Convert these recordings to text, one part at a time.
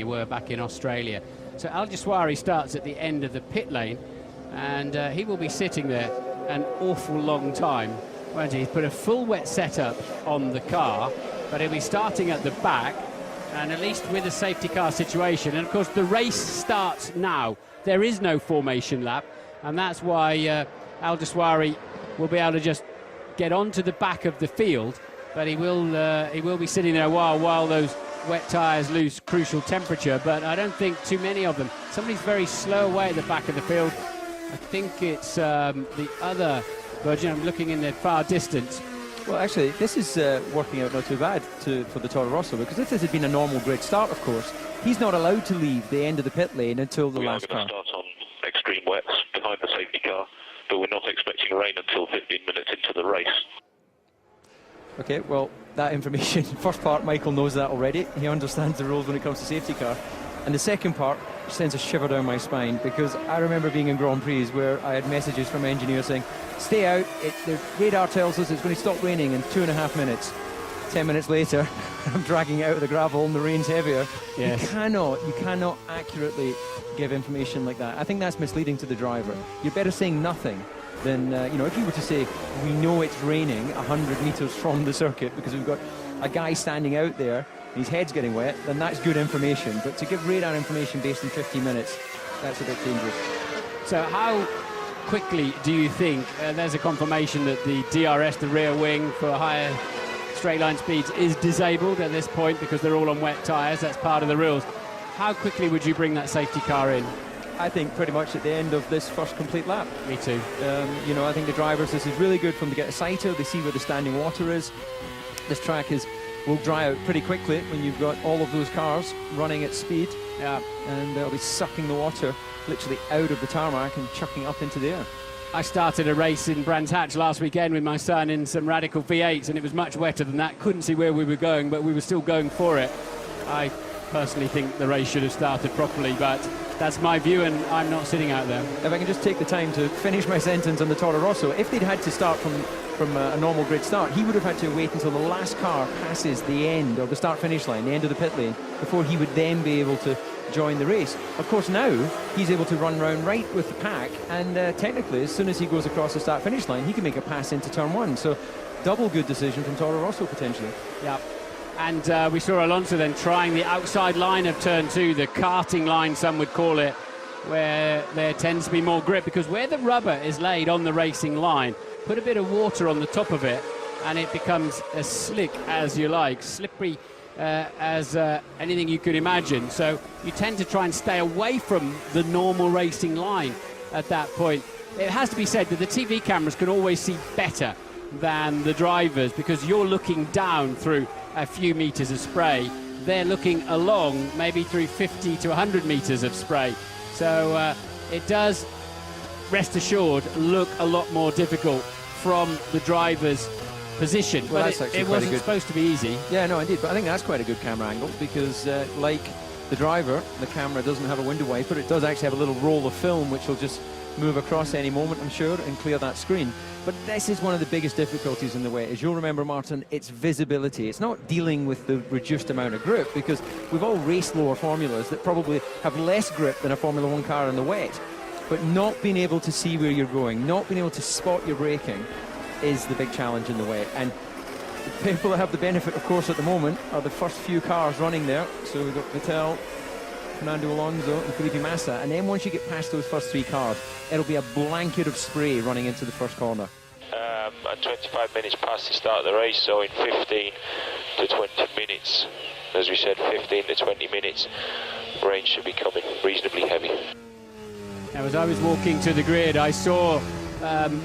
were back in Australia. So Al-Jaswari starts at the end of the pit lane, and he will be sitting there an awful long time. Won't he? He's put a full wet setup on the car, but he'll be starting at the back, and at least with a safety car situation. And of course the race starts now. There is no formation lap, and that's why Al-Jaswari will be able to just get onto the back of the field, but he will be sitting there while those wet tyres lose crucial temperature. But I don't think too many of them. Somebody's very slow away at the back of the field. I think it's the other Virgin. I'm looking in the far distance. Well, actually, this is working out not too bad for the Toro Rosso, because if this had been a normal grid start, of course, he's not allowed to leave the end of the pit lane until the last car. We are going to start on extreme wets behind the safety car, but we're not expecting rain until 15 minutes into the race. Okay, well, that information, first part, Michael knows that already. He understands the rules when it comes to safety car. And the second part sends a shiver down my spine, because I remember being in Grand Prix where I had messages from engineers saying, stay out, the radar tells us it's going to stop raining in 2.5 minutes. 10 minutes later, I'm dragging out of the gravel and the rain's heavier. Yes. You cannot accurately give information like that. I think that's misleading to the driver. You're better saying nothing than, if you were to say, we know it's raining 100 meters from the circuit because we've got a guy standing out there, his head's getting wet, then that's good information. But to give radar information based on 15 minutes, that's a bit dangerous. So how quickly do you think, there's a confirmation that the DRS, the rear wing for higher straight line speeds, is disabled at this point because they're all on wet tyres. That's part of the rules. How quickly would you bring that safety car in? I think pretty much at the end of this first complete lap. Me too. I think the drivers, this is really good for them to get a sighter. They see where the standing water is. This track will dry out pretty quickly when you've got all of those cars running at speed. Yeah. And they'll be sucking the water literally out of the tarmac and chucking up into the air. I started a race in Brands Hatch last weekend with my son in some Radical V8s, and it was much wetter than that. Couldn't see where we were going, but we were still going for it. I personally think the race should have started properly, but that's my view, and I'm not sitting out there. If I can just take the time to finish my sentence on the Toro Rosso, if they'd had to start from a normal grid start, he would have had to wait until the last car passes the end of the start-finish line, the end of the pit lane, before he would then be able to join the race. Of course, now he's able to run round right with the pack, and technically, as soon as he goes across the start-finish line, he can make a pass into turn one. So, double good decision from Toro Rosso, potentially. Yeah. And we saw Alonso then trying the outside line of turn two, the karting line, some would call it, where there tends to be more grip, because where the rubber is laid on the racing line, put a bit of water on the top of it, and it becomes as slick as you like, slippery as anything you could imagine. So you tend to try and stay away from the normal racing line at that point. It has to be said that the TV cameras can always see better than the drivers, because you're looking down through a few meters of spray. They're looking along maybe through 50 to 100 meters of spray. So it does, rest assured, look a lot more difficult from the driver's position. Well, but it wasn't supposed to be easy. Yeah, no, indeed. But I think that's quite a good camera angle, because like the driver, the camera doesn't have a window wiper. It does actually have a little roll of film which will just move across any moment, I'm sure, and clear that screen. But this is one of the biggest difficulties in the wet. As you'll remember, Martin, it's visibility. It's not dealing with the reduced amount of grip, because we've all raced lower formulas that probably have less grip than a Formula One car in the wet. But not being able to see where you're going, not being able to spot your braking, is the big challenge in the wet. And the people that have the benefit, of course, at the moment are the first few cars running there. So we've got Vettel, Fernando Alonso and Felipe Massa, and then once you get past those first three cars, it'll be a blanket of spray running into the first corner. And 25 minutes past the start of the race, so in 15 to 20 minutes, as we said, 15 to 20 minutes, rain should be coming reasonably heavy. Now, as I was walking to the grid, I saw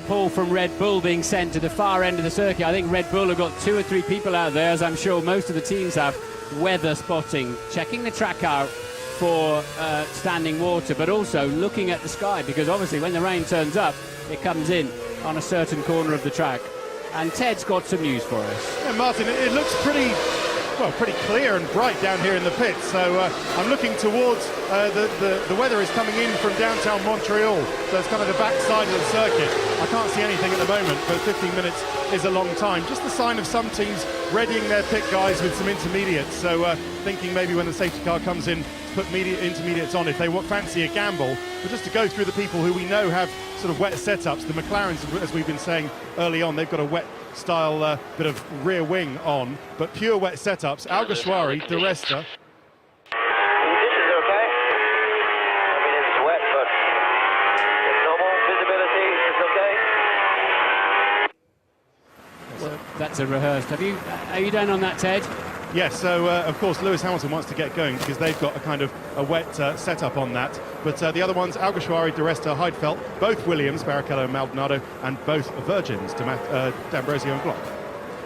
Paul from Red Bull being sent to the far end of the circuit. I think Red Bull have got 2 or 3 people out there, as I'm sure most of the teams have, weather spotting, checking the track out for standing water, but also looking at the sky, because obviously when the rain turns up, it comes in on a certain corner of the track. And Ted's got some news for us. Yeah, Martin, it looks pretty well, pretty clear and bright down here in the pits. So I'm looking towards the weather is coming in from downtown Montreal, so it's kind of the backside of the circuit. I can't see anything at the moment, but 15 minutes is a long time. Just the sign of some teams readying their pit guys with some intermediates. So thinking maybe when the safety car comes in, put intermediates on if they fancy a gamble. But just to go through the people who we know have sort of wet setups, the McLarens, as we've been saying early on, they've got a wet style bit of rear wing on, but pure wet setups. Alguersuari, Di Resta. Conditions okay. I mean, it's wet, but it's normal. Visibility is okay. So that's a rehearsed. Are you done on that, Ted? Yes, so of course Lewis Hamilton wants to get going because they've got a kind of a wet setup on that. But the other ones, Alguersuari, Di Resta, Heidfeld, both Williams, Barrichello and Maldonado, and both Virgins, D'Ambrosio and Glock.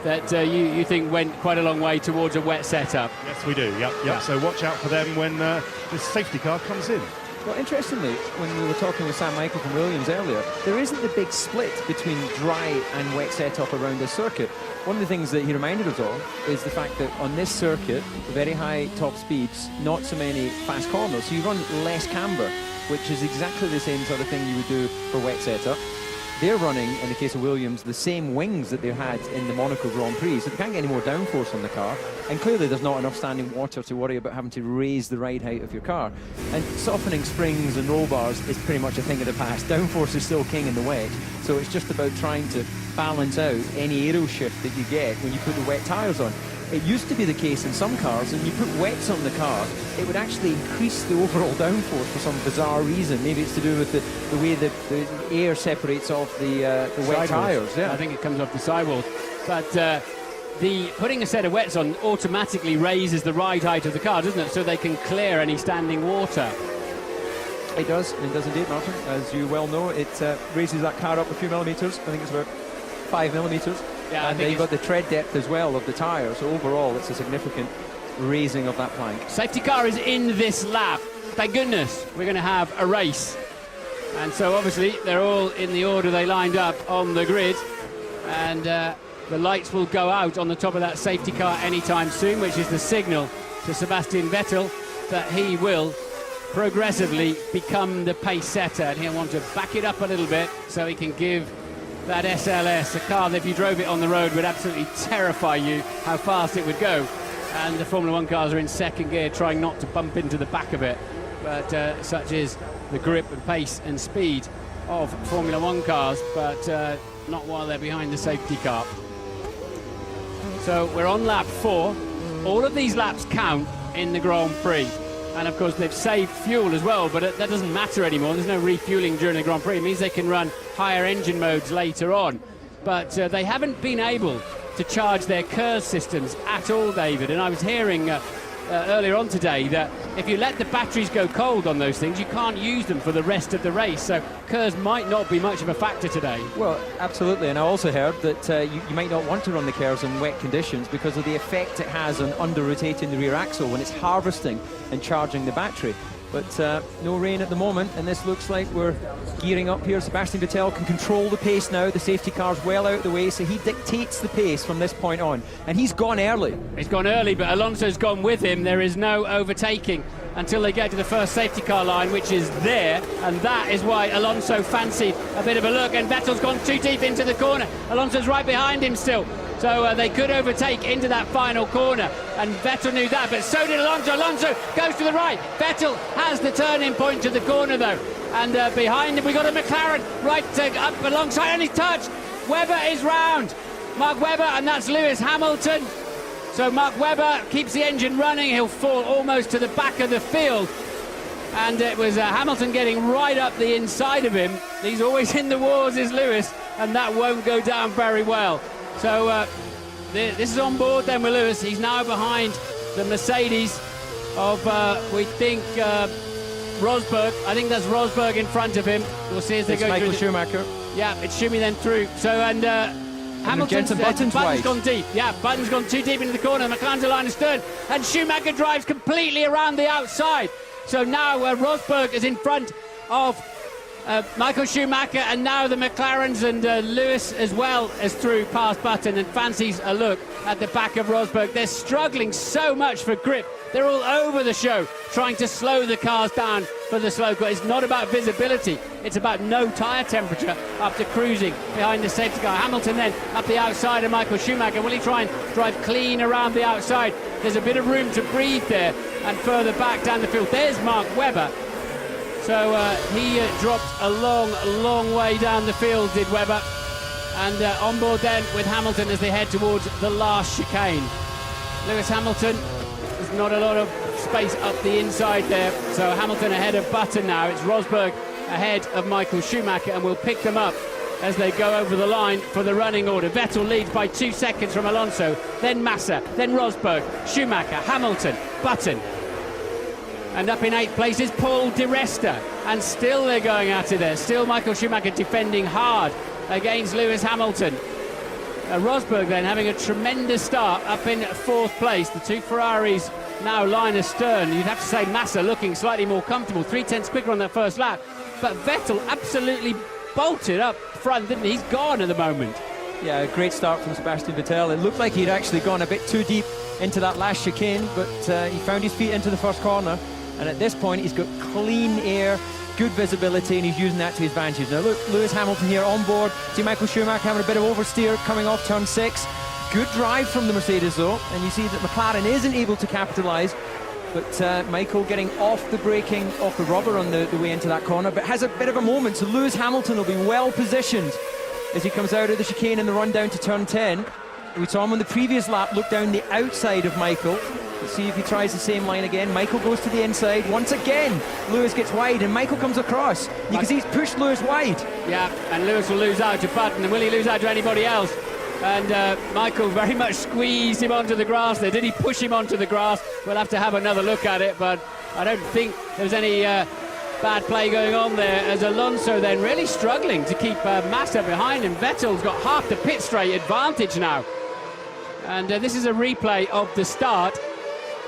That you think went quite a long way towards a wet setup. Yes, we do, yep. So watch out for them when this safety car comes in. Well, interestingly, when we were talking with Sam Michael from Williams earlier, there isn't the big split between dry and wet setup around this circuit. One of the things that he reminded us of is the fact that on this circuit, very high top speeds, not so many fast corners, so you run less camber, which is exactly the same sort of thing you would do for wet setup. They're running, in the case of Williams, the same wings that they had in the Monaco Grand Prix, so they can't get any more downforce on the car. And clearly there's not enough standing water to worry about having to raise the ride height of your car. And softening springs and roll bars is pretty much a thing of the past. Downforce is still king in the wet, so it's just about trying to balance out any aero shift that you get when you put the wet tyres on. It used to be the case in some cars, and you put wets on the car, it would actually increase the overall downforce for some bizarre reason. Maybe it's to do with the way that the air separates off the wet tyres. Yeah, I think it comes off the sidewalls. But putting a set of wets on automatically raises the ride height of the car, doesn't it? So they can clear any standing water. It does indeed, Martin. As you well know, it raises that car up a few millimetres. I think it's about 5 millimetres. Yeah, and you've got the tread depth as well of the tyre, so overall it's a significant raising of that plank. Safety car is in this lap. Thank goodness we're going to have a race. And so obviously they're all in the order they lined up on the grid, and the lights will go out on the top of that safety car anytime soon, which is the signal to Sebastian Vettel that he will progressively become the pace setter, and he'll want to back it up a little bit so he can give that SLS, a car that if you drove it on the road would absolutely terrify you how fast it would go. And the Formula One cars are in second gear trying not to bump into the back of it, but such is the grip and pace and speed of Formula One cars, but not while they're behind the safety car. So we're on lap 4. All of these laps count in the Grand Prix, and of course they've saved fuel as well, but that doesn't matter anymore. There's no refueling during the Grand Prix. It means they can run higher engine modes later on, but they haven't been able to charge their KERS systems at all, David. And I was hearing earlier on today that if you let the batteries go cold on those things, you can't use them for the rest of the race, so KERS might not be much of a factor today. Well, absolutely, and I also heard that you might not want to run the KERS in wet conditions because of the effect it has on under-rotating the rear axle when it's harvesting and charging the battery. But no rain at the moment, and this looks like we're gearing up here. Sebastian Vettel can control the pace now. The safety car's well out of the way, so he dictates the pace from this point on. And he's gone early. He's gone early, but Alonso's gone with him. There is no overtaking until they get to the first safety car line, which is there, and that is why Alonso fancied a bit of a look, and Vettel's gone too deep into the corner. Alonso's right behind him still. So they could overtake into that final corner, and Vettel knew that, but so did Alonso. Alonso goes to the right. Vettel has the turning point to the corner, though. And behind him, we got a McLaren right up alongside, and he's touched. Webber is round. Mark Webber, and that's Lewis Hamilton. So Mark Webber keeps the engine running. He'll fall almost to the back of the field. And it was Hamilton getting right up the inside of him. He's always in the wars, is Lewis, and that won't go down very well. So this is on board then with Lewis. He's now behind the Mercedes of, we think, Rosberg. I think that's Rosberg in front of him. We'll see as they go Michael through. Schumacher. Yeah, it's Schumi then through. So, and Hamilton's Button's gone deep. Yeah, Button's gone too deep into the corner. McLaren's line astern. And Schumacher drives completely around the outside. So now Rosberg is in front of Michael Schumacher, and now the McLarens, and Lewis as well as through past Button, and fancies a look at the back of Rosberg. They're struggling so much for grip. They're all over the show, trying to slow the cars down for the slow car. It's not about visibility, it's about no tyre temperature after cruising behind the safety car. Hamilton then up the outside of Michael Schumacher. Will he try and drive clean around the outside? There's a bit of room to breathe there, and further back down the field, there's Mark Webber. So he dropped a long way down the field, did Webber. And on board then with Hamilton as they head towards the last chicane. Lewis Hamilton, there's not a lot of space up the inside there. So Hamilton ahead of Button now. It's Rosberg ahead of Michael Schumacher, and we'll pick them up as they go over the line for the running order. Vettel leads by 2 seconds from Alonso, then Massa, then Rosberg, Schumacher, Hamilton, Button. And up in 8th place is Paul Di Resta, and still they're going at it there. Still Michael Schumacher defending hard against Lewis Hamilton. Rosberg then having a tremendous start up in 4th place. The two Ferraris now line astern. You'd have to say Massa looking slightly more comfortable, 3/10 quicker on that first lap. But Vettel absolutely bolted up front, didn't he? He's gone at the moment. Yeah, a great start from Sebastian Vettel. It looked like he'd actually gone a bit too deep into that last chicane, but he found his feet into the first corner. And at this point, he's got clean air, good visibility, and he's using that to his advantage. Now look, Lewis Hamilton here on board. See Michael Schumacher having a bit of oversteer coming off turn 6. Good drive from the Mercedes though, and you see that McLaren isn't able to capitalise. But Michael getting off the braking, off the rubber on the way into that corner, but has a bit of a moment. So Lewis Hamilton will be well positioned as he comes out of the chicane in the run down to turn 10. We saw him on the previous lap look down the outside of Michael. Let's see if he tries the same line again. Michael goes to the inside. Once again, Lewis gets wide and Michael comes across. You can see he's pushed Lewis wide. Yeah, and Lewis will lose out to Button, and will he lose out to anybody else? And Michael very much squeezed him onto the grass there. Did he push him onto the grass? We'll have to have another look at it, but I don't think there's any bad play going on there, as Alonso then really struggling to keep Massa behind him. Vettel's got half the pit straight advantage now. And this is a replay of the start,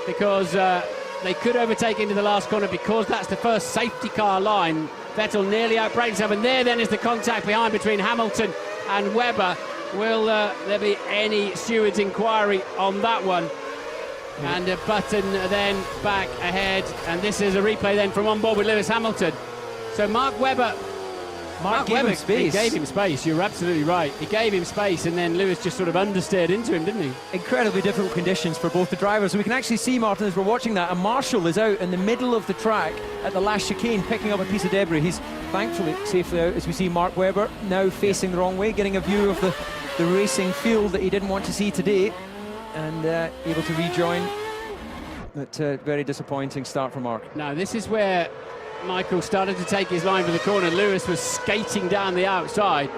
because they could overtake into the last corner, because that's the first safety car line. Vettel nearly outbraked himself, and there then is the contact behind between Hamilton and Webber. Will there be any steward's inquiry on that one? And Button then back ahead, and this is a replay then from on board with Lewis Hamilton. So Mark Webber gave him space. He gave him space, you're absolutely right. He gave him space, and then Lewis just sort of understeered into him, didn't he? Incredibly difficult conditions for both the drivers. So we can actually see, Martin, as we're watching that, and Marshall is out in the middle of the track at the last chicane picking up a piece of debris. He's thankfully safely out, as we see Mark Webber now facing the wrong way, getting a view of the racing field that he didn't want to see today, and able to rejoin. But very disappointing start for Mark. Now this is where Michael started to take his line for the corner. Lewis was skating down the outside,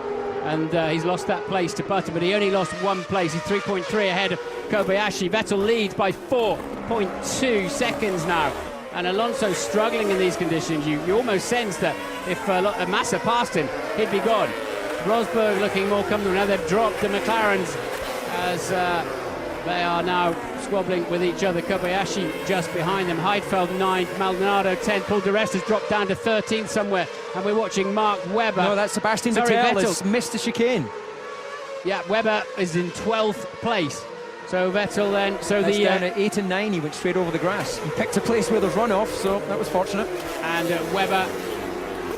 and he's lost that place to Button, but he only lost 1 place. He's 3.3 ahead of Kobayashi. Vettel leads by 4.2 seconds now, and Alonso struggling in these conditions. You almost sense that if Massa passed him, he'd be gone. Rosberg looking more comfortable. Now they've dropped the McLarens as they are now squabbling with each other. Kobayashi just behind them. Heidfeld 9th, Maldonado 10th. Paul Di Resta has dropped down to 13th somewhere, and we're watching Mark Webber. No, that's Sebastian Vettel has missed the chicane. Yeah, Webber is in 12th place. So Vettel then, so that's down at 8 and 9. He went straight over the grass. He picked a place where there's runoff, so that was fortunate. And Webber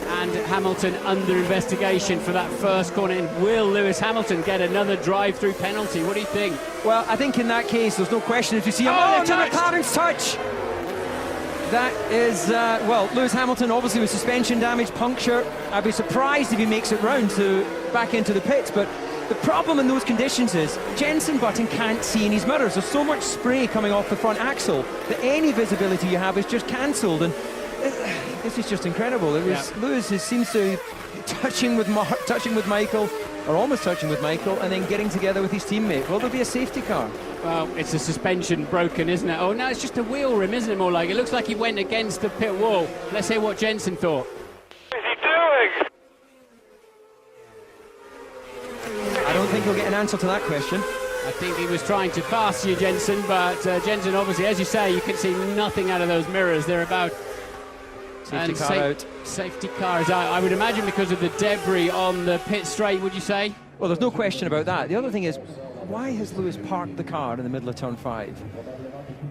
and Hamilton under investigation for that first corner. And will Lewis Hamilton get another drive-through penalty? What do you think? Well, I think in that case, there's no question. If you see him, McLaren's touch. That is, well, Lewis Hamilton obviously with suspension damage, puncture. I'd be surprised if he makes it round to back into the pits. But the problem in those conditions is Jenson Button can't see in his mirrors. There's so much spray coming off the front axle that any visibility you have is just cancelled. And this is just incredible. It was Lewis seems to be touching with Michael, or almost touching with Michael, and then getting together with his teammate. Will there be a safety car? Well, it's a suspension broken, isn't it? Oh, no, it's just a wheel rim, isn't it, more like? It looks like he went against the pit wall. Let's hear what Jenson thought. What is he doing? I don't think he'll get an answer to that question. I think he was trying to pass you, Jenson, but Jenson, obviously, as you say, you can see nothing out of those mirrors. They're about Safety car out. Safety car is out, I would imagine, because of the debris on the pit straight, would you say? Well, there's no question about that. The other thing is, why has Lewis parked the car in the middle of turn 5?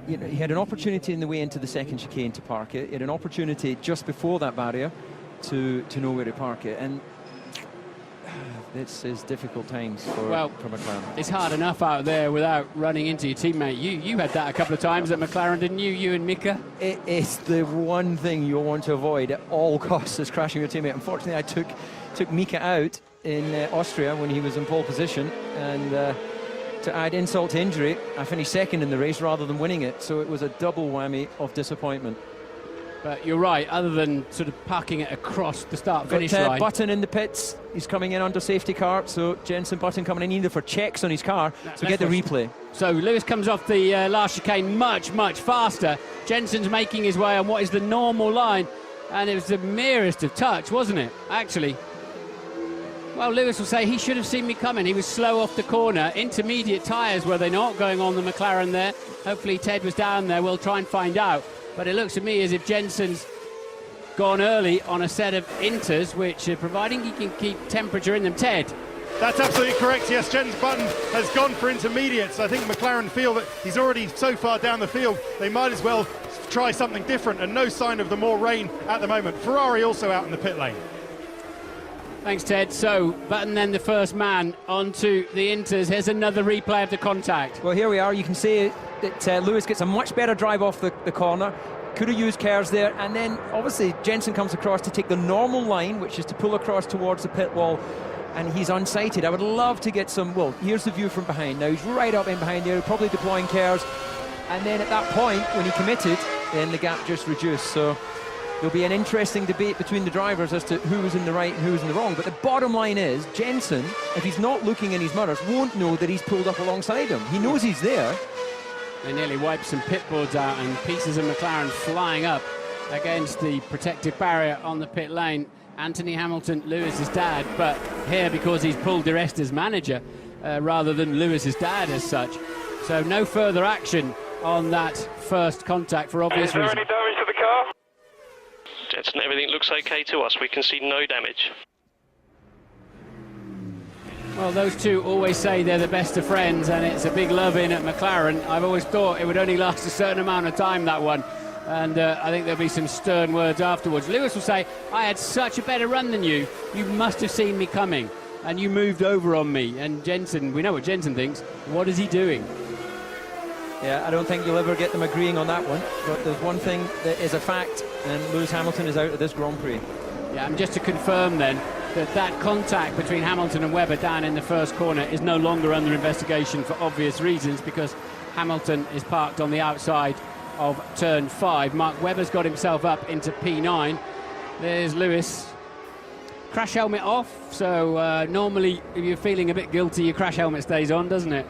You know, he had an opportunity in the way into the second chicane to park it. He had an opportunity just before that barrier to know where to park it. And this is difficult times for McLaren. It's hard enough out there without running into your teammate. You had that a couple of times at McLaren, didn't you? You and Mika? It is the one thing you'll want to avoid at all costs, is crashing your teammate. Unfortunately, I took Mika out in Austria when he was in pole position, and to add insult to injury, I finished second in the race rather than winning it, so it was a double whammy of disappointment. But you're right, other than sort of parking it across the start-finish line. Button in the pits, he's coming in under safety car, so Jensen Button coming in either for checks on his car, so get the replay. So Lewis comes off the last chicane much faster. Jensen's making his way on what is the normal line, and it was the merest of touch, wasn't it, actually? Well, Lewis will say he should have seen me coming. He was slow off the corner. Intermediate tyres, were they not, going on the McLaren there? Hopefully Ted was down there. We'll try and find out. But it looks to me as if Jensen's gone early on a set of inters, which, providing he can keep temperature in them. Ted? That's absolutely correct, yes. Jensen Button has gone for intermediates. I think McLaren feel that he's already so far down the field, they might as well try something different, and no sign of the more rain at the moment. Ferrari also out in the pit lane. Thanks, Ted. So, Button then the first man onto the inters. Here's another replay of the contact. Well, here we are. You can see that Lewis gets a much better drive off the corner. Could have used Kerrs there. And then, obviously, Jensen comes across to take the normal line, which is to pull across towards the pit wall. And he's unsighted. I would love to get some... Well, here's the view from behind. Now, he's right up in behind there, probably deploying Kerrs. And then at that point, when he committed, then the gap just reduced. So there'll be an interesting debate between the drivers as to who was in the right and who was in the wrong. But the bottom line is, Jensen, if he's not looking in his mirrors, won't know that he's pulled up alongside him. He knows he's there. They nearly wiped some pit boards out, and pieces of McLaren flying up against the protective barrier on the pit lane. Anthony Hamilton, Lewis's dad, but here because he's pulled Di Resta's manager rather than Lewis's dad as such. So no further action on that first contact for obvious reasons. Is there any damage to the car? Jensen, everything looks okay to us. We can see no damage. Well, those two always say they're the best of friends, and it's a big love-in at McLaren. I've always thought it would only last a certain amount of time, that one. And I think there'll be some stern words afterwards. Lewis will say, I had such a better run than you. You must have seen me coming, and you moved over on me. And Jensen, we know what Jensen thinks. What is he doing? Yeah, I don't think you'll ever get them agreeing on that one. But there's one thing that is a fact, and Lewis Hamilton is out of this Grand Prix. Yeah, and just to confirm then, that contact between Hamilton and Webber down in the first corner is no longer under investigation for obvious reasons, because Hamilton is parked on the outside of turn 5. Mark Webber's got himself up into P9. There's Lewis. Crash helmet off, so normally if you're feeling a bit guilty, your crash helmet stays on, doesn't it?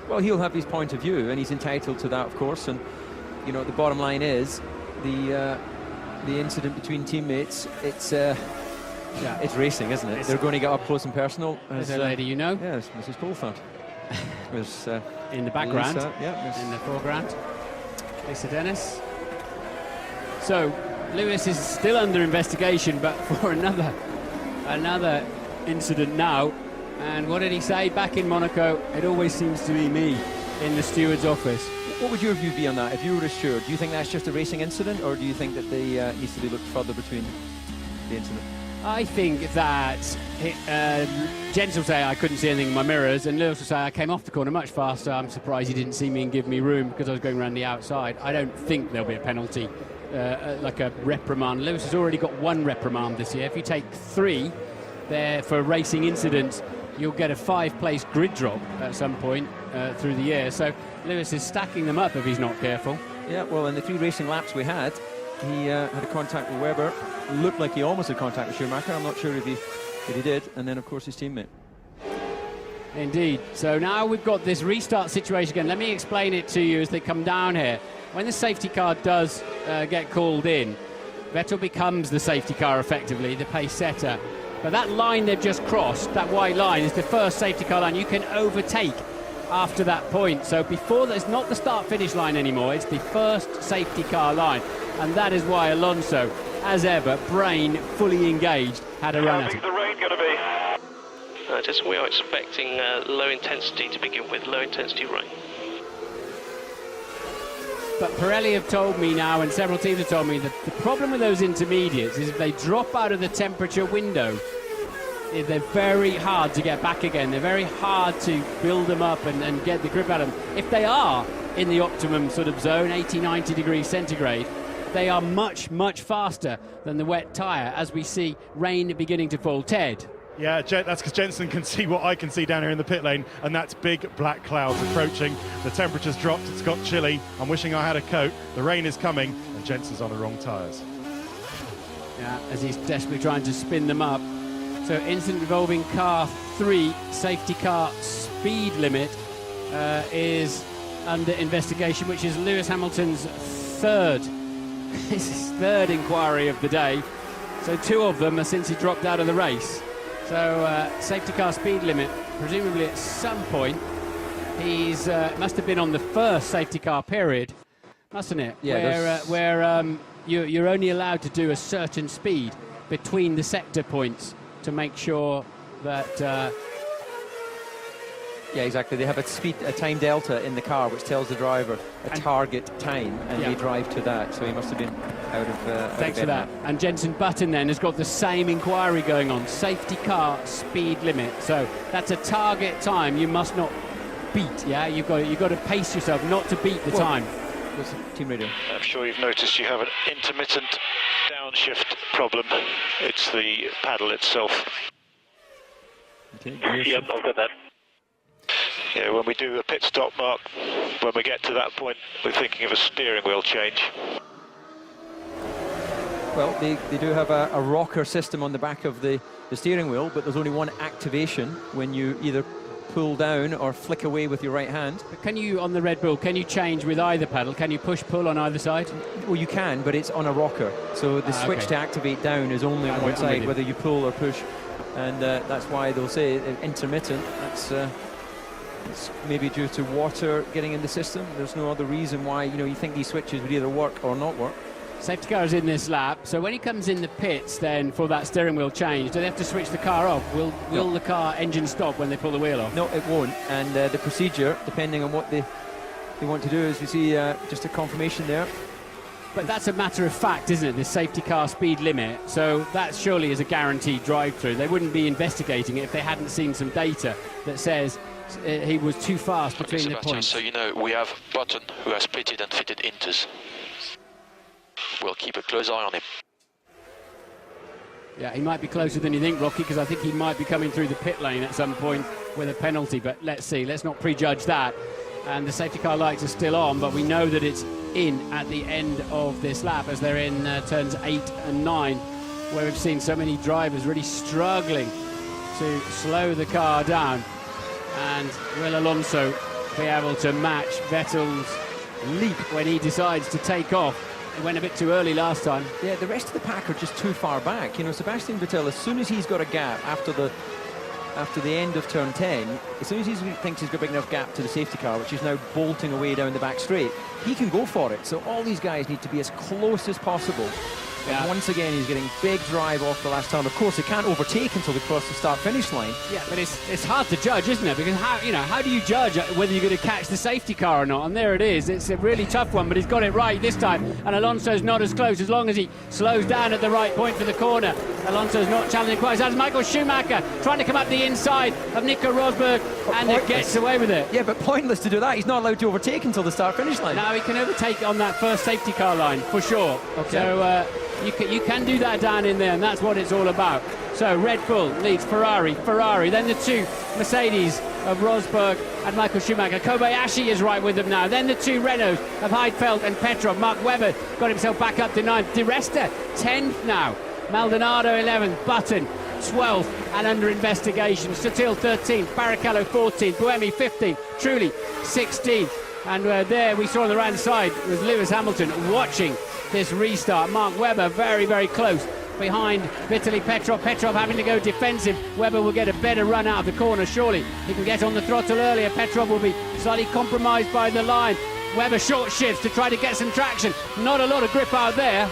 Well, he'll have his point of view, and he's entitled to that, of course. And, you know, the bottom line is the incident between teammates, it's racing, isn't it? They're going to get up close and personal. There's a lady you know. Yes, Mrs. Coulthard. Was in the background, Lisa, in the foreground. Lisa Dennis. So Lewis is still under investigation, but for another incident now. And what did he say back in Monaco? It always seems to be me in the steward's office. What would your view be on that? If you were a steward, do you think that's just a racing incident, or do you think that there needs to be looked further between the incident? I think that Jensen will say I couldn't see anything in my mirrors, and Lewis will say I came off the corner much faster. I'm surprised he didn't see me and give me room because I was going around the outside. I don't think there'll be a penalty, like a reprimand. Lewis has already got one reprimand this year. If you take 3 there for racing incidents, you'll get a 5-place grid drop at some point through the year. So Lewis is stacking them up if he's not careful. Yeah, well, in the 3 racing laps we had, he had a contact with Webber. Looked like he almost had contact with Schumacher. I'm not sure if he did. And then, of course, his teammate. Indeed. So now we've got this restart situation again. Let me explain it to you as they come down here. When the safety car does get called in, Vettel becomes the safety car effectively, the pace setter. But that line they've just crossed, that white line, is the first safety car line you can overtake after that point. So before that, it's not the start-finish line anymore, it's the first safety car line. And that is why Alonso as ever, brain fully engaged, had a run at it. the rain going to be? Just we are expecting low intensity to begin with, low intensity rain. But Pirelli have told me now, and several teams have told me, that the problem with those intermediates is if they drop out of the temperature window, they're very hard to get back again. They're very hard to build them up and get the grip out of them. If they are in the optimum sort of zone, 80, 90 degrees centigrade, they are much, much faster than the wet tyre as we see rain beginning to fall. Ted? Yeah, that's because Jensen can see what I can see down here in the pit lane, and that's big black clouds approaching. The temperature's dropped, it's got chilly. I'm wishing I had a coat. The rain is coming, and Jensen's on the wrong tyres. Yeah, as he's desperately trying to spin them up. So incident involving car 3, safety car speed limit is under investigation, which is Lewis Hamilton's third. This is third inquiry of the day. So 2 of them are since he dropped out of the race. So safety car speed limit, presumably at some point, he's must have been on the first safety car period, mustn't it? Yeah, where you're only allowed to do a certain speed between the sector points to make sure that... Yeah, exactly. They have a time delta in the car which tells the driver a target time, and they drive to that. So he must have been out of Thanks for that. And Jensen Button then has got the same inquiry going on. Safety car speed limit. So that's a target time you must not beat. Yeah, you've got to pace yourself not to beat the time. What's the team radio? I'm sure you've noticed you have an intermittent downshift problem. It's the paddle itself. Okay, Yep, I've got that. Yeah, when we do a pit stop, Mark, when we get to that point, we're thinking of a steering wheel change. Well, they do have a rocker system on the back of the steering wheel, but there's only one activation when you either pull down or flick away with your right hand. But can you, on the Red Bull, can you change with either pedal? Can you push-pull on either side? Well, you can, but it's on a rocker. So the switch to activate down is only on one side, whether you pull or push. And that's why they'll say intermittent. It's maybe due to water getting in the system. There's no other reason why, you think these switches would either work or not work. Safety car is in this lap, so when he comes in the pits then for that steering wheel change, do they have to switch the car off? Will the car engine stop when they pull the wheel off? No, it won't. And the procedure, depending on what they want to do, is we see just a confirmation there. But that's a matter of fact, isn't it, the safety car speed limit? So that surely is a guaranteed drive-through. They wouldn't be investigating it if they hadn't seen some data that says he was too fast between the points. So we have Button who has pitted and fitted inters. We'll keep a close eye on him. Yeah, he might be closer than you think, Rocky, because I think he might be coming through the pit lane at some point with a penalty, but let's see. Let's not prejudge that. And the safety car lights are still on, but we know that it's in at the end of this lap as they're in turns 8 and 9, where we've seen so many drivers really struggling to slow the car down. And will Alonso be able to match Vettel's leap when he decides to take off? He went a bit too early last time. Yeah, the rest of the pack are just too far back. Sebastian Vettel, as soon as he's got a gap after the end of turn 10, as soon as he thinks he's got a big enough gap to the safety car, which is now bolting away down the back straight, he can go for it. So all these guys need to be as close as possible. And once again, he's getting big drive off the last turn. Of course, they can't overtake until they cross the start-finish line. Yeah, but it's hard to judge, isn't it? Because how do you judge whether you're going to catch the safety car or not? And there it is. It's a really tough one, but he's got it right this time. And Alonso's not as close as long as he slows down at the right point for the corner. Alonso's not challenging quite as hard as Michael Schumacher, trying to come up the inside of Nico Rosberg, and gets away with it. Yeah, but pointless to do that. He's not allowed to overtake until the start-finish line. No, he can overtake on that first safety car line, for sure. Okay. So you can do that down in there, and that's what it's all about. So Red Bull leads Ferrari, then the 2 Mercedes of Rosberg and Michael Schumacher. Kobayashi is right with them now. Then the 2 Renaults of Heidfeld and Petrov. Mark Webber got himself back up to 9th. Di Resta 10th now. Maldonado 11th. Button 12th and under investigation. Sutil 13th. Barrichello 14th. Buemi 15th. Trulli 16th. And there we saw on the right side was Lewis Hamilton watching this restart. Mark Webber very, very close behind Vitaly Petrov. Petrov having to go defensive. Webber will get a better run out of the corner, surely. He can get on the throttle earlier. Petrov will be slightly compromised by the line. Webber short shifts to try to get some traction. Not a lot of grip out there.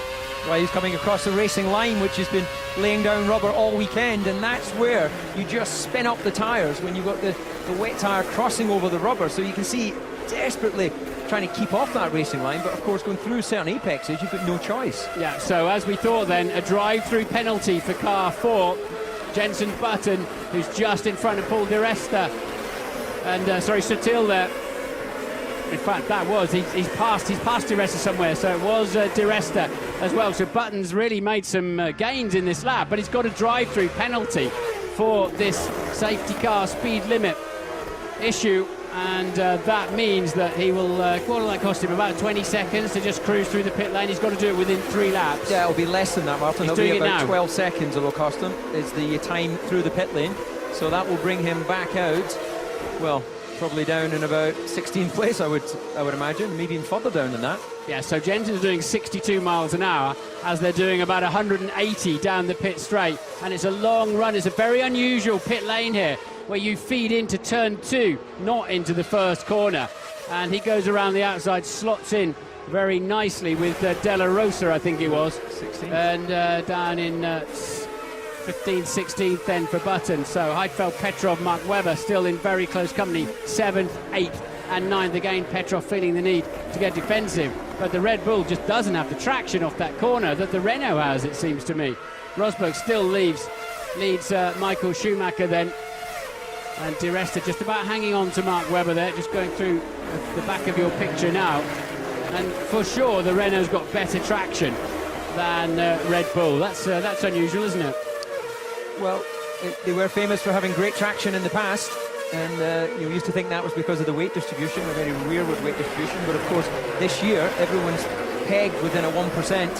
Well, he's coming across the racing line, which has been laying down rubber all weekend, and that's where you just spin up the tyres when you've got the wet tyre crossing over the rubber. So you can see desperately trying to keep off that racing line, but of course going through certain apexes you've got no choice. Yeah, so as we thought then, a drive-through penalty for car 4. Jenson Button, who's just in front of Paul Di Resta, and Sutil there. In fact, that was, he's passed Di Resta somewhere, so it was Di Resta as well. So Button's really made some gains in this lap, but he's got a drive-through penalty for this safety car speed limit issue, and that means that he will, what will that cost him? About 20 seconds to just cruise through the pit lane. He's got to do it within 3 laps. Yeah, it'll be less than that, Martin. He's It'll doing be about it now. 12 seconds it'll cost him, is the time through the pit lane. So that will bring him back out, well, probably down in about 16th place, I would imagine, maybe even further down than that. Yeah, so Jenson's doing 62 miles an hour as they're doing about 180 down the pit straight, and it's a long run. It's a very unusual pit lane here, where you feed into turn 2, not into the first corner, and he goes around the outside, slots in very nicely with Della Rosa, I think it was, 16th. and down in 15th, 16th then for Button. So Heidfeld, Petrov, Mark Webber still in very close company, 7th, 8th and 9th. Again, Petrov feeling the need to get defensive, but the Red Bull just doesn't have the traction off that corner that the Renault has, it seems to me. Rosberg still leads Michael Schumacher then, and Di Resta just about hanging on to Mark Webber there, just going through the back of your picture now. And for sure the Renault's got better traction than Red Bull. That's unusual, isn't it? Well, they were famous for having great traction in the past, and you used to think that was because of the weight distribution. They're very rare with weight distribution, but of course this year everyone's pegged within a 1%,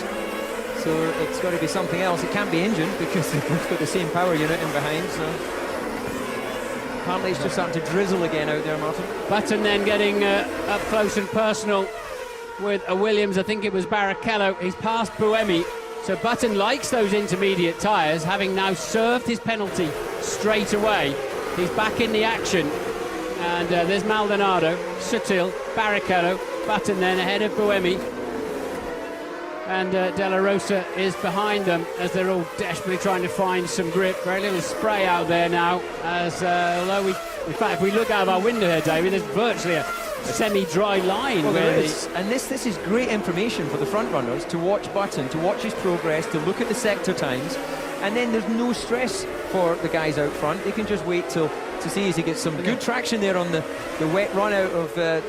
so it's got to be something else. It can't be engine because they've both got the same power unit in behind, so apparently it's just starting to drizzle again out there, Martin. Button then getting up close and personal with a Williams, I think it was Barrichello. He's passed Buemi. So Button likes those intermediate tyres, having now served his penalty straight away. He's back in the action, and there's Maldonado, Sutil, Barrichello, Button then ahead of Buemi, and Della Rosa is behind them as they're all desperately trying to find some grip. Very little spray out there now, as although in fact, if we look out of our window here, David, there's virtually a semi-dry line. Well, there is, and this is great information for the front runners to watch Button, to watch his progress, to look at the sector times, and then there's no stress for the guys out front. They can just wait to see as he gets some good traction there on the wet run out of the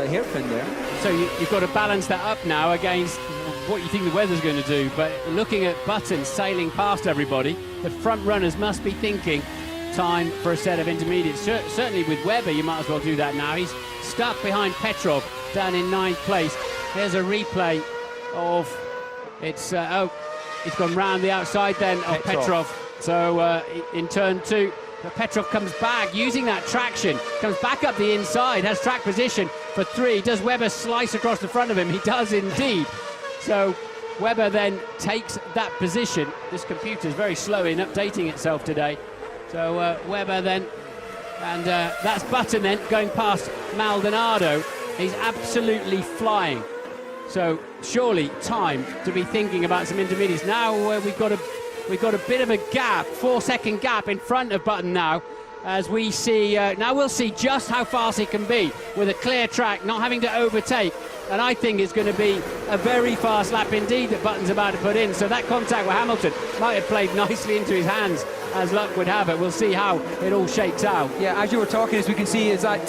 hairpin there. So you've got to balance that up now against what you think the weather's going to do, but looking at Button sailing past everybody, the front runners must be thinking time for a set of intermediates. Certainly with Webber you might as well do that now. He's stuck behind Petrov down in 9th place. Here's a replay of it's gone round the outside then of Petrov. So in turn 2, but Petrov comes back using that traction, comes back up the inside, has track position for 3. Does Webber slice across the front of him? He does indeed. So Webber then takes that position. This computer's very slow in updating itself today. So Webber then, and that's Button then going past Maldonado. He's absolutely flying. So surely time to be thinking about some intermediates. Now we've got a bit of a gap, 4-second gap in front of Button now, as we see, now we'll see just how fast he can be with a clear track, not having to overtake. And I think it's going to be a very fast lap indeed that Button's about to put in. So that contact with Hamilton might have played nicely into his hands, as luck would have it. We'll see how it all shakes out. Yeah, as you were talking, as we can see, is that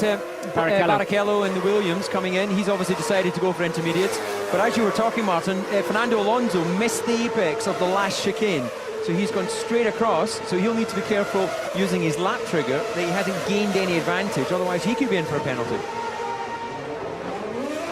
Barrichello and the Williams coming in. He's obviously decided to go for intermediates. But as you were talking, Martin, Fernando Alonso missed the apex of the last chicane. So he's gone straight across, so he'll need to be careful using his lap trigger that he hasn't gained any advantage, otherwise he could be in for a penalty.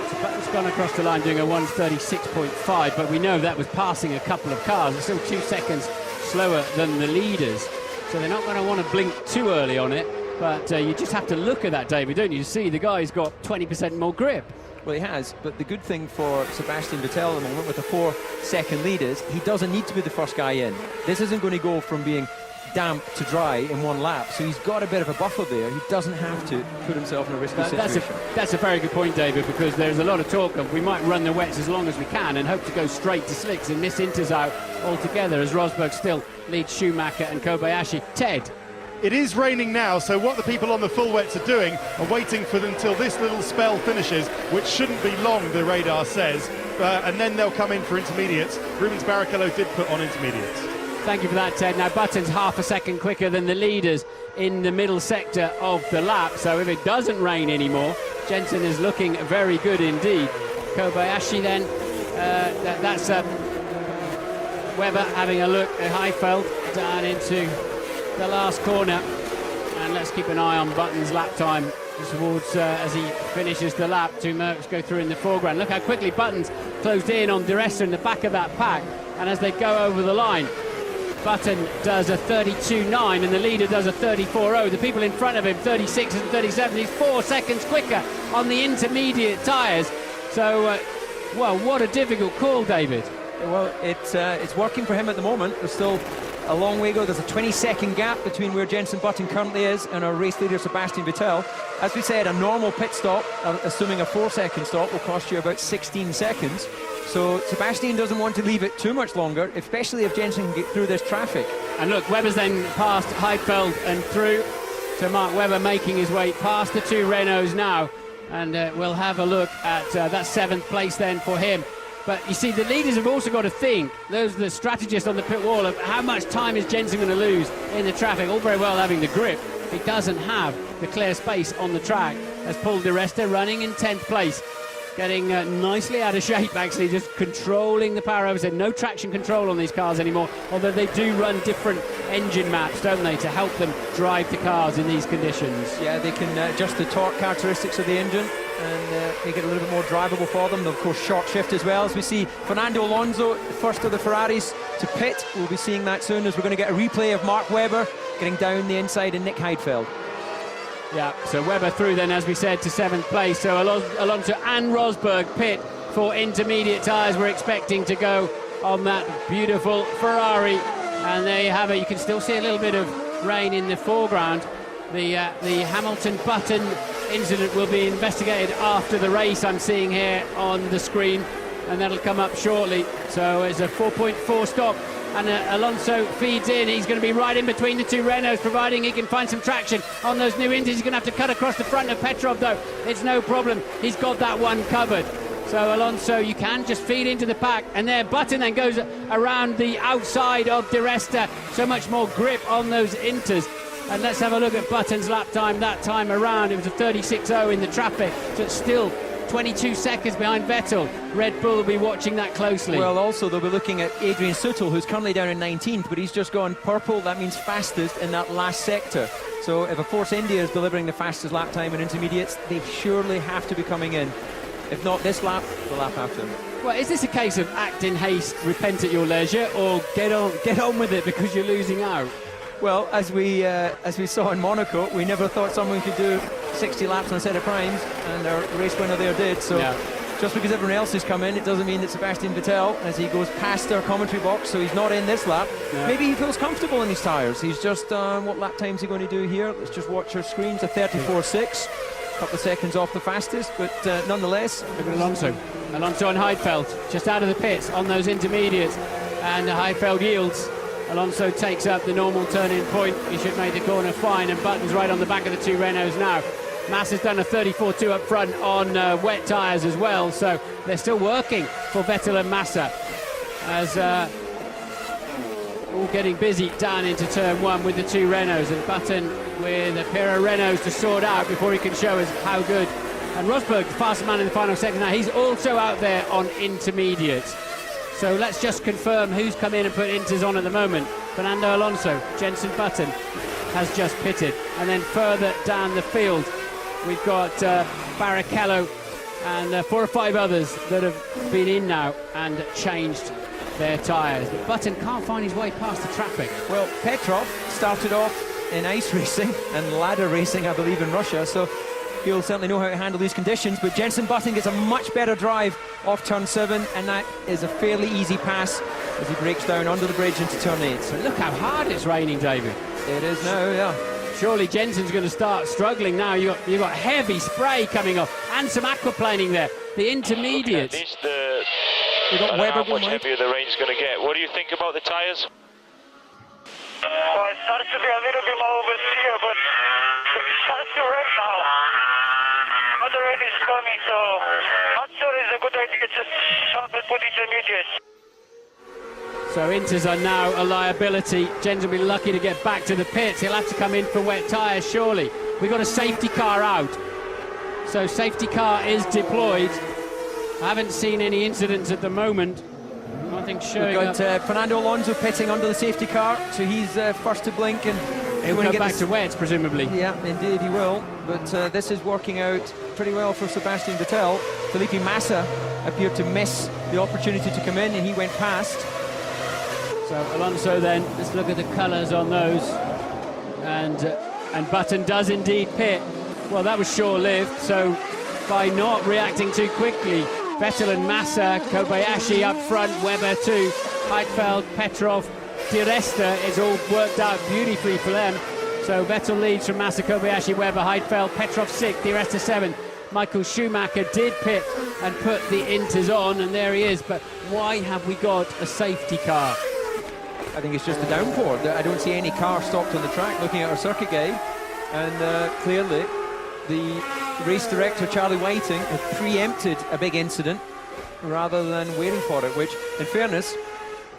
So Button's gone across the line doing a 1:36.5, but we know that was passing a couple of cars. It's still 2 seconds slower than the leaders, so they're not going to want to blink too early on it, but you just have to look at that, David, don't you, to see the guy's got 20% more grip. Well, he has, but the good thing for Sebastian Vettel at the moment with the 4-second lead is he doesn't need to be the first guy in. This isn't going to go from being damp to dry in one lap, so he's got a bit of a buffer there. He doesn't have to put himself in a risky situation. That's a very good point, David, because there's a lot of talk of we might run the wets as long as we can and hope to go straight to slicks and miss inters out altogether, as Rosberg still leads Schumacher and Kobayashi. Ted? It is raining now, so what the people on the full wets are doing are waiting for them until this little spell finishes, which shouldn't be long, the radar says, and then they'll come in for intermediates. Rubens Barrichello did put on intermediates. Thank you for that, Ted. Now, Button's half a second quicker than the leaders in the middle sector of the lap, so if it doesn't rain anymore, Jensen is looking very good indeed. Kobayashi then, that's Webber having a look at Heifeld down into the last corner, and let's keep an eye on Button's lap time towards as he finishes the lap. Two Mercs go through in the foreground. Look how quickly Button's closed in on Di Resta in the back of that pack, and as they go over the line, Button does a 32.9 and the leader does a 34.0. The people in front of him, 36 and 37, he's 4 seconds quicker on the intermediate tyres. So, well, what a difficult call, David. Well, it's working for him at the moment. There's still a long way to go. There's a 20-second gap between where Jenson Button currently is and our race leader Sebastian Vettel. As we said, a normal pit stop, assuming a 4-second stop, will cost you about 16 seconds. So Sebastian doesn't want to leave it too much longer, especially if Jenson can get through this traffic. And look, Webber's then past Heifeld and through to Mark Webber, making his way past the two Renaults now. And we'll have a look at that 7th place then for him. But you see, the leaders have also got to think, those are the strategists on the pit wall, of how much time is Jenson going to lose in the traffic. All very well having the grip, he doesn't have the clear space on the track. As Paul Di Resta running in 10th place, getting nicely out of shape, actually, just controlling the power over. Said no traction control on these cars anymore, although they do run different engine maps, don't they, to help them drive the cars in these conditions. Yeah, they can adjust the torque characteristics of the engine and make it a little bit more drivable for them. Of course, short shift as well, as we see Fernando Alonso, the first of the Ferraris to pit. We'll be seeing that soon, as we're going to get a replay of Mark Webber getting down the inside and Nick Heidfeld. Yeah, so Webber through then, as we said, to 7th place. So Alonso and Rosberg pit for intermediate tyres. We're expecting to go on that beautiful Ferrari. And there you have it. You can still see a little bit of rain in the foreground. The Hamilton-Button incident will be investigated after the race, I'm seeing here on the screen, and that'll come up shortly. So it's a 4.4 stop, and Alonso feeds in. He's going to be right in between the two Renaults, providing he can find some traction on those new Indies. He's going to have to cut across the front of Petrov, though. It's no problem. He's got that one covered. So Alonso, you can just feed into the pack, and there Button then goes around the outside of Di Resta. So much more grip on those Inters. And let's have a look at Button's lap time that time around. It was a 36.0 in the traffic, so it's still 22 seconds behind Vettel. Red Bull will be watching that closely. Well, also they'll be looking at Adrian Sutil, who's currently down in 19th, but he's just gone purple. That means fastest in that last sector. So if a Force India is delivering the fastest lap time in intermediates, they surely have to be coming in. If not this lap, the lap after. Well, is this a case of act in haste, repent at your leisure, or get on with it because you're losing out? Well, as we saw in Monaco, we never thought someone could do 60 laps on a set of primes, and our race winner there did. So just because everyone else has come in, it doesn't mean that Sebastian Vettel, as he goes past our commentary box, so he's not in this lap. Maybe he feels comfortable in his tyres. He's just, what lap time is he going to do here? Let's just watch our screens, a 34.6. A couple of seconds off the fastest, but nonetheless. Look at Alonso and Heidfeld, just out of the pits on those intermediates, and Heidfeld yields. Alonso takes up the normal turning point. He should make the corner fine, and Button's right on the back of the two Renaults now. Massa's done a 34.2 up front on wet tyres as well, so they're still working for Vettel and Massa as all getting busy down into turn 1 with the two Renaults, and Button with a pair of Renaults to sort out before he can show us how good. And Rosberg, the fastest man in the final sector now, he's also out there on intermediates. So let's just confirm who's come in and put Inters on at the moment. Fernando Alonso, Jenson Button has just pitted. And then further down the field, we've got Barrichello and 4 or 5 others that have been in now and changed their tyres. But Button can't find his way past the traffic. Well, Petrov started off in ice racing and ladder racing, I believe, in Russia. So he'll certainly know how to handle these conditions, but Jenson Button gets a much better drive off turn 7, and that is a fairly easy pass as he breaks down under the bridge into turn 8. But look how hard it's raining, David. It is now, yeah. Surely Jenson's going to start struggling now. You've got heavy spray coming off and some aquaplaning there. The intermediates. We've got Webber how much going. heavier the rain's going to get. What do you think about the tyres? Well, it starts to be a little bit more oversteer, but it starts to rain now. But the rain is coming, so not sure it's a good idea to stop and put intermediates. So Inters are now a liability. Jens will be lucky to get back to the pits. He'll have to come in for wet tyres, surely. We've got a safety car out. So safety car is deployed. I haven't seen any incidents at the moment. Nothing showing We've got Fernando Alonso pitting under the safety car, so he's first to blink, and he'll go back to wets, presumably. Yeah, indeed he will. But this is working out pretty well for Sebastian Vettel. Felipe Massa appeared to miss the opportunity to come in, and he went past. So Alonso then, let's look at the colours on those. And Button does indeed pit. Well, that was short-lived, so by not reacting too quickly, Vettel and Massa, Kobayashi up front, Webber too, Heidfeld, Petrov, Di Resta, it's all worked out beautifully for them. So Vettel leads from Massa, Kobayashi, Webber, Heidfeld, Petrov 6th, Di Resta 7th. Michael Schumacher did pit and put the Inters on, and there he is. But why have we got a safety car? I think it's just a downpour. I don't see any car stopped on the track looking at our circuit guide, and clearly the race director Charlie Whiting had preempted a big incident rather than waiting for it, which in fairness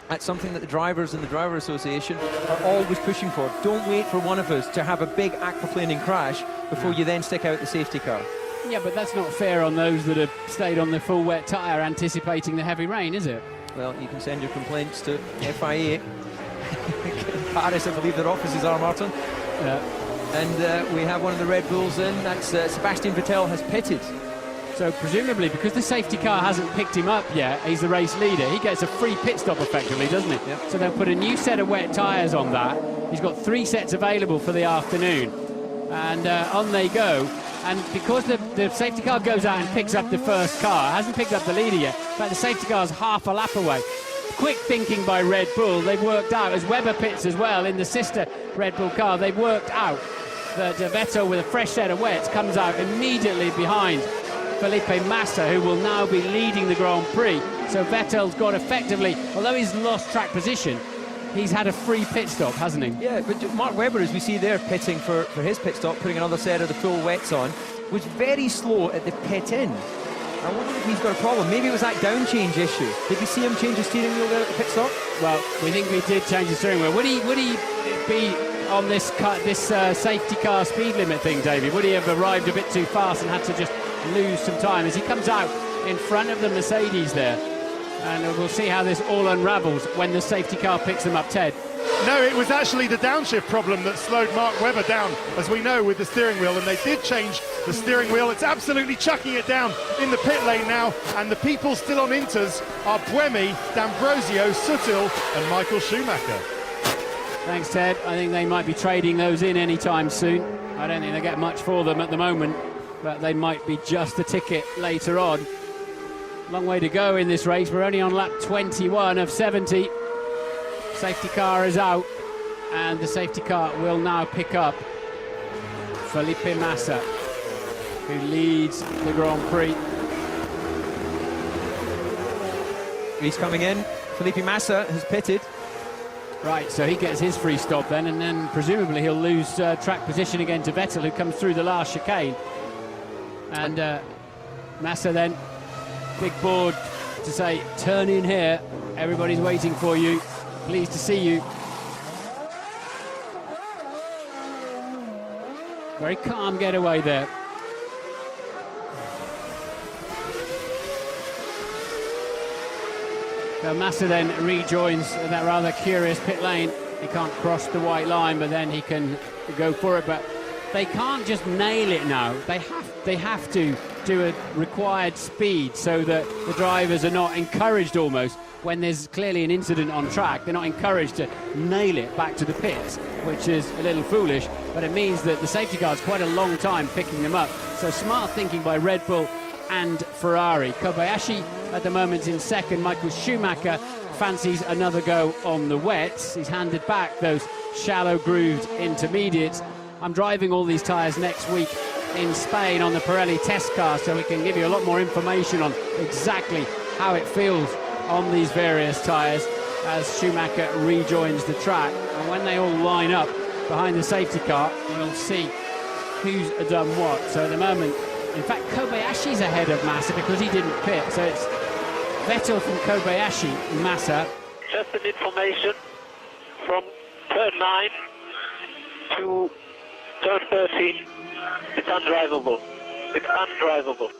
that's something that the drivers and the Driver Association are always pushing for. Don't wait for one of us to have a big aquaplaning crash before you then stick out the safety car. Yeah, but that's not fair on those that have stayed on the full wet tyre anticipating the heavy rain, is it? Well, you can send your complaints to FIA. Paris, I believe their offices are, Martin. And we have one of the Red Bulls in. That's Sebastian Vettel has pitted. So presumably, because the safety car hasn't picked him up yet, he's the race leader, he gets a free pit stop effectively, doesn't he? Yep. So they'll put a new set of wet tyres on that. He's got 3 sets available for the afternoon. And on they go. And because the safety car goes out and picks up the first car, hasn't picked up the leader yet, but the safety car's half a lap away. Quick thinking by Red Bull, they've worked out, as Webber pits as well in the sister Red Bull car, they've worked out that Vettel with a fresh set of wets comes out immediately behind Felipe Massa, who will now be leading the Grand Prix. So Vettel's got effectively, although he's lost track position, he's had a free pit stop, hasn't he? Yeah, but Mark Webber, as we see there, pitting for his pit stop, putting another set of the full wets on, was very slow at the pit in. I wonder if he's got a problem. Maybe it was that down change issue. Did we see him change the steering wheel there at the pit stop? Well, we think we did change the steering wheel. Would he be on this safety car speed limit thing, David? Would he have arrived a bit too fast and had to just lose some time as he comes out in front of the Mercedes there? And we'll see how this all unravels when the safety car picks them up, Ted. No, it was actually the downshift problem that slowed Mark Webber down, as we know, with the steering wheel, and they did change the steering wheel. It's absolutely chucking it down in the pit lane now, and the people still on Inters are Buemi, D'Ambrosio, Sutil and Michael Schumacher. Thanks, Ted. I think they might be trading those in anytime soon. I don't think they get much for them at the moment, but they might be just a ticket later on. Long way to go in this race. We're only on lap 21 of 70. Safety car is out, and the safety car will now pick up Felipe Massa, who leads the Grand Prix. He's coming in. Felipe Massa has pitted. Right, so he gets his free stop then, and then presumably he'll lose track position again to Vettel, who comes through the last chicane. And Massa then, big board to say, turn in here, everybody's waiting for you. Pleased to see you. Very calm getaway there. So Massa then rejoins that rather curious pit lane. He can't cross the white line, but then he can go for it. But they can't just nail it now. They have to do a required speed so that the drivers are not encouraged almost when there's clearly an incident on track. They're not encouraged to nail it back to the pits, which is a little foolish, but it means that the safety car's quite a long time picking them up. So smart thinking by Red Bull and Ferrari. Kobayashi at the moment in second. Michael Schumacher fancies another go on the wets. He's handed back those shallow grooved intermediates. I'm driving all these tyres next week in Spain on the Pirelli test car, so we can give you a lot more information on exactly how it feels on these various tyres as Schumacher rejoins the track. And when they all line up behind the safety car, we'll see who's done what. So at the moment, in fact, Kobayashi's ahead of Massa because he didn't pit. So it's Vettel from Kobayashi, Massa. Just an information from turn 9 to turn 13. It's undrivable. It's undrivable.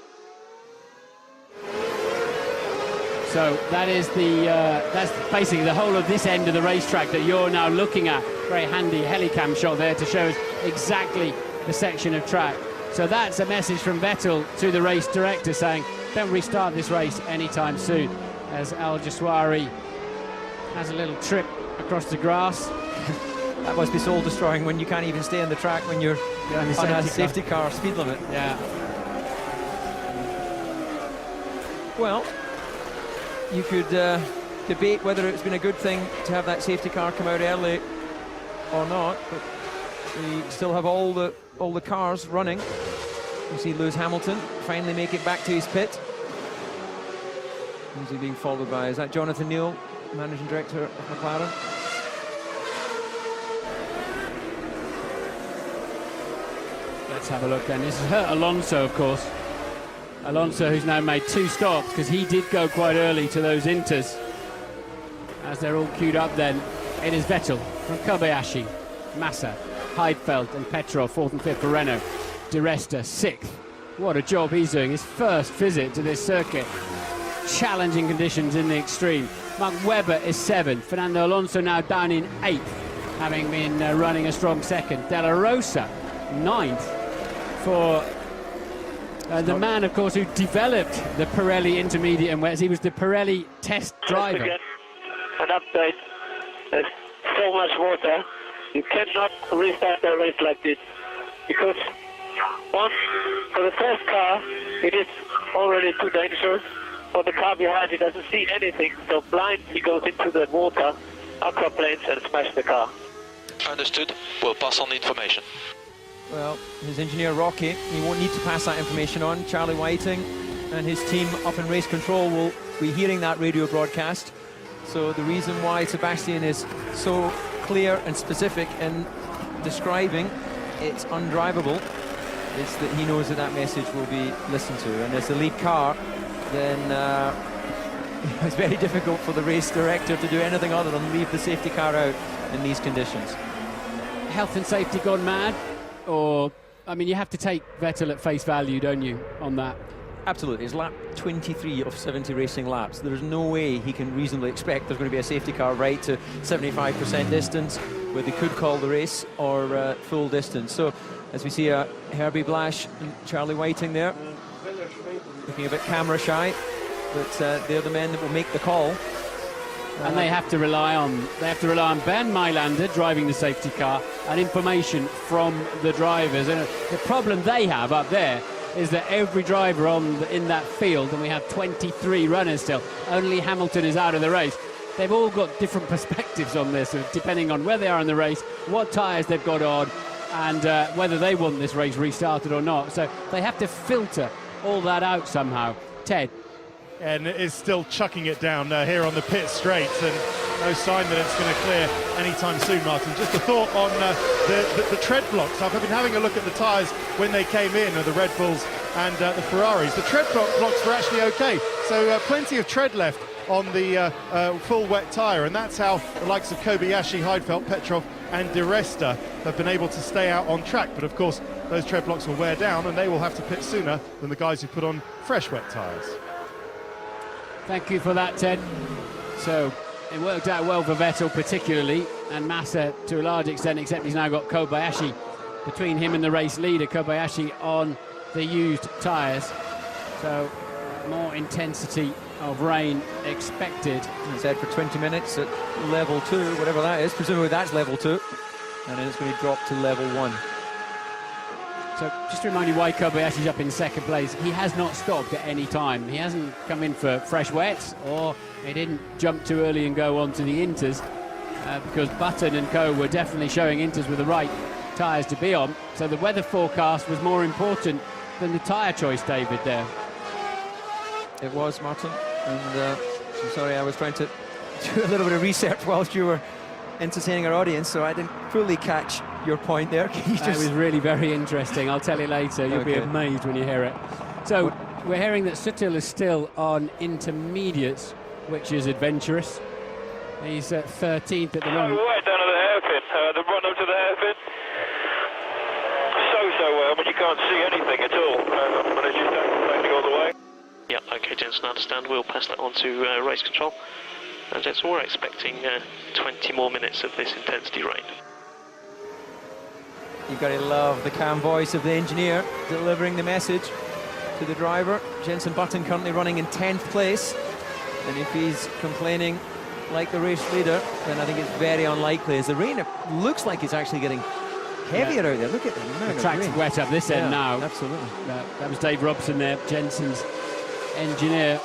So that is that's basically the whole of this end of the racetrack that you're now looking at. Very handy helicam shot there to show us exactly the section of track. So that's a message from Vettel to the race director saying, don't restart this race anytime soon, as Al Jaswari has a little trip across the grass. That must be soul destroying when you can't even stay on the track when you're on a safety car speed limit. Yeah. Well, you could debate whether it's been a good thing to have that safety car come out early or not, but we still have all the cars running. You see Lewis Hamilton finally make it back to his pit. Who's he being followed by? Is that Jonathan Neal, managing director of McLaren? Let's have a look then. This is Alonso, of course. Alonso, who's now made 2 stops because he did go quite early to those inters. As they're all queued up then, it is Vettel from Kobayashi, Massa, Heidfeld and Petrov, 4th and 5th for Renault. Di Resta, 6th. What a job he's doing. His first visit to this circuit. Challenging conditions in the extreme. Mark Webber is 7th. Fernando Alonso now down in 8th, having been running a strong 2nd. De La Rosa, 9th for the man, of course, who developed the Pirelli intermediate and wets. He was the Pirelli test driver. Again, an update. There's so much water. You cannot restart the race like this because for the first car, it is already too dangerous. For the car behind, he doesn't see anything, so blind he goes into the water, aquaplanes, and smash the car. Understood. We'll pass on the information. Well, his engineer Rocky, he won't need to pass that information on. Charlie Whiting and his team up in race control will be hearing that radio broadcast. So the reason why Sebastian is so clear and specific in describing it's undrivable is that he knows that that message will be listened to. And as the lead car, then it's very difficult for the race director to do anything other than leave the safety car out in these conditions. Health and safety gone mad? Or, I mean, you have to take Vettel at face value, don't you, on that? Absolutely. It's lap 23 of 70 racing laps. There's no way he can reasonably expect there's going to be a safety car right to 75% distance where they could call the race or full distance. So, as we see Herbie Blash and Charlie Whiting there, looking a bit camera shy, but they're the men that will make the call. And they have to rely on Ben Mailander driving the safety car and information from the drivers. And the problem they have up there is that every driver in that field, and we have 23 runners still, only Hamilton is out of the race. They've all got different perspectives on this, depending on where they are in the race, what tyres they've got on, and whether they want this race restarted or not. So they have to filter all that out somehow. Ted. And is still chucking it down here on the pit straight, and no sign that it's going to clear anytime soon, Martin. Just a thought on the tread blocks. I've been having a look at the tyres when they came in, of the Red Bulls and the Ferraris. The tread blocks were actually okay, so plenty of tread left on the full wet tyre, and that's how the likes of Kobayashi, Heidfeld, Petrov and Di Resta have been able to stay out on track. But of course, those tread blocks will wear down, and they will have to pit sooner than the guys who put on fresh wet tyres. Thank you for that, Ted. So it worked out well for Vettel particularly, and Massa to a large extent, except he's now got Kobayashi between him and the race leader. Kobayashi on the used tyres. So more intensity of rain expected. It's said for 20 minutes at level 2, whatever that is. Presumably that's level 2. And then it's going to drop to level 1. So just to remind you why Kobayashi's up in second place, he has not stopped at any time. He hasn't come in for fresh wets, or he didn't jump too early and go on to the inters, because Button and Co were definitely showing inters with the right tyres to be on. So the weather forecast was more important than the tyre choice, David, there. It was, Martin. And I'm sorry, I was trying to do a little bit of research whilst you were entertaining our audience, so I didn't fully catch your point there. Can you just... It was really very interesting. I'll tell you later. You'll be amazed when you hear it. So we're hearing that Sutil is still on intermediates, which is adventurous. He's at 13th at the moment. Right down to the hairpin. The run up to the hairpin. So well, but you can't see anything at all. But it's just standing all the way. Yeah, okay, Jensen, I understand. We'll pass that on to race control. And Jensen, we're expecting 20 more minutes of this intensity rain. You've got to love the calm voice of the engineer delivering the message to the driver. Jensen Button currently running in 10th place. And if he's complaining like the race leader, then I think it's very unlikely, as the rain looks like it's actually getting heavier out there. Look at the track's wet up this end now. Absolutely. That was Dave Robson there, Jensen's engineer.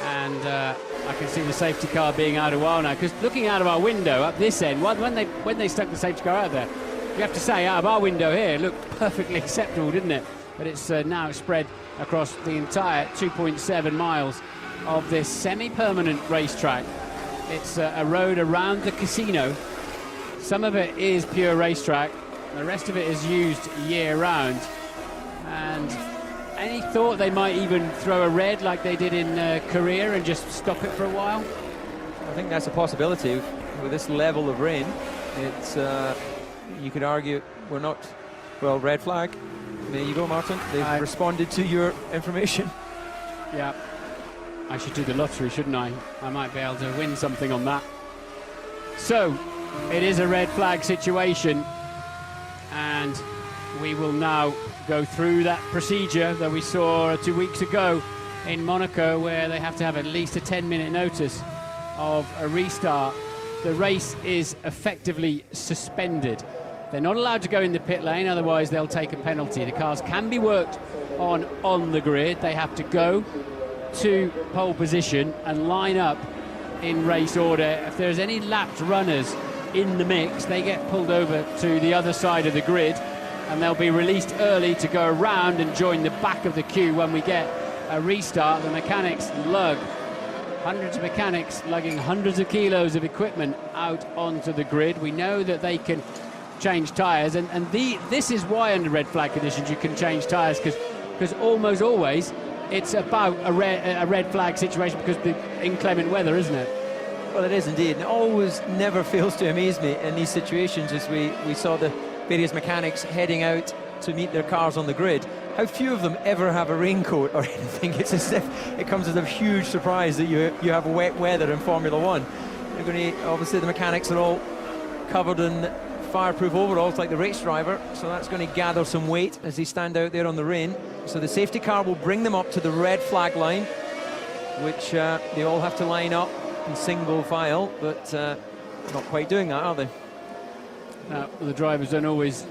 And I can see the safety car being out a while now, because looking out of our window up this end, when they stuck the safety car out there, you have to say, out of our window here, it looked perfectly acceptable, didn't it? But it's now spread across the entire 2.7 miles of this semi-permanent racetrack. It's a road around the casino. Some of it is pure racetrack. The rest of it is used year-round. And any thought they might even throw a red like they did in Korea and just stop it for a while? I think that's a possibility. With this level of rain, it's you could argue we're not, well, red flag. There you go, Martin. They've responded to your information. Yeah. I should do the lottery, shouldn't I? I might be able to win something on that. So, it is a red flag situation, and we will now go through that procedure that we saw 2 weeks ago in Monaco, where they have to have at least a 10-minute notice of a restart. The race is effectively suspended. They're not allowed to go in the pit lane, otherwise they'll take a penalty. The cars can be worked on the grid. They have to go to pole position and line up in race order. If there's any lapped runners in the mix, they get pulled over to the other side of the grid, and they'll be released early to go around and join the back of the queue when we get a restart. The mechanics lug, hundreds of mechanics lugging hundreds of kilos of equipment out onto the grid. We know that they can change tyres, and this is why under red flag conditions you can change tyres, because almost always it's about a red flag situation because of the inclement weather, isn't it? Well, it is indeed. It always never fails to amaze me in these situations, as we saw the various mechanics heading out to meet their cars on the grid. How few of them ever have a raincoat or anything. It's as if it comes as a huge surprise that you have wet weather in Formula One. You're going to, obviously the mechanics are all covered in fireproof overalls like the race driver, so that's going to gather some weight as they stand out there on the rain. So the safety car will bring them up to the red flag line, which they all have to line up in single file, but not quite doing that, are they? Now, the drivers don't always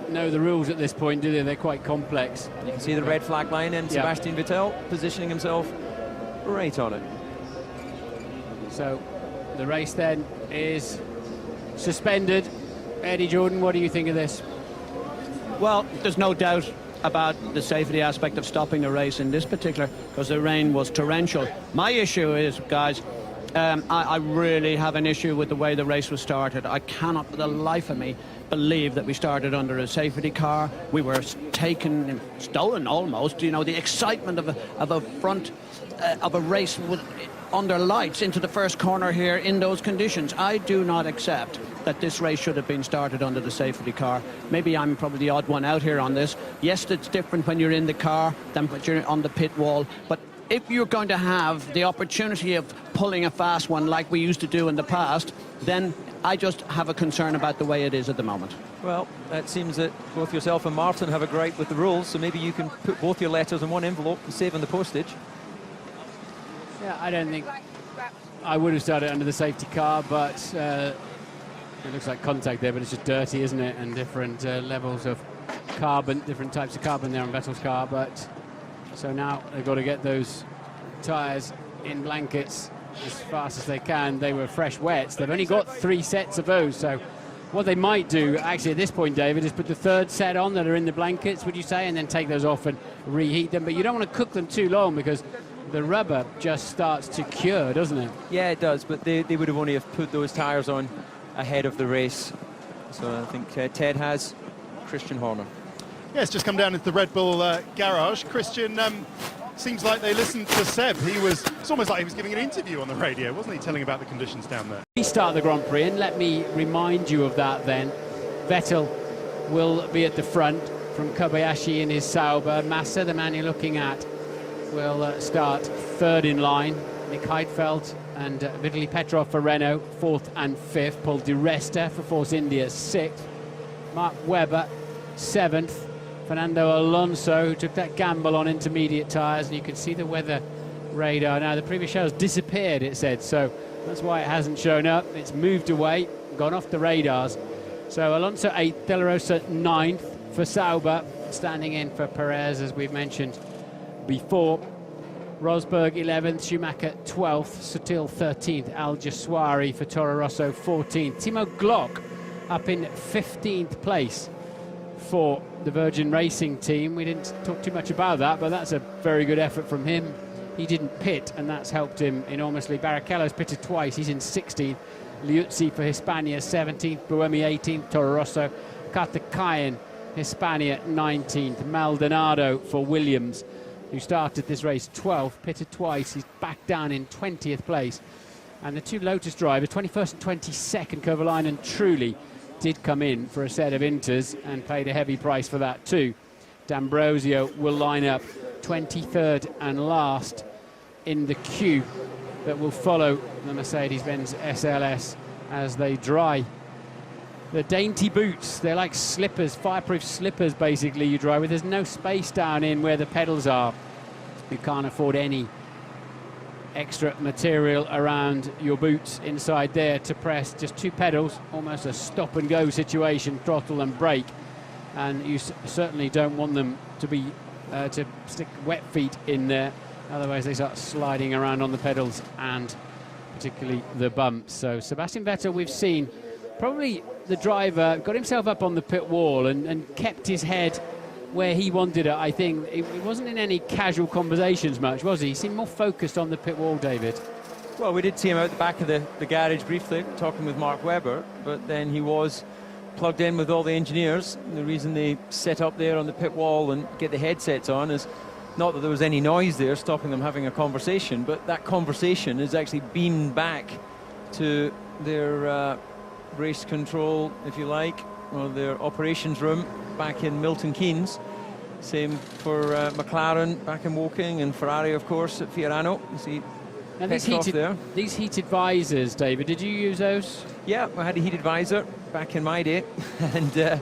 know the rules at this point, do they? They're quite complex. You can see the red flag line and Sebastian Vettel positioning himself right on it. So the race then is suspended. Eddie Jordan, what do you think of this? Well, there's no doubt about the safety aspect of stopping the race in this particular, because the rain was torrential. My issue is, guys, I really have an issue with the way the race was started. I cannot for the life of me believe that we started under a safety car. We were taken and stolen almost, you know, the excitement of a front of a race with under lights into the first corner here in those conditions. I do not accept that this race should have been started under the safety car. Maybe I'm probably the odd one out here on this. Yes, it's different when you're in the car than when you're on the pit wall, but if you're going to have the opportunity of pulling a fast one like we used to do in the past, then I just have a concern about the way it is at the moment. Well, it seems that both yourself and Martin have a gripe with the rules, so maybe you can put both your letters in one envelope and save on the postage. Yeah, I don't think I would have started under the safety car, but it looks like contact there, but it's just dirty, isn't it? And different levels of carbon, different types of carbon there on Vettel's car. But so now they've got to get those tyres in blankets as fast as they can. They were fresh wets. They've only got 3 sets of those, so what they might do actually at this point, David, is put the 3rd set on that are in the blankets, would you say, and then take those off and reheat them. But you don't want to cook them too long because the rubber just starts to cure, doesn't it? Yeah, it does, but they would have only have put those tyres on ahead of the race. So I think Ted has Christian Horner. Yeah, it's just come down into the Red Bull garage. Christian, seems like they listened to Seb. It's almost like he was giving an interview on the radio, wasn't he, telling about the conditions down there? We start the Grand Prix, and let me remind you of that then. Vettel will be at the front from Kobayashi in his Sauber. Massa, the man you're looking at, will start 3rd in line. Nick Heidfeld and Vitaly Petrov for Renault, 4th and 5th. Paul Di Resta for Force India, 6th. Mark Webber, 7th. Fernando Alonso, who took that gamble on intermediate tyres, and you can see the weather radar now. The previous show has disappeared, it said, so that's why it hasn't shown up. It's moved away, gone off the radars. So Alonso 8th, De La Rosa 9th for Sauber, standing in for Perez, as we've mentioned before. Rosberg 11th, Schumacher 12th, Sutil 13th, Al Jaswari for Toro Rosso 14th. Timo Glock up in 15th place for the Virgin Racing team. We didn't talk too much about that, but that's a very good effort from him. He didn't pit, and that's helped him enormously. Barrichello's pitted twice. He's in 16th. Liuzzi for Hispania 17th. Buemi 18th. Toro Rosso. Kartikayan, Hispania 19th. Maldonado for Williams, who started this race 12th, pitted twice. He's back down in 20th place. And the 2 Lotus drivers, 21st and 22nd, Kovalainen and Trulli, did come in for a set of inters and paid a heavy price for that too. D'Ambrosio will line up 23rd and last in the queue that will follow the Mercedes-Benz SLS as they dry the dainty boots. They're like slippers, fireproof slippers basically you drive with. There's no space down in where the pedals are. You can't afford any extra material around your boots inside there to press. Just 2 pedals, almost a stop and go situation, throttle and brake. And you certainly don't want them to be to stick wet feet in there, otherwise they start sliding around on the pedals and particularly the bumps. So Sebastian Vettel, we've seen probably the driver got himself up on the pit wall and kept his head where he wanted it. I think he wasn't in any casual conversations much, was he? He seemed more focused on the pit wall, David. Well, we did see him out the back of the garage briefly talking with Mark Webber, but then he was plugged in with all the engineers. And the reason they set up there on the pit wall and get the headsets on is not that there was any noise there stopping them having a conversation, but that conversation is actually beamed back to their race control, if you like, or their operations room back in Milton Keynes. Same for McLaren back in Woking, and Ferrari, of course, at Fiorano. You see now these heated visors, David, did you use those? Yeah, I had a heated visor back in my day, and it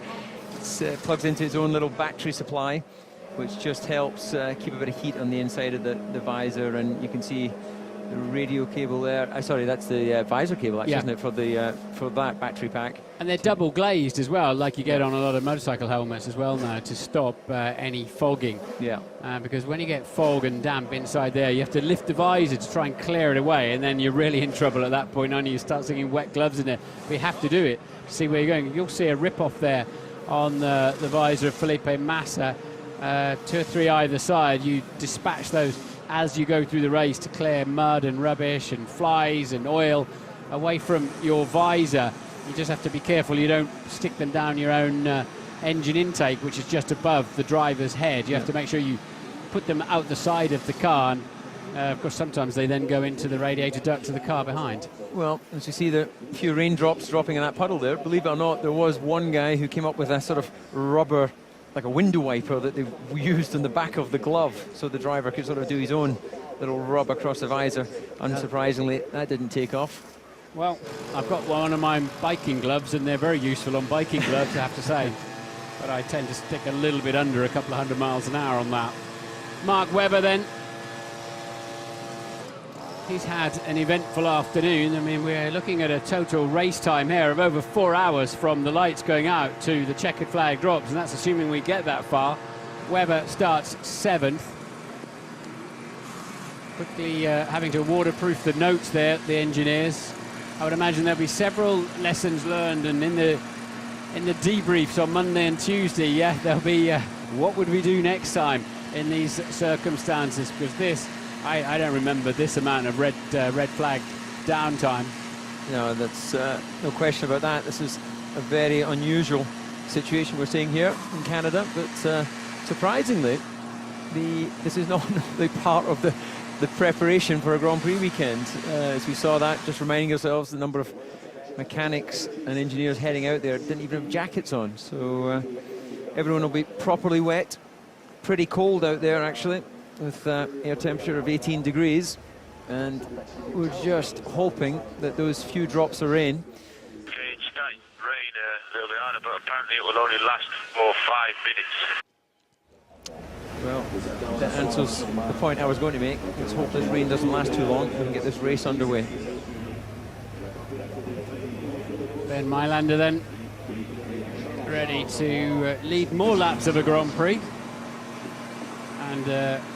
plugs into its own little battery supply, which just helps keep a bit of heat on the inside of the visor. And you can see the radio cable there. Sorry, that's the visor cable, actually, isn't it, for that battery pack? And they're double glazed as well, like you get on a lot of motorcycle helmets as well now, to stop any fogging. Yeah. Because when you get fog and damp inside there, you have to lift the visor to try and clear it away, and then you're really in trouble at that point. Only you start sticking wet gloves in there. But you have to do it to see where you're going. You'll see a rip-off there on the visor of Felipe Massa. 2 or 3 either side. You dispatch those as you go through the race to clear mud and rubbish and flies and oil away from your visor. You just have to be careful you don't stick them down your own engine intake, which is just above the driver's head. You have to make sure you put them out the side of the car, and of course sometimes they then go into the radiator duct of the car behind. Well, as you see the few raindrops dropping in that puddle there, believe it or not, there was one guy who came up with a sort of rubber, like a window wiper, that they used on the back of the glove so the driver could sort of do his own little rub across the visor. Unsurprisingly, that didn't take off. Well, I've got one of my biking gloves, and they're very useful on biking gloves, I have to say. But I tend to stick a little bit under a couple of 100 miles an hour on that. Mark Webber then. He's had an eventful afternoon. I mean, we're looking at a total race time here of over 4 hours from the lights going out to the checkered flag drops, and that's assuming we get that far. Webber starts 7th. Quickly having to waterproof the notes there, the engineers. I would imagine there'll be several lessons learned, and in the debriefs on Monday and Tuesday, yeah, there'll be what would we do next time in these circumstances, because this, I don't remember this amount of red flag downtime. No, that's no question about that. This is a very unusual situation we're seeing here in Canada, but surprisingly, this is not the part of the preparation for a Grand Prix weekend. As we saw that, just reminding ourselves the number of mechanics and engineers heading out there didn't even have jackets on, so everyone will be properly wet. Pretty cold out there actually, with air temperature of 18 degrees, and we're just hoping that those few drops of rain. It's starting to rain a little bit harder, but apparently it will only last for 5 minutes. Well, that answers the point I was going to make. Let's hope this rain doesn't last too long and we can get this race underway. Ben Mailander then, ready to lead more laps of a Grand Prix. And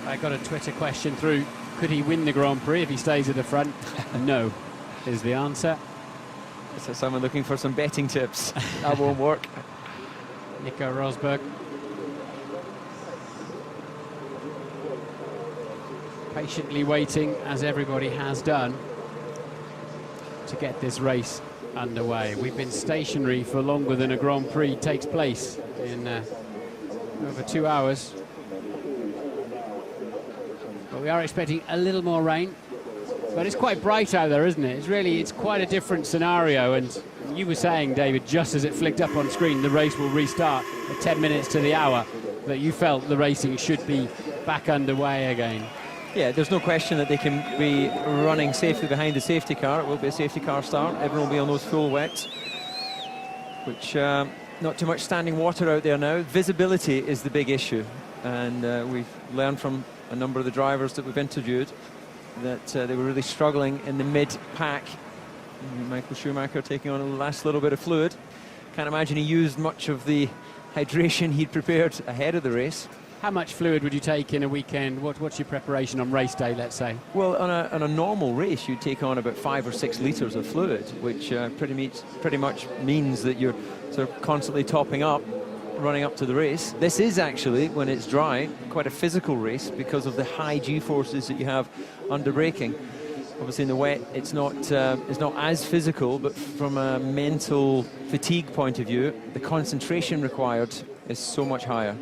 I got a Twitter question through, could he win the Grand Prix if he stays at the front? No, is the answer. So someone looking for some betting tips. That won't work. Nico Rosberg. Patiently waiting, as everybody has done, to get this race underway. We've been stationary for longer than a Grand Prix takes place, in over 2 hours. But we are expecting a little more rain. But it's quite bright out there, isn't it? It's quite a different scenario. And you were saying, David, just as it flicked up on screen, the race will restart at 10 minutes to the hour, that you felt the racing should be back underway again. Yeah, there's no question that they can be running safely behind the safety car. It will be a safety car start. Everyone will be on those full wets, which not too much standing water out there now. Visibility is the big issue, and we've learned from a number of the drivers that we've interviewed that they were really struggling in the mid-pack. Michael Schumacher taking on the last little bit of fluid. Can't imagine he used much of the hydration he'd prepared ahead of the race. How much fluid would you take in a weekend? What's your preparation on race day, let's say? Well, on a normal race, you take on about 5 or 6 litres of fluid, which pretty much means that you're sort of constantly topping up, running up to the race. This is actually, when it's dry, quite a physical race because of the high G-forces that you have under braking. Obviously, in the wet, it's not as physical, but from a mental fatigue point of view, the concentration required is so much higher.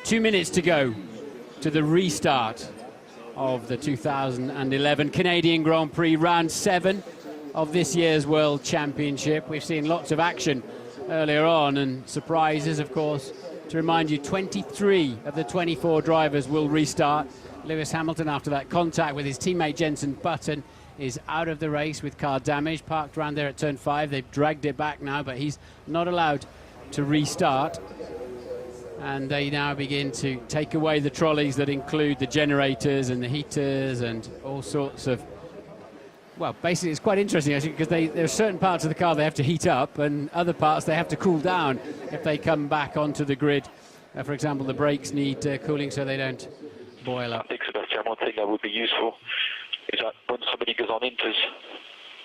2 minutes to go to the restart of the 2011 Canadian Grand Prix, round 7 of this year's World Championship. We've seen lots of action earlier on and surprises, of course. To remind you, 23 of the 24 drivers will restart. Lewis Hamilton, after that contact with his teammate Jenson Button, is out of the race with car damage, parked around there at turn 5. They've dragged it back now, but he's not allowed to restart. And they now begin to take away the trolleys that include the generators and the heaters and all sorts of... Well, basically, it's quite interesting, actually, because there are certain parts of the car they have to heat up and other parts they have to cool down if they come back onto the grid. For example, the brakes need cooling so they don't boil up. I think, Sebastian, one thing that would be useful is that when somebody goes on inters,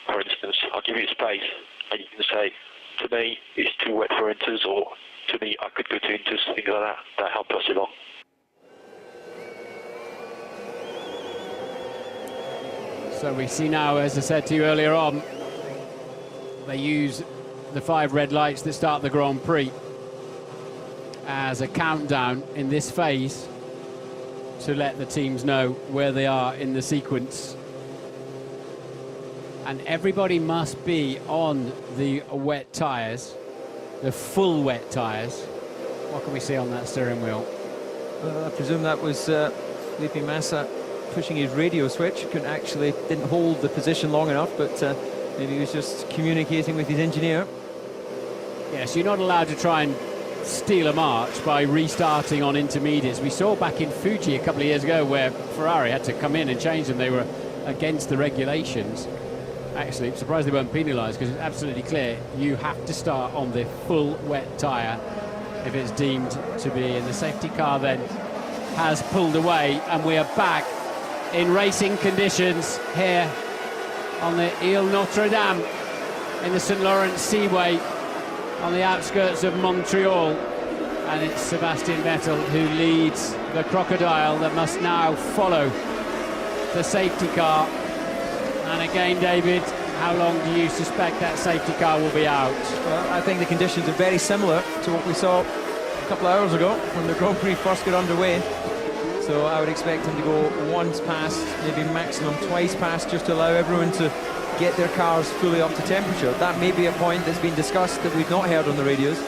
for instance, I'll give you space, and you can say, to me, it's too wet for inters, or to me, I could go to inters, things like that. That helped us along. So we see now, as I said to you earlier on, they use the 5 red lights that start the Grand Prix as a countdown in this phase to let the teams know where they are in the sequence. And everybody must be on the wet tyres, the full wet tyres. What can we see on that steering wheel? I presume that was Felipe Massa pushing his radio switch. Didn't hold the position long enough, but Maybe he was just communicating with his engineer. Yes, you're not allowed to try and steal a march by restarting on intermediates. We saw back in Fuji a couple of years ago where Ferrari had to come in and change them. They were against the regulations. Actually, I'm surprised they weren't penalised, because it's absolutely clear you have to start on the full wet tyre if it's deemed to be. And the safety car then has pulled away, and we are back in racing conditions here on the Ile Notre Dame in the St. Lawrence Seaway on the outskirts of Montreal. And it's Sebastian Vettel who leads the crocodile that must now follow the safety car. And again, David, how long do you suspect that safety car will be out? Well, I think the conditions are very similar to what we saw a couple of hours ago when the Grand Prix first got underway. So I would expect him to go once past, maybe maximum twice past, just to allow everyone to get their cars fully up to temperature. That may be a point that's been discussed that we've not heard on the radios,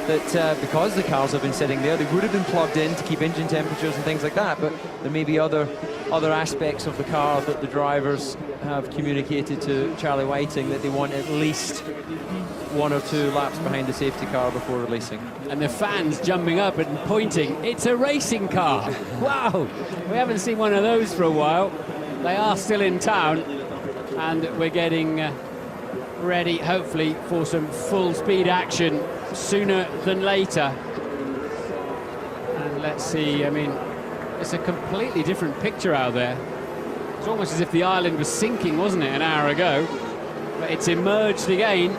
that because the cars have been sitting there, they would have been plugged in to keep engine temperatures and things like that, but there may be other aspects of the car that the drivers have communicated to Charlie Whiting that they want at least 1 or 2 laps behind the safety car before releasing. And the fans jumping up and pointing, it's a racing car. Wow, we haven't seen one of those for a while. They are still in town, and we're getting ready, hopefully, for some full speed action sooner than later. And let's see, I mean, it's a completely different picture out there. It's almost as if the island was sinking, wasn't it, an hour ago? But it's emerged again.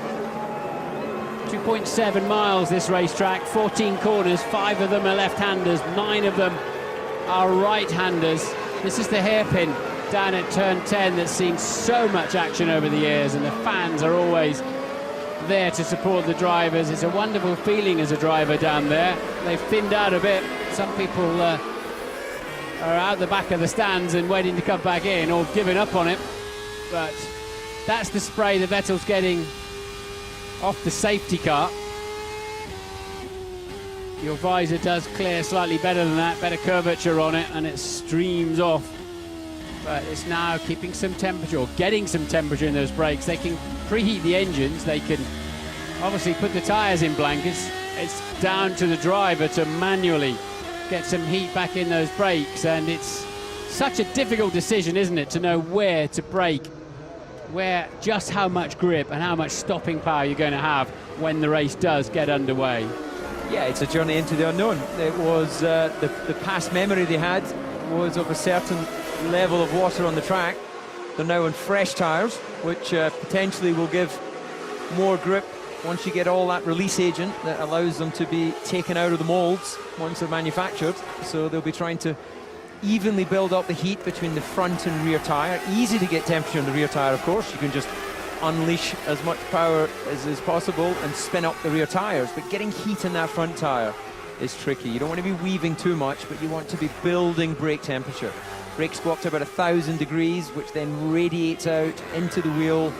2.7 miles this racetrack, 14 corners, 5 of them are left-handers, 9 of them are right-handers. This is the hairpin down at turn 10 that's seen so much action over the years, and the fans are always there to support the drivers. It's a wonderful feeling as a driver down there. They've thinned out a bit. Some people are out the back of the stands and waiting to come back in, or giving up on it. But that's the spray that Vettel's getting off the safety car. Your visor does clear slightly better than that, better curvature on it, and it streams off. But it's now keeping some temperature, or getting some temperature in those brakes. They can preheat the engines, they can obviously put the tyres in blankets. It's down to the driver to manually get some heat back in those brakes, and it's such a difficult decision, isn't it, to know where to brake, where, just how much grip and how much stopping power you're going to have when the race does get underway. Yeah, it's a journey into the unknown. It was the past memory they had was of a certain level of water on the track. They're now on fresh tyres, which potentially will give more grip once you get all that release agent that allows them to be taken out of the molds once they're manufactured. So they'll be trying to evenly build up the heat between the front and rear tyre. Easy to get temperature in the rear tyre, of course. You can just unleash as much power as is possible and spin up the rear tyres, but getting heat in that front tyre is tricky. You don't want to be weaving too much, but you want to be building brake temperature. Brakes go up to about 1,000 degrees, which then radiates out into the wheel,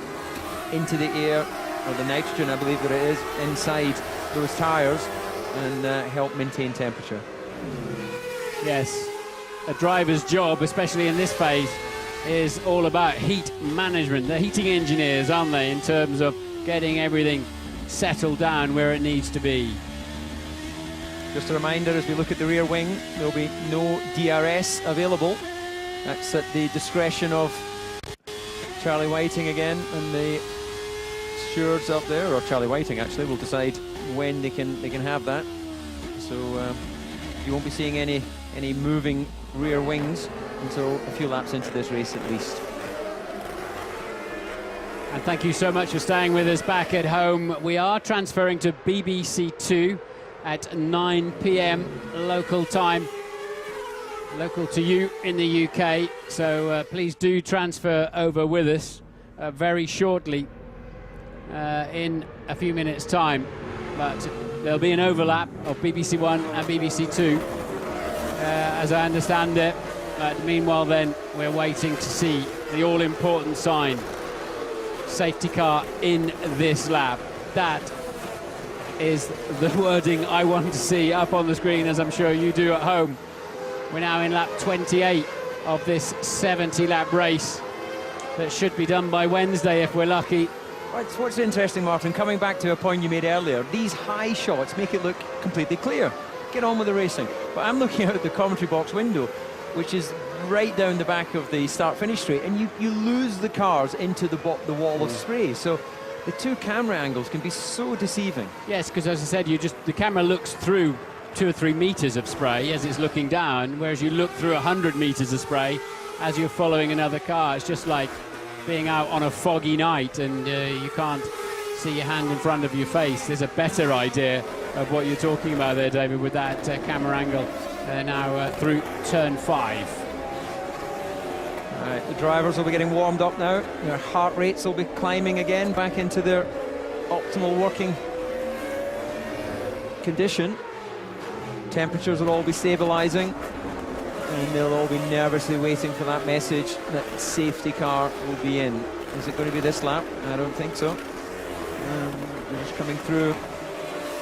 into the air, or the nitrogen, I believe that it is, inside those tyres, and help maintain temperature. Yes, a driver's job, especially in this phase, is all about heat management. They're heating engineers, aren't they, in terms of getting everything settled down where it needs to be. Just a reminder, as we look at the rear wing, there'll be no DRS available. That's at the discretion of Charlie Whiting again, and the stewards up there, or Charlie Whiting actually, will decide when they can have that. So you won't be seeing any moving rear wings until a few laps into this race at least. And thank you so much for staying with us back at home. We are transferring to BBC 2 at 9 p.m. local time, local to you in the UK. So please do transfer over with us very shortly, in a few minutes' time. But there'll be an overlap of BBC 1 and BBC 2, as I understand it. Meanwhile, then, we're waiting to see the all-important sign. Safety car in this lap. That is the wording I want to see up on the screen, as I'm sure you do at home. We're now in lap 28 of this 70-lap race. that should be done by Wednesday if we're lucky. What's interesting, Martin, coming back to a point you made earlier, these high shots make it look completely clear. Get on with the racing. But I'm looking out the commentary box window, which is right down the back of the start-finish straight, and you lose the cars into the wall of spray. So the two camera angles can be so deceiving. Yes, because as I said, the camera looks through 2 or 3 meters of spray as it's looking down, whereas you look through 100 meters of spray as you're following another car. It's just like being out on a foggy night and you can't see your hand in front of your face. There's a better idea of what you're talking about there, David, with that camera angle now through turn 5. All right, the drivers will be getting warmed up now. Their heart rates will be climbing again back into their optimal working condition. Temperatures will all be stabilizing, and they'll all be nervously waiting for that message that safety car will be in. Is it going to be this lap? I don't think so. They're just coming through.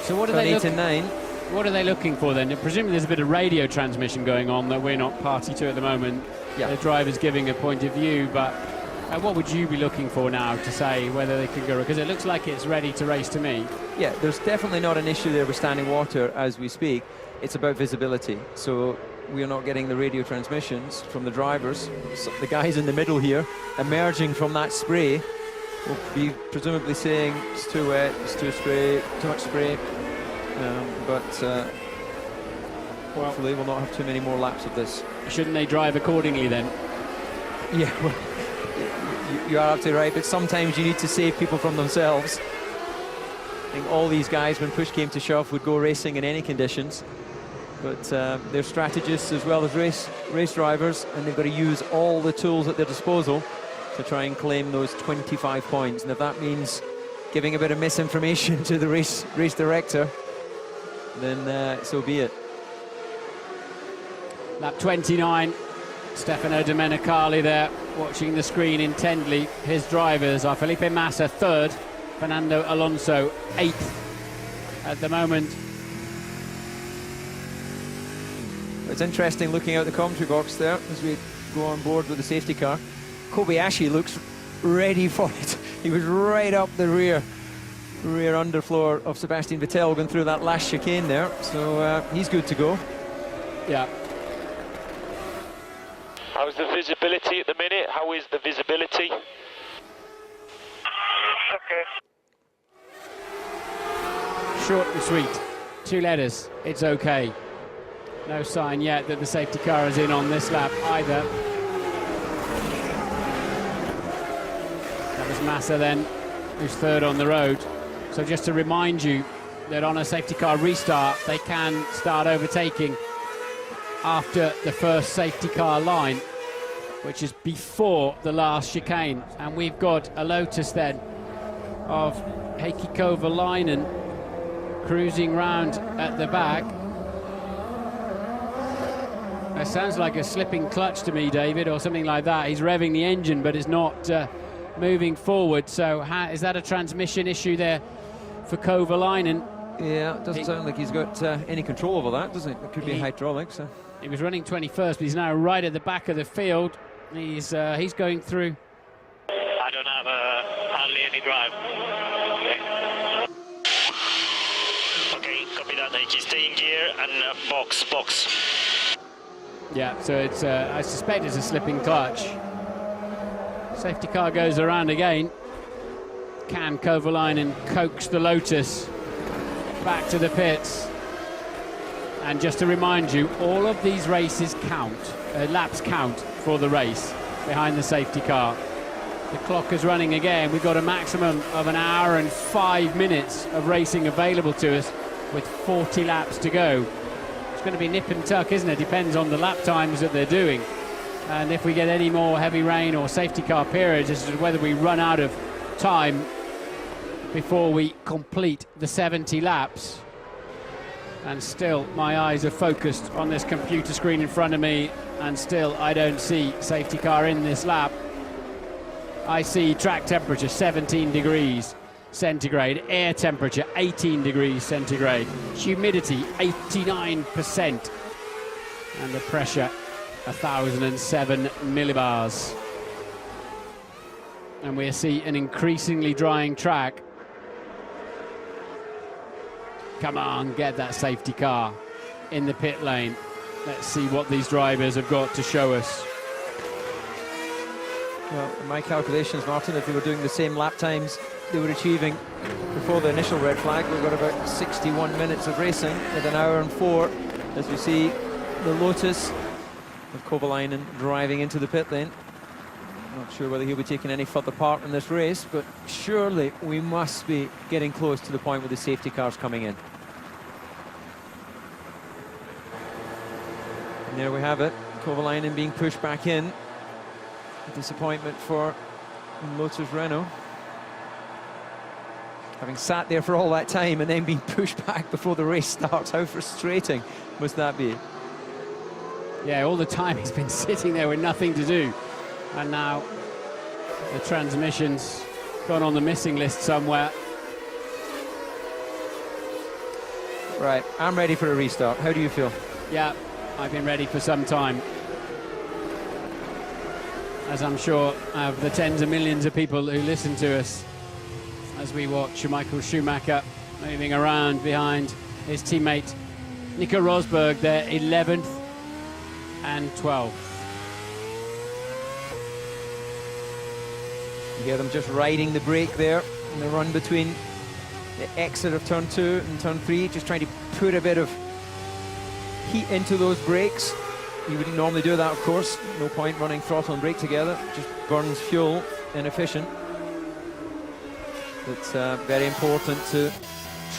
So what are they 8 and 9. What are they looking for then? Presumably there's a bit of radio transmission going on that we're not party to at the moment. Yeah. The driver's giving a point of view, but what would you be looking for now to say whether they can go? Because it looks like it's ready to race to me. Yeah, there's definitely not an issue there with standing water as we speak. It's about visibility. So we're not getting the radio transmissions from the drivers. So the guys in the middle here, emerging from that spray, will be presumably saying it's too wet, it's too much spray. Hopefully we'll not have too many more laps of this. Shouldn't they drive accordingly then? Yeah, well, you are absolutely right, but sometimes you need to save people from themselves. I think all these guys, when push came to shove, would go racing in any conditions. But they're strategists as well as race drivers, and they've got to use all the tools at their disposal to try and claim those 25 points. And if that means giving a bit of misinformation to the race director, then so be it. Lap 29, Stefano Domenicali there, watching the screen intently. His drivers are Felipe Massa 3rd, Fernando Alonso 8th at the moment. It's interesting looking out the commentary box there as we go on board with the safety car. Kobayashi looks ready for it. He was right up the rear underfloor of Sebastian Vettel going through that last chicane there, so he's good to go. Yeah. How's the visibility at the minute? How is the visibility? Okay. Short and sweet. 2 letters. It's okay. No sign yet that the safety car is in on this lap either. That was Massa then, who's 3rd on the road. So just to remind you that on a safety car restart, they can start overtaking after the first safety car line, which is before the last chicane. And we've got a Lotus then of Heikki Kovalainen cruising round at the back. That sounds like a slipping clutch to me, David, or something like that. He's revving the engine, but it's not moving forward. So is that a transmission issue there for Kovalainen? Yeah, it doesn't sound like he's got any control over that, does it? It could be hydraulics. He was running 21st, but he's now right at the back of the field. He's going through. I don't have hardly any drive. Okay, copy that. He's staying gear and box. Yeah, so it's I suspect it's a slipping clutch. Safety car goes around again. Can Kovalainen coax the Lotus back to the pits? And just to remind you, all of these races count, laps count for the race behind the safety car. The clock is running again. We've got a maximum of 1 hour and 5 minutes of racing available to us with 40 laps to go. It's going to be nip and tuck, isn't it? Depends on the lap times that they're doing. And if we get any more heavy rain or safety car periods, as to whether we run out of time before we complete the 70 laps. And still, my eyes are focused on this computer screen in front of me, and still I don't see safety car in this lap. I see track temperature 17 degrees centigrade, air temperature 18 degrees centigrade, humidity 89%, and the pressure 1,007 millibars. and we'll see an increasingly drying track. Come on, get that safety car in the pit lane. Let's see what these drivers have got to show us. Well, in my calculations, Martin, if they were doing the same lap times they were achieving before the initial red flag, we've got about 61 minutes of racing at 1 hour and 4, as we see the Lotus of Kovalainen driving into the pit lane. Not sure whether he'll be taking any further part in this race, but surely we must be getting close to the point where the safety car's coming in. And there we have it, Kovalainen being pushed back in. Disappointment for Lotus Renault. Having sat there for all that time and then being pushed back before the race starts, how frustrating must that be? Yeah, all the time he's been sitting there with nothing to do. And now the transmission's gone on the missing list somewhere. Right, I'm ready for a restart. How do you feel? Yeah, I've been ready for some time. As I'm sure of the tens of millions of people who listen to us as we watch Michael Schumacher moving around behind his teammate Nico Rosberg, there 11th and 12th. You hear them just riding the brake there in the run between the exit of turn 2 and turn 3, just trying to put a bit of heat into those brakes. You wouldn't normally do that, of course. No point running throttle and brake together. Just burns fuel, inefficient. It's very important to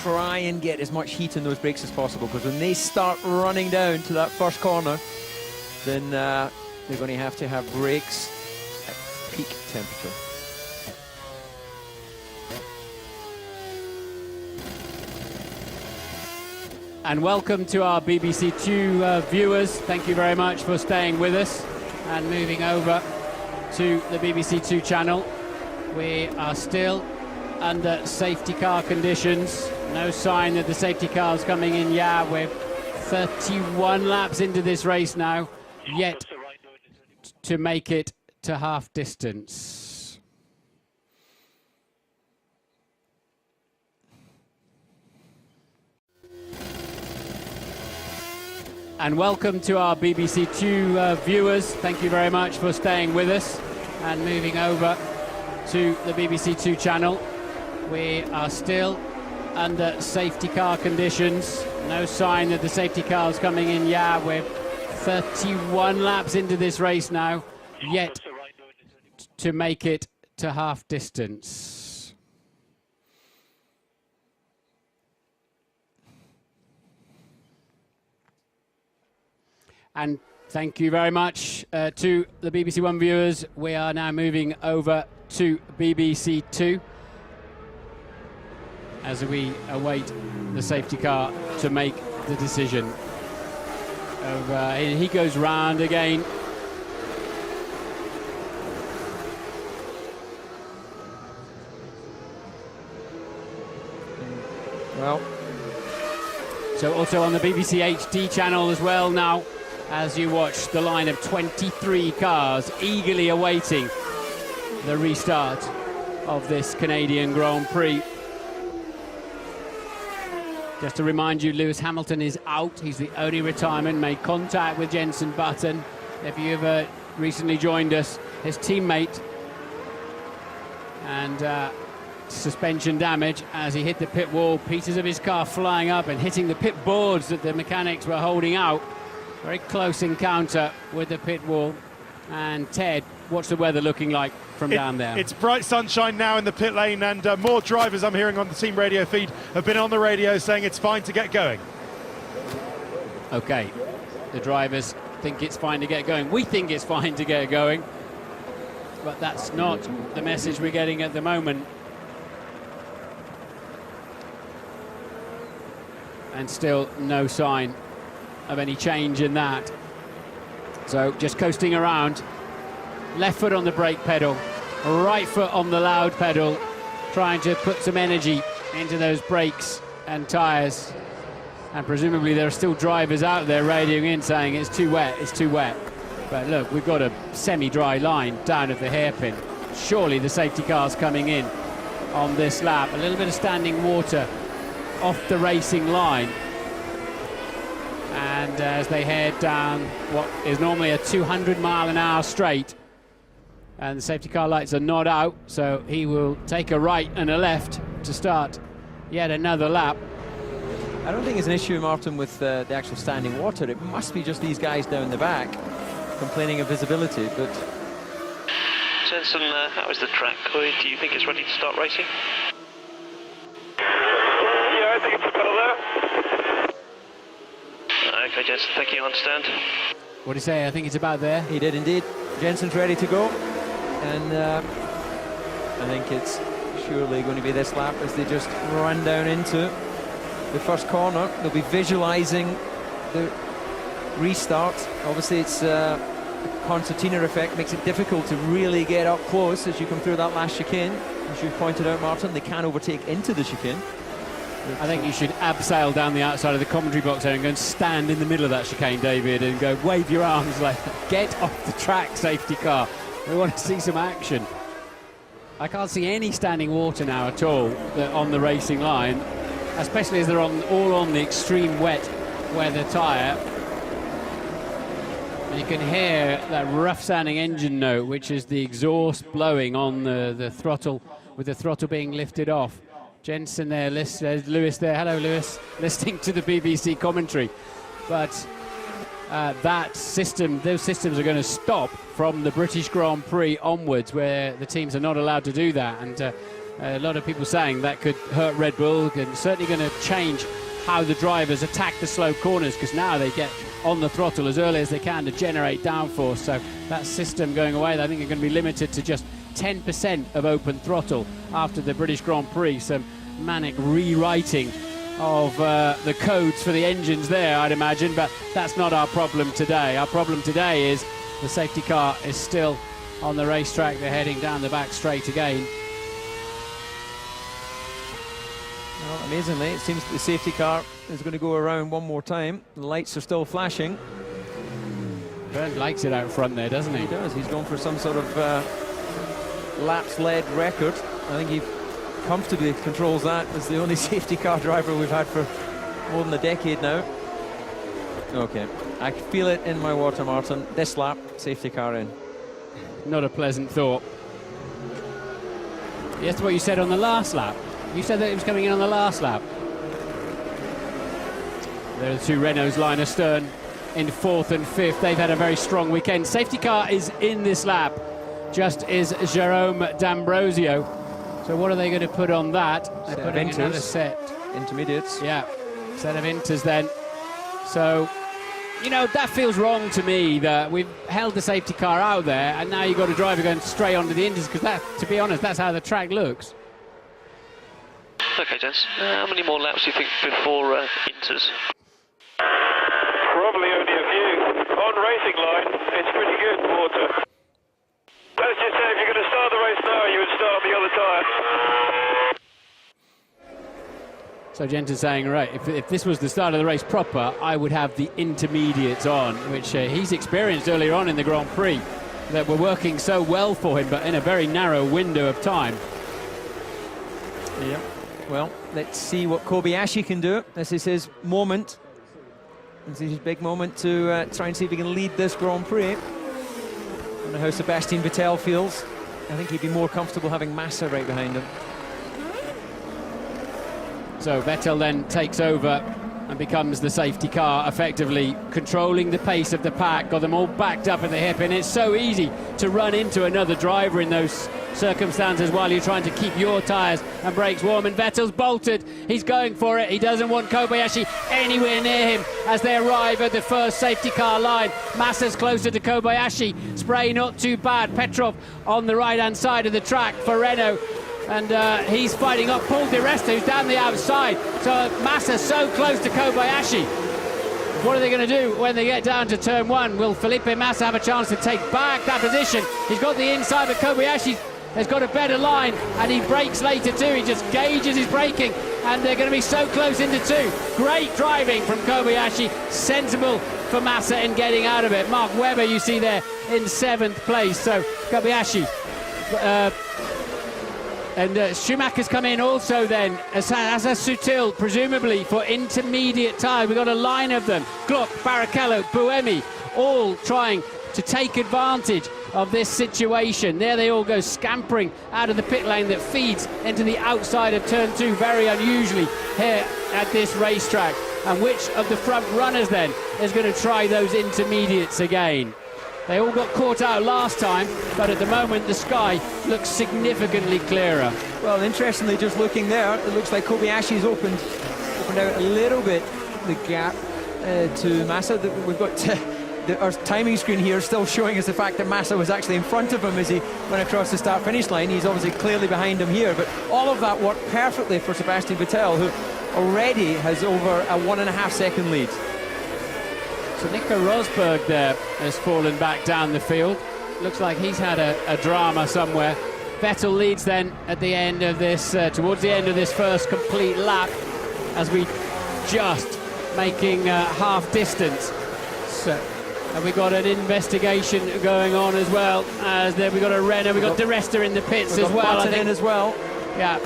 try and get as much heat in those brakes as possible, because when they start running down to that first corner, then they're going to have brakes at peak temperature. And welcome to our BBC Two viewers. Thank you very much for staying with us and moving over to the BBC Two channel. We are still under safety car conditions. No sign that the safety car is coming in. Yeah, we're 31 laps into this race now, yet to make it to half distance. And welcome to our BBC Two viewers. Thank you very much for staying with us and moving over to the BBC Two channel. We are still under safety car conditions. No sign that the safety car is coming in. Yeah, we're 31 laps into this race now, yet to make it to half distance. And thank you very much to the BBC One viewers. We are now moving over to BBC Two as we await the safety car to make the decision. He goes round again. Well, so also on the BBC HD channel as well now, as you watch the line of 23 cars eagerly awaiting the restart of this Canadian Grand Prix. Just to remind you, Lewis Hamilton is out. He's the only retirement. Made contact with Jenson Button. If you've recently joined us, his teammate, and suspension damage as he hit the pit wall. Pieces of his car flying up and hitting the pit boards that the mechanics were holding out. Very close encounter with the pit wall. And Ted, what's the weather looking like from down there? It's bright sunshine now in the pit lane, and more drivers I'm hearing on the team radio feed have been on the radio saying it's fine to get going. Okay, the drivers think it's fine to get going. We think it's fine to get going, but that's not the message we're getting at the moment. And still no sign of any change in that. So just coasting around, left foot on the brake pedal, right foot on the loud pedal, trying to put some energy into those brakes and tyres. And presumably there are still drivers out there radioing in saying it's too wet, it's too wet. But look, we've got a semi-dry line down at the hairpin. surely the safety car's coming in on this lap. A little bit of standing water off the racing line. And as they head down what is normally a 200-mile-an-hour straight, and the safety car lights are not out, so he will take a right and a left to start yet another lap. I don't think it's an issue, Martin, with the actual standing water. It must be just these guys down the back complaining of visibility. But Jensen, how is the track? Do you think it's ready to start racing? Yeah, I think it's about there. Okay, Jensen, thank you, I understand. What do you say? I think it's about there. he did indeed. Jensen's ready to go. And I think it's surely going to be this lap as they just run down into the first corner. They'll be visualizing the restart. Obviously, it's the concertina effect makes it difficult to really get up close as you come through that last chicane. As you pointed out, Martin, they can overtake into the chicane. I think you should abseil down the outside of the commentary box there and go and stand in the middle of that chicane, David, and go wave your arms like, get off the track, safety car. We want to see some action. I can't see any standing water now at all on the racing line, especially as they're all on the extreme wet weather tyre. And you can hear that rough-sounding engine note, which is the exhaust blowing on the throttle, with the throttle being lifted off. Jensen there, there's Lewis there. Hello, Lewis, listening to the BBC commentary. But those systems are going to stop from the British Grand Prix onwards, where the teams are not allowed to do that. And a lot of people saying that could hurt Red Bull, and certainly going to change how the drivers attack the slow corners, because now they get on the throttle as early as they can to generate downforce. So that system going away, I think they're going to be limited to just 10% of open throttle after the British Grand Prix. Some manic rewriting of the codes for the engines there, I'd imagine, but that's not our problem today. Our problem today is the safety car is still on the racetrack. They're heading down the back straight again. Well, amazingly, it seems the safety car is going to go around one more time. The lights are still flashing. Bernd likes it out front there, doesn't he? He does. He's going for some sort of laps-led record. I think he comfortably controls that as the only safety car driver we've had for more than a decade now. Okay, I feel it in my water, Martin. This lap, safety car in. Not a pleasant thought. Yes, what you said on the last lap. You said that it was coming in on the last lap. There are the two Renaults, line astern, in 4th and 5th. They've had a very strong weekend. Safety car is in this lap, just is Jerome D'Ambrosio. So what are they going to put on that? They're putting another set. Intermediates. Yeah, set of inters then. So, you know, that feels wrong to me, that we've held the safety car out there and now you've got a driver going straight onto the inters, because that, to be honest, that's how the track looks. Okay, gents. How many more laps do you think before inters? Probably only a few. On racing line, it's pretty good water. Let's just say if you're going to start the race now, you would start on the other tyre. So Jensen's saying, right, if this was the start of the race proper, I would have the intermediates on, which he's experienced earlier on in the Grand Prix, that were working so well for him, but in a very narrow window of time. Yeah. Well, let's see what Kobayashi can do. This is his moment. This is his big moment to try and see if he can lead this Grand Prix. I don't know how Sebastian Vettel feels. I think he'd be more comfortable having Massa right behind him. So Vettel then takes over and becomes the safety car, effectively controlling the pace of the pack, got them all backed up at the hip, and it's so easy to run into another driver in those circumstances while you're trying to keep your tyres and brakes warm. And Vettel's bolted, he's going for it, he doesn't want Kobayashi anywhere near him as they arrive at the first safety car line. Massa's closer to Kobayashi, spray not too bad. Petrov on the right hand side of the track for Renault, and he's fighting up Paul Di Resta, who's down the outside. So Massa so close to Kobayashi. What are they going to do when they get down to turn one? Will Felipe Massa have a chance to take back that position? He's got the inside, but Kobayashi has got a better line, and he brakes later too. He just gauges his braking, and they're going to be so close into two. Great driving from Kobayashi, sensible for Massa in getting out of it. Mark Webber, you see there, in 7th place. So Kobayashi Schumacher's come in also then, as has Sutil, presumably for intermediate tyres. We've got a line of them. Gluck, Barrichello, Buemi, all trying to take advantage of this situation. There they all go scampering out of the pit lane that feeds into the outside of turn 2, very unusually here at this racetrack. And which of the front runners then is going to try those intermediates again? They all got caught out last time, but at the moment the sky looks significantly clearer. Well, interestingly, just looking there, it looks like Kobayashi's opened out a little bit the gap to Massa. We've got our timing screen here still showing us the fact that Massa was actually in front of him as he went across the start-finish line. He's obviously clearly behind him here, but all of that worked perfectly for Sebastian Vettel, who already has over a 1.5 second lead. So Nico Rosberg there has fallen back down the field. Looks like he's had a drama somewhere. Vettel leads then at the end of this, towards the end of this first complete lap, as we just making half distance. So, and we got an investigation going on as well. As there we got a Renault, we got De Resta in the pits as well. I think in as well. Yeah.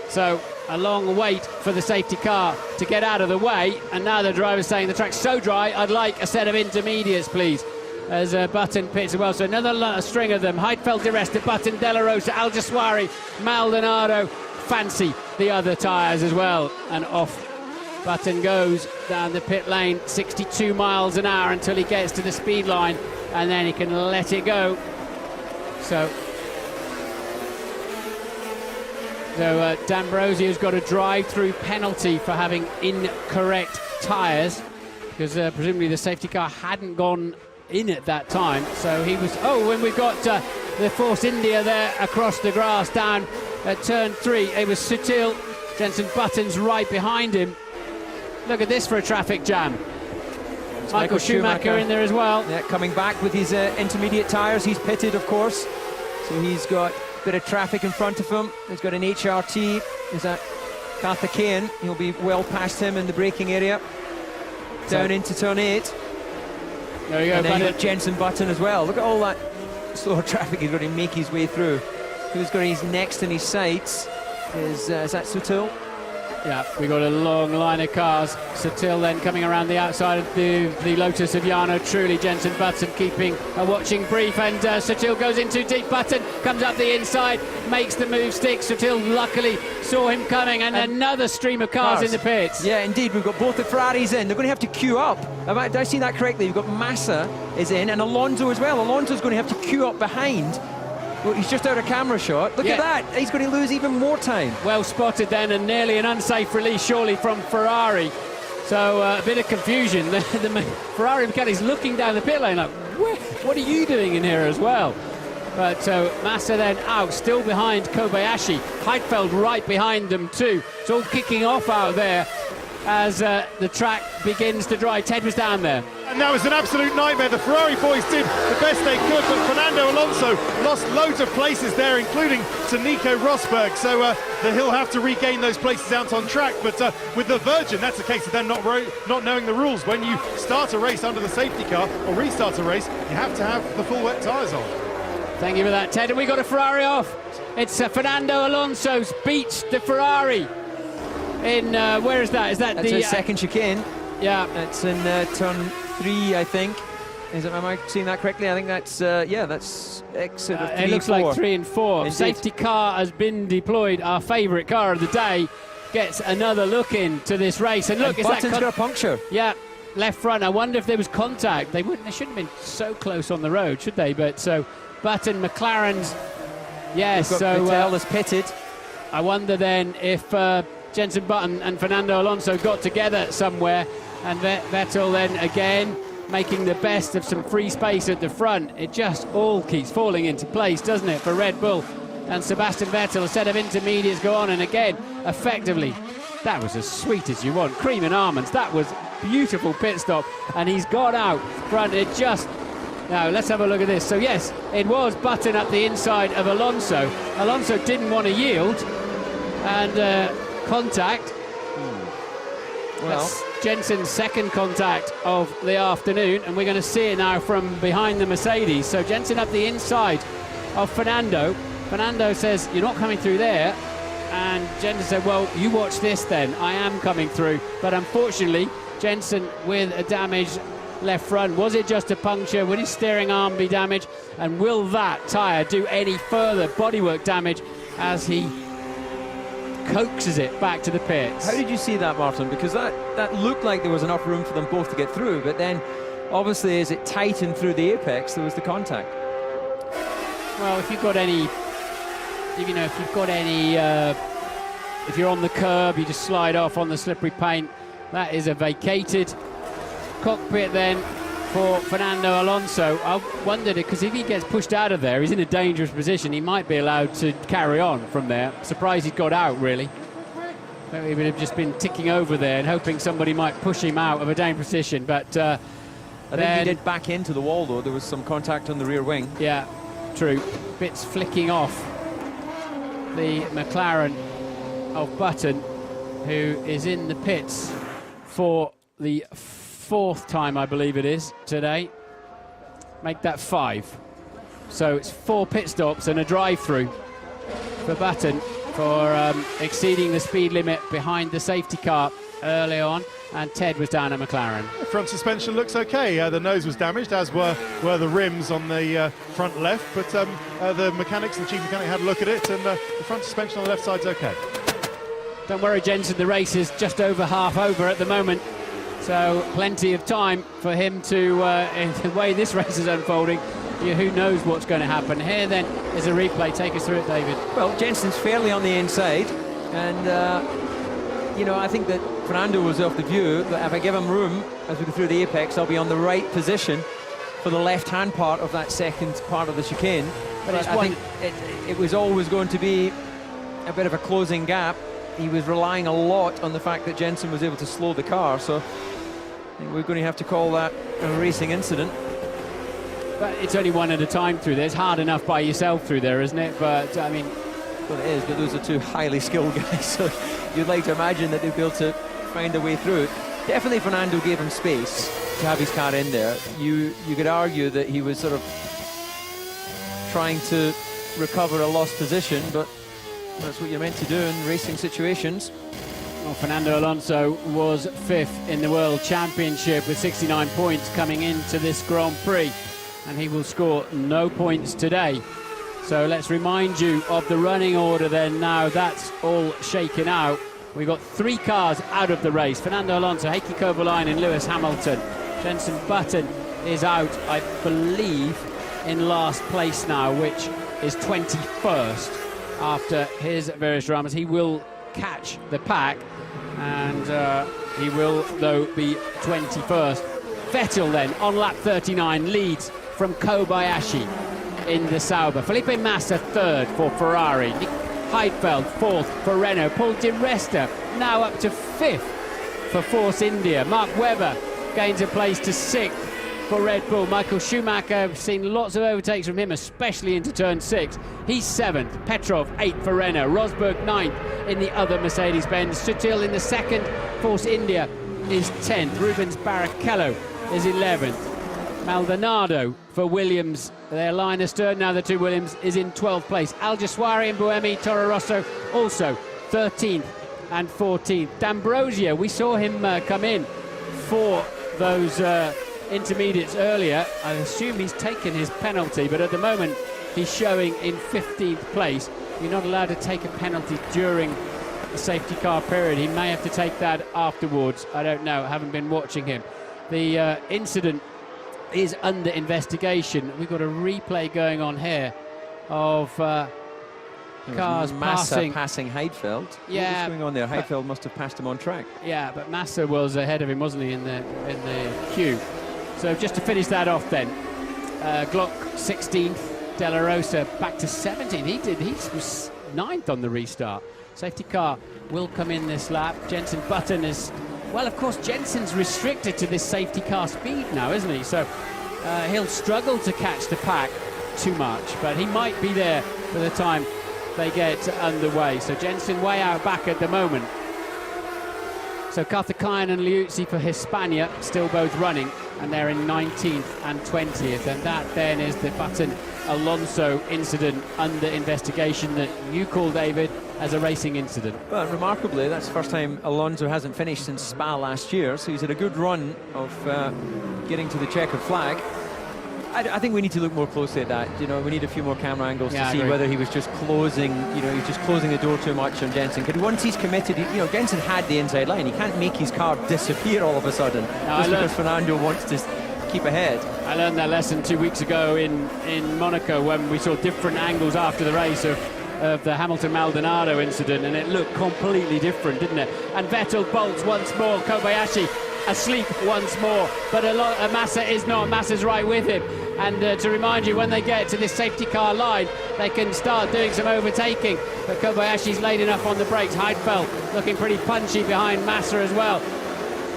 So a long wait for the safety car to get out of the way, and now the driver's saying the track's so dry, I'd like a set of intermediates, please. As Button pits as well, so another string of them. Heidfeld, De Resta, Button, Della Rosa, Al Jaswari, Maldonado, Fancy the other tyres as well, and off Button goes down the pit lane, 62 miles an hour until he gets to the speed line, and then he can let it go. So D'Ambrosio's got a drive-through penalty for having incorrect tyres, because presumably the safety car hadn't gone in at that time. So he was, when we've got the Force India there across the grass down at turn 3, it was Sutil, Jenson Button's right behind him. Look at this for a traffic jam. Michael Schumacher in there as well. Yeah, coming back with his intermediate tyres. He's pitted, of course, so he's got a bit of traffic in front of him. He's got an HRT. Is that Karthikeyan? He'll be well past him in the braking area. Down into turn 8. There you go, and then you've got Jenson Button as well. Look at all that slower traffic he's got to make his way through. Who's got his next in his sights? Is that Sutil? Yeah, we got a long line of cars. Sutil then coming around the outside of the Lotus of Jarno Trulli. Jenson Button keeping a watching brief, and Sutil goes in too deep. Button comes up the inside, makes the move stick. Sutil luckily saw him coming, and another stream of cars in the pits. Yeah, indeed, we've got both the Ferraris in. They're going to have to queue up. Did I see that correctly? We've got Massa is in, and Alonso as well. Alonso's going to have to queue up behind. Well, he's just out of camera shot. Look at that. He's going to lose even more time. Well spotted then, and nearly an unsafe release surely from Ferrari. So a bit of confusion. The Ferrari mechanic's looking down the pit lane like, what are you doing in here as well? But Massa then out, still behind Kobayashi. Heidfeld right behind them too. It's all kicking off out there as the track begins to dry. Ted was down there. And that was an absolute nightmare. The Ferrari boys did the best they could, but Fernando Alonso lost loads of places there, including to Nico Rosberg. So he'll have to regain those places out on track. But with the Virgin, that's a case of them not knowing the rules. When you start a race under the safety car or restart a race, you have to have the full wet tyres on. Thank you for that, Ted. And we got a Ferrari off. It's Fernando Alonso's beat the Ferrari. In where is that? Is that that's the second chicane? Yeah, it's in turn 3, I think. Am I seeing that correctly? I think that's that's exit of 3 it looks and 4. like 3 and 4. Indeed. Safety car has been deployed. Our favourite car of the day gets another look into this race. And look, and Button's got a puncture. Yeah, left front. I wonder if there was contact. They shouldn't have been so close on the road, should they? But so Button, McLaren's. Yes, so Vettel is pitted. I wonder then if Jenson Button and Fernando Alonso got together somewhere, and Vettel then again making the best of some free space at the front. It just all keeps falling into place, doesn't it, for Red Bull and Sebastian Vettel. A set of intermediates go on, and again, effectively, that was as sweet as you want. Cream and almonds, that was beautiful pit stop, and he's got out front. It just... Now, let's have a look at this. So, yes, it was Button up the inside of Alonso. Alonso didn't want to yield, and contact. Well, that's Jenson's second contact of the afternoon, and we're going to see it now from behind the Mercedes. So Jenson up the inside of Fernando. Fernando says, you're not coming through there. And Jensen said, well, you watch this then. I am coming through. But unfortunately, Jensen with a damaged left front. Was it just a puncture? Will his steering arm be damaged? And will that tyre do any further bodywork damage as he coaxes it back to the pits? How did you see that, Martin? Because that looked like there was enough room for them both to get through, but then obviously as it tightened through the apex, there was the contact. Well, if you've got any, if you're on the curb, you just slide off on the slippery paint. That is a vacated cockpit then for Fernando Alonso. I wondered, because if he gets pushed out of there, he's in a dangerous position. He might be allowed to carry on from there. Surprised he's got out, really. Maybe he would have just been ticking over there and hoping somebody might push him out of a dangerous position. But I think he did back into the wall, though. There was some contact on the rear wing. Yeah, true. Bits flicking off the McLaren of Button, who is in the pits for the 4th time, I believe it is, today. Make that 5. So it's 4 pit stops and a drive-through for Button for exceeding the speed limit behind the safety car early on, and Ted was down at McLaren. The front suspension looks okay. The nose was damaged, as were the rims on the front left, but the mechanics, the chief mechanic, had a look at it, and the front suspension on the left side's okay. Don't worry, Jensen, the race is just over half over at the moment, so plenty of time for him to, in the way this race is unfolding, who knows what's going to happen. Here then is a replay. Take us through it, David. Well, Jensen's fairly on the inside, and I think that Fernando was of the view that if I give him room as we go through the apex, I'll be on the right position for the left-hand part of that second part of the chicane. But I think it was always going to be a bit of a closing gap. He was relying a lot on the fact that Jensen was able to slow the car, so I think we're going to have to call that a racing incident. But it's only one at a time through there. It's hard enough by yourself through there, isn't it? But, I mean... Well, it is, but those are two highly skilled guys, so you'd like to imagine that they'd be able to find a way through it. Definitely Fernando gave him space to have his car in there. You could argue that he was sort of trying to recover a lost position, but that's what you're meant to do in racing situations. Well, Fernando Alonso was 5th in the World Championship with 69 points coming into this Grand Prix, and he will score no points today. So let's remind you of the running order then. Now that's all shaken out. We've got 3 cars out of the race. Fernando Alonso, Heikki Kovalainen and Lewis Hamilton. Jensen Button is out, I believe, in last place now, which is 21st after his various dramas. He will catch the pack, and he will, though, be 21st. Vettel then, on lap 39, leads from Kobayashi in the Sauber. Felipe Massa 3rd for Ferrari. Nick Heidfeld 4th for Renault. Paul Di Resta now up to 5th for Force India. Mark Webber gains a place to 6th for Red Bull. Michael Schumacher, I've seen lots of overtakes from him, especially into turn 6. He's 7th. Petrov 8th for Renault. Rosberg 9th in the other Mercedes-Benz. Sutil in the 2nd. Force India is 10th. Rubens Barrichello is 11th. Maldonado for Williams, their line astern, now the 2 Williams, is in 12th place. Al Jaswari and Buemi, Toro Rosso also 13th and 14th. D'Ambrosio, we saw him come in for those intermediates earlier. I assume he's taken his penalty, but at the moment he's showing in 15th place. You're not allowed to take a penalty during the safety car period. He may have to take that afterwards. I don't know, I haven't been watching him. The incident is under investigation. We've got a replay going on here of cars Massa passing Heidfeld. Yeah, what was going on there? Heidfeld must have passed him on track. Yeah, but Massa was ahead of him, wasn't he, in the queue? So just to finish that off then, Glock 16th, De La Rosa back to 17th. He was 9th on the restart. Safety car will come in this lap. Jensen Button is... Well, of course, Jensen's restricted to this safety car speed now, isn't he? So he'll struggle to catch the pack too much, but he might be there for the time they get underway. So Jensen way out back at the moment. So Karthikeyan and Liuzzi for Hispania still both running, and they're in 19th and 20th. And that then is the Button Alonso incident under investigation that you call, David, as a racing incident. Well, remarkably, that's the first time Alonso hasn't finished since Spa last year, so he's had a good run of getting to the checkered flag. I think we need to look more closely at that. You know, we need a few more camera angles to see whether he was just closing, you know, he's just closing the door too much on Jensen. Because once he's committed, you know, Jensen had the inside line. He can't make his car disappear all of a sudden just because Fernando wants to keep ahead. I learned that lesson 2 weeks ago in Monaco when we saw different angles after the race of the Hamilton-Maldonado incident, and it looked completely different, didn't it? And Vettel bolts once more. Kobayashi asleep once more, but Massa is not. Massa's right with him. And to remind you, when they get to this safety car line, they can start doing some overtaking. But Kobayashi's laid enough on the brakes. Heidfeld looking pretty punchy behind Massa as well.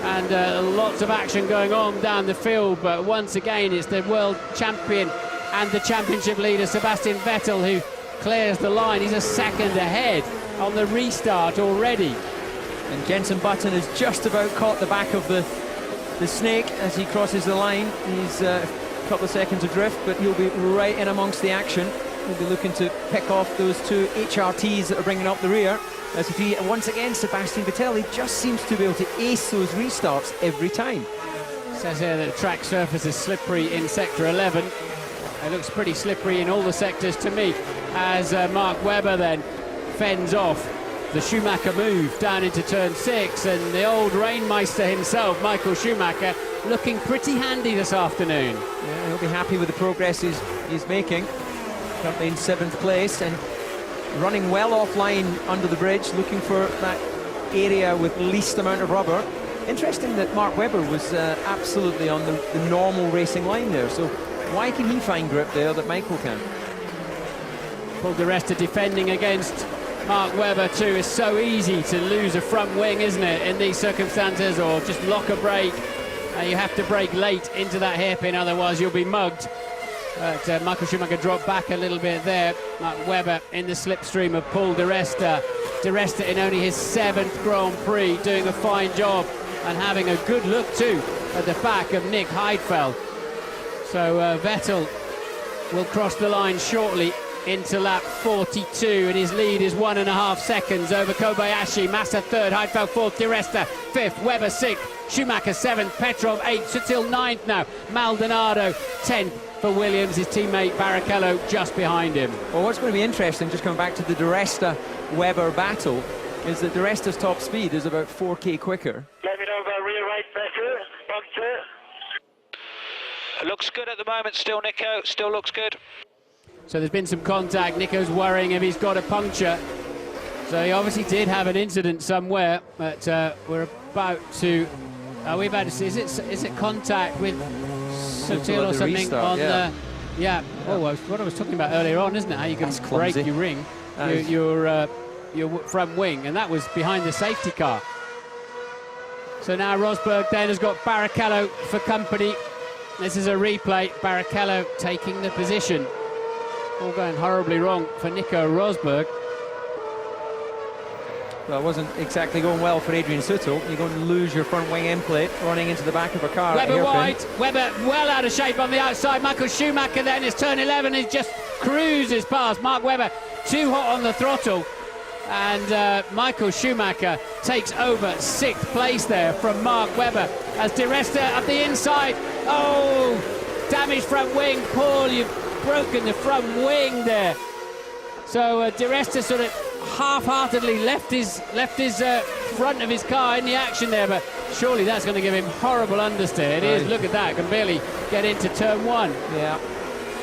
And lots of action going on down the field. But once again, it's the world champion and the championship leader, Sebastian Vettel, who clears the line. He's a second ahead on the restart already. And Jenson Button has just about caught the back of the snake as he crosses the line. He's a couple of seconds adrift, but he'll be right in amongst the action. He'll be looking to pick off those two HRTs that are bringing up the rear. As if he, once again, Sebastian Vettel just seems to be able to ace those restarts every time. It says here that the track surface is slippery in sector 11. It looks pretty slippery in all the sectors to me, as Mark Webber then fends off the Schumacher move down into turn 6, and the old Rainmeister himself, Michael Schumacher, looking pretty handy this afternoon. Yeah, he'll be happy with the progress he's making. Currently in 7th place and running well offline under the bridge, looking for that area with least amount of rubber. Interesting that Mark Webber was absolutely on the normal racing line there, so why can he find grip there that Michael can? Paul di Resta defending against Mark Webber too. It's so easy to lose a front wing, isn't it, in these circumstances, or just lock a brake. You have to brake late into that hairpin, otherwise you'll be mugged. But Michael Schumacher dropped back a little bit there. Mark Webber in the slipstream of Paul di Resta. Di Resta in only his 7th Grand Prix, doing a fine job and having a good look too at the back of Nick Heidfeld. So Vettel will cross the line shortly into lap 42, and his lead is 1.5 seconds over Kobayashi. Massa 3rd, Heidfeld 4th, Di Resta 5th, Webber 6th, Schumacher 7th, Petrov 8th, Sutil 9th now, Maldonado 10th for Williams, his teammate Barrichello just behind him. Well, what's going to be interesting, just coming back to the Di Resta-Webber battle, is that Di Resta's top speed is about 4k quicker. Let me know about rear right pressure, puncture. Looks good at the moment still, Nico, still looks good. So there's been some contact. Nico's worrying if he's got a puncture. So he obviously did have an incident somewhere, but we're about to... Are we about to see? Is it contact with Sutil or something restart, on the... Yeah. Oh, what I was talking about earlier on, isn't it? How you can break your ring, your front wing, and that was behind the safety car. So now Rosberg then has got Barrichello for company. This is a replay. Barrichello taking the position. All going horribly wrong for Nico Rosberg. Well, it wasn't exactly going well for Adrian Sutil. You're going to lose your front wing end plate running into the back of a car. Webber wide, Webber well out of shape on the outside. Michael Schumacher then is turn 11. He just cruises past Mark Webber, too hot on the throttle. And Michael Schumacher takes over 6th place there from Mark Webber as Di Resta up the inside. Oh, damaged front wing. Paul, you've broken the front wing there. So Di Resta sort of half-heartedly left his front of his car in the action there, but surely that's going to give him horrible understeer. It is. Look at that, can barely get into turn 1. Yeah,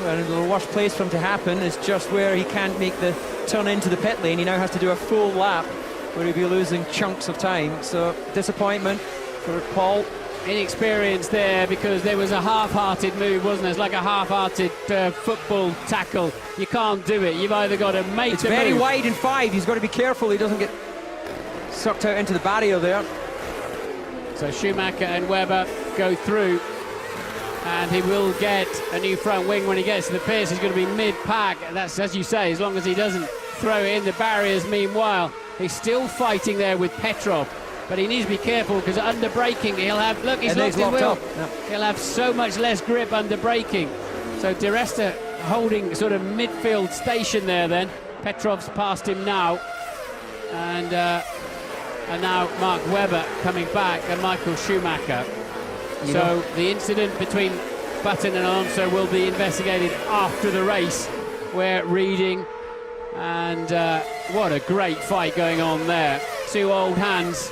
well, the worst place for him to happen is just where he can't make the turn into the pit lane. He now has to do a full lap where he'll be losing chunks of time. So disappointment for Paul. Inexperience there, because there was a half-hearted move, wasn't there? It's like a half-hearted football tackle. You can't do it. You've either got to make it's the very move. wide in 5. He's got to be careful he doesn't get sucked out into the barrier there. So Schumacher and Webber go through, and he will get a new front wing when he gets to the pits. He's going to be mid-pack. That's, as you say, as long as he doesn't throw it in the barriers. Meanwhile, he's still fighting there with Petrov but he needs to be careful because under braking he'll have, look, he's locked his wheel. He'll have so much less grip under braking. So Di Resta holding sort of midfield station there then. Petrov's past him now. And now Mark Webber coming back and Michael Schumacher. So the incident between Button and Alonso will be investigated after the race. We're reading, and what a great fight going on there. Two old hands,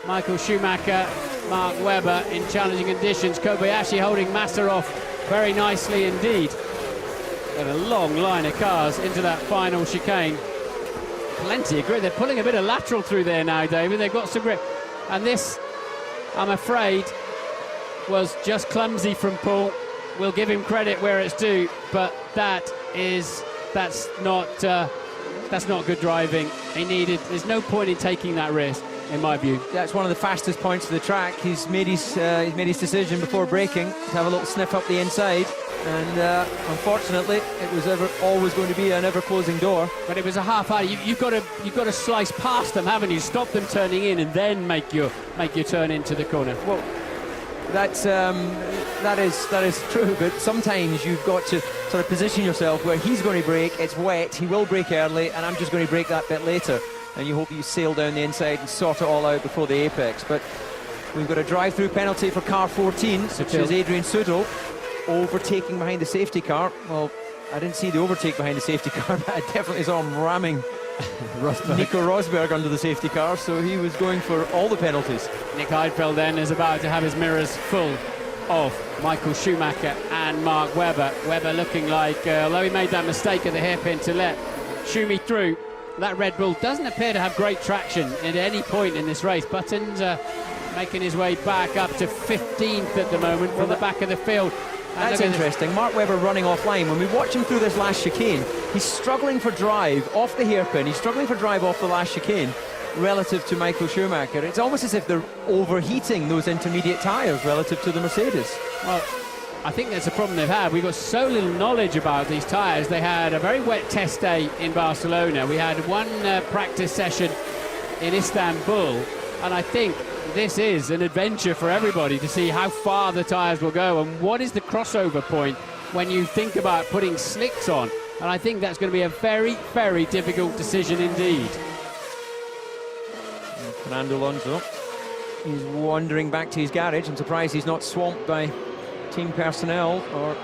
Michael Schumacher, Mark Webber in challenging conditions. Kobayashi holding Massa off very nicely indeed. And a long line of cars into that final chicane. Plenty of grip. They're pulling a bit of lateral through there now, David. They've got some grip. And this, I'm afraid, was just clumsy from Paul. We'll give him credit where it's due, but that's not good driving. There's no point in taking that risk, in my view. That's one of the fastest points of the track. He's made his decision before braking to have a little sniff up the inside, and unfortunately, it was always going to be an ever-closing door. But it was a half-hour. You've got to slice past them, haven't you? Stop them turning in, and then make your turn into the corner. Well, that is true, but sometimes you've got to sort of position yourself where he's going to brake, it's wet, he will brake early, and I'm just going to brake that bit later. And you hope you sail down the inside and sort it all out before the apex. But we've got a drive-through penalty for car 14, which is Adrian Sutil, overtaking behind the safety car. Well, I didn't see the overtake behind the safety car, but I definitely saw him ramming Nico Rosberg under the safety car, so he was going for all the penalties. Nick Heidfeld then is about to have his mirrors full of Michael Schumacher and Mark Webber. Webber looking like, although he made that mistake at the hairpin to let Schumi through, that Red Bull doesn't appear to have great traction at any point in this race. Button's making his way back up to 15th at the moment from the back of the field. That's interesting. Mark Webber running offline. When we watch him through this last chicane, he's struggling for drive off the hairpin. He's struggling for drive off the last chicane relative to Michael Schumacher. It's almost as if they're overheating those intermediate tyres relative to the Mercedes. Well, I think that's a problem they've had. We've got so little knowledge about these tyres. They had a very wet test day in Barcelona. We had one practice session in Istanbul, and I think this is an adventure for everybody to see how far the tyres will go and what is the crossover point when you think about putting slicks on. And I think that's going to be a very, very difficult decision indeed. Fernando Alonso, he's wandering back to his garage. I'm surprised he's not swamped by team personnel or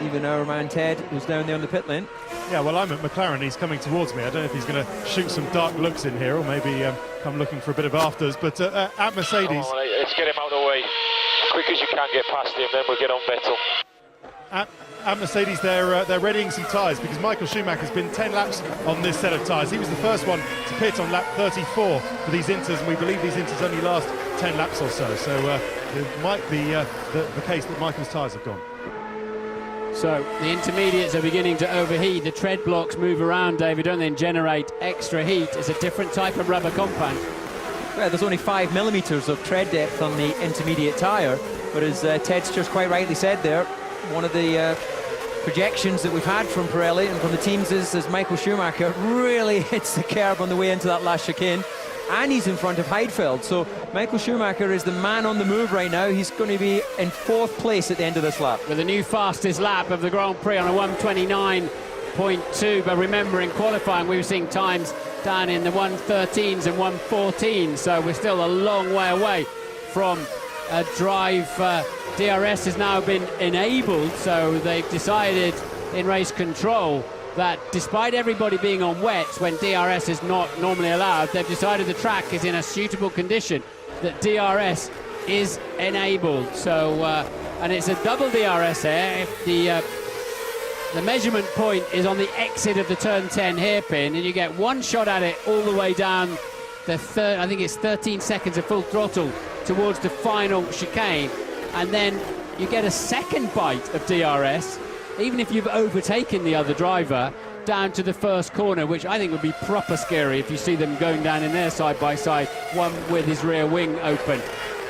even our man Ted, who's down there on the pit lane. Yeah, well, I'm at McLaren. He's coming towards me. I don't know if he's going to shoot some dark looks in here or maybe come looking for a bit of afters. But at Mercedes... Oh, let's get him out of the way. As quick as you can get past him, then we'll get on Vettel. At Mercedes, they're readying some tyres because Michael Schumacher's been 10 laps on this set of tyres. He was the first one to pit on lap 34 for these Inters, and we believe these Inters only last 10 laps or so. So it might be the case that Michael's tyres have gone. So the intermediates are beginning to overheat. The tread blocks move around, David, and then generate extra heat. It's a different type of rubber compound. Well, there's only 5 millimetres of tread depth on the intermediate tyre, but as Ted's just quite rightly said there, one of the projections that we've had from Pirelli and from the teams is as Michael Schumacher really hits the curb on the way into that last chicane, and he's in front of Heidfeld. So Michael Schumacher is the man on the move right now. He's going to be in 4th place at the end of this lap. With the new fastest lap of the Grand Prix on a 1:29.2, but remember in qualifying we were seeing times down in the 1:13s and 1:14, so we're still a long way away from a drive. DRS has now been enabled, so they've decided in race control that despite everybody being on wets when DRS is not normally allowed, they've decided the track is in a suitable condition that DRS is enabled. So and it's a double DRS here. If the measurement point is on the exit of the turn 10 hairpin, and you get one shot at it all the way down the third, I think it's 13 seconds of full throttle towards the final chicane, and then you get a second bite of DRS, even if you've overtaken the other driver, down to the first corner, which I think would be proper scary if you see them going down in there side by side, one with his rear wing open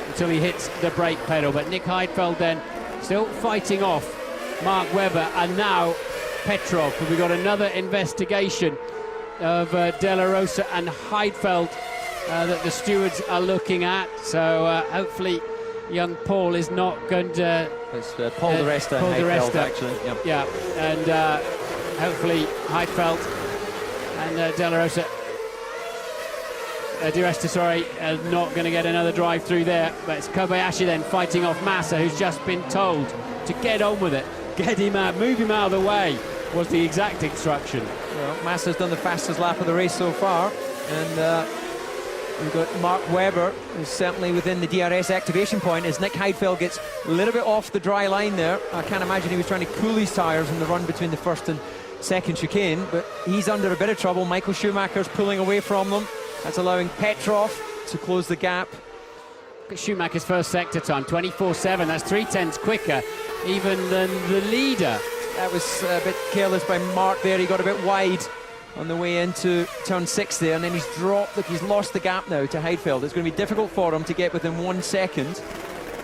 until he hits the brake pedal. But Nick Heidfeld then still fighting off Mark Webber, and now Petrov. We've got another investigation of De La Rosa and Heidfeld that the stewards are looking at. So hopefully young Paul is not going to... It's Paul di Resta and Heidfeld, actually. Yep. Yeah, and hopefully Heidfeld and De La Rosa... Di Resta, sorry, not going to get another drive through there. But it's Kobayashi then fighting off Massa, who's just been told to get on with it. Get him out, move him out of the way, was the exact instruction. Well, Massa's done the fastest lap of the race so far. And we've got Mark Webber, who's certainly within the DRS activation point, as Nick Heidfeld gets a little bit off the dry line there. I can't imagine he was trying to cool his tyres in the run between the first and second chicane, but he's under a bit of trouble. Michael Schumacher's pulling away from them. That's allowing Petrov to close the gap. Schumacher's first sector time, 24.7. That's 3/10 quicker even than the leader. That was a bit careless by Mark there. He got a bit wide on the way into turn 6 there, and then he's dropped. Look, he's lost the gap now to Heidfeld. It's going to be difficult for him to get within 1 second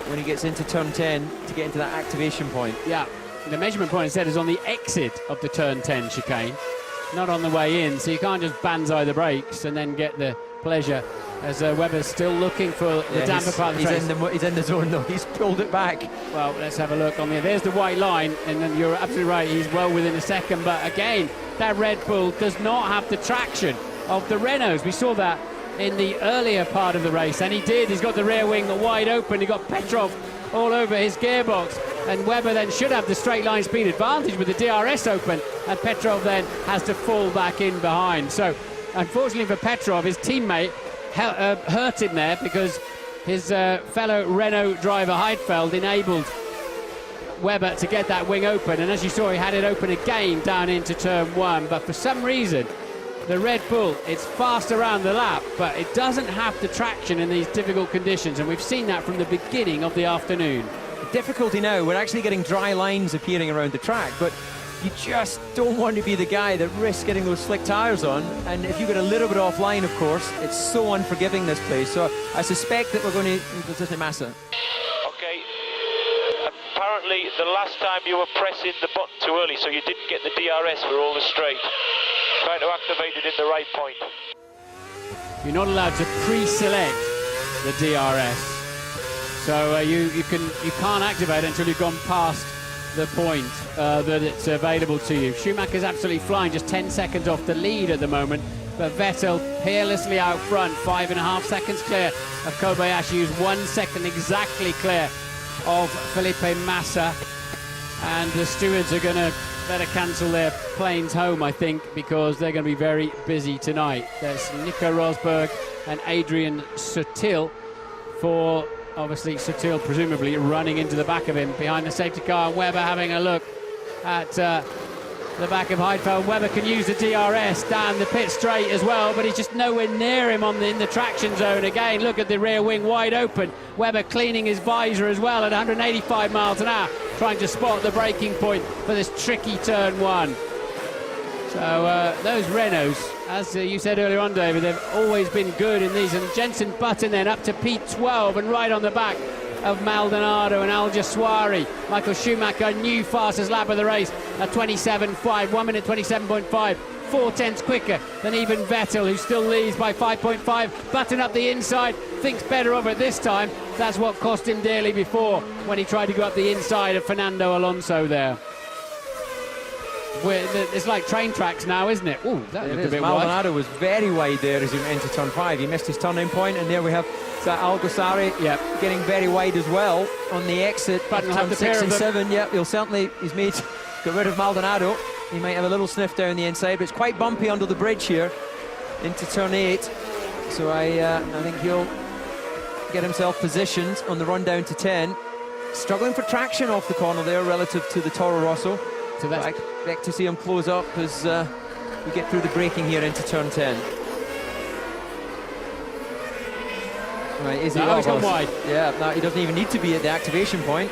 when he gets into turn 10 to get into that activation point. Yeah, the measurement point instead is on the exit of the turn 10 chicane, not on the way in, so you can't just banzai the brakes and then get the pleasure, as Webber's still looking for the damper part of the race. He's in the zone though, he's pulled it back. Well, let's have a look on there. There's the white line, and then you're absolutely right, he's well within a second, but again, that Red Bull does not have the traction of the Renaults. We saw that in the earlier part of the race, and he did. He's got the rear wing wide open, he got Petrov all over his gearbox, and Webber then should have the straight line speed advantage with the DRS open, and Petrov then has to fall back in behind. So unfortunately for Petrov, his teammate hurt him there because his fellow Renault driver Heidfeld enabled Webber to get that wing open, and as you saw, he had it open again down into turn 1, but for some reason the Red Bull, it's fast around the lap, but it doesn't have the traction in these difficult conditions, and we've seen that from the beginning of the afternoon. The difficulty now, we're actually getting dry lines appearing around the track, but you just don't want to be the guy that risks getting those slick tyres on, and if you get a little bit offline, of course, it's so unforgiving, this place. So I suspect that we're going to... This is Massa. Okay, apparently the last time you were pressing the button too early, so you didn't get the DRS for all the straight. Trying to activate it in the right point. You're not allowed to pre-select the DRS, so you can't activate it until you've gone past the point that it's available to you. Schumacher's absolutely flying, just 10 seconds off the lead at the moment, but Vettel peerlessly out front, 5.5 seconds clear of Kobayashi, who's 1 second exactly clear of Felipe Massa, and the stewards are going to better cancel their planes home, I think, because they're going to be very busy tonight. There's Nico Rosberg and Adrian Sutil, for obviously Sutil presumably running into the back of him behind the safety car, and Webber having a look at the back of Heidfeld. Webber can use the DRS down the pit straight as well, but he's just nowhere near him in the traction zone. Again, look at the rear wing wide open. Webber cleaning his visor as well at 185 miles an hour, trying to spot the braking point for this tricky turn 1. So those Renaults, as you said earlier on, David, they've always been good in these, and Jenson Button then up to P12 and right on the back of Maldonado and Al Jaswari. Michael Schumacher, new fastest lap of the race at 27.5, 1 minute 27.5, 4/10 quicker than even Vettel, who still leads by 5.5. Button up the inside, thinks better of it this time. That's what cost him dearly before when he tried to go up the inside of Fernando Alonso there. It's like train tracks now, isn't it? Ooh, that looked a bit wide. Maldonado was very wide there as he went into turn 5. He missed his turning point, and there we have Al Jaswari getting very wide as well on the exit. Button turn 6 and 7. Yeah, he's made got rid of Maldonado. He might have a little sniff down the inside, but it's quite bumpy under the bridge here into turn 8. So I think he'll get himself positioned on the run down to 10. Struggling for traction off the corner there relative to the Toro Rosso. So that's... I expect to see him close up as we get through the braking here into turn 10. Right, is he? He's gone wide. Yeah, no, he doesn't even need to be at the activation point.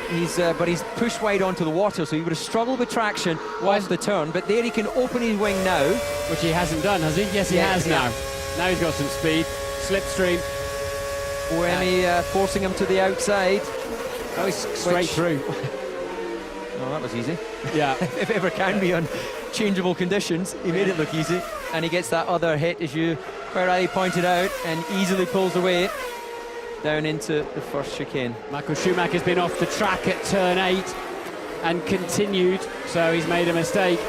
But he's pushed wide onto the water, so he would have struggled with traction off the turn. But there he can open his wing now. Which he hasn't done, has he? Yes, he has now. Now he's got some speed. Slipstream. Buemi forcing him to the outside. Oh, he's straight through. Oh, that was easy. Yeah. If it ever can be on changeable conditions. He made it look easy. And he gets that other hit, as you where Ali pointed out, and easily pulls away down into the first chicane. Michael Schumacher's been off the track at turn 8 and continued, so he's made a mistake.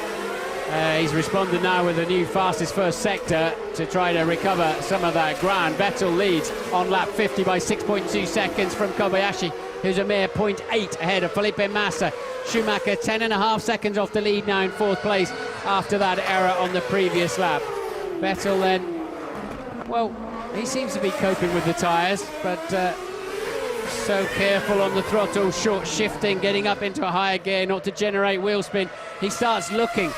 He's responded now with a new fastest first sector to try to recover some of that ground. Vettel leads on lap 50 by 6.2 seconds from Kobayashi, who's a mere 0.8 ahead of Felipe Massa. Schumacher 10.5 seconds off the lead now in 4th place after that error on the previous lap. Vettel then, well, he seems to be coping with the tyres, but so careful on the throttle, short shifting, getting up into a higher gear not to generate wheel spin. He starts looking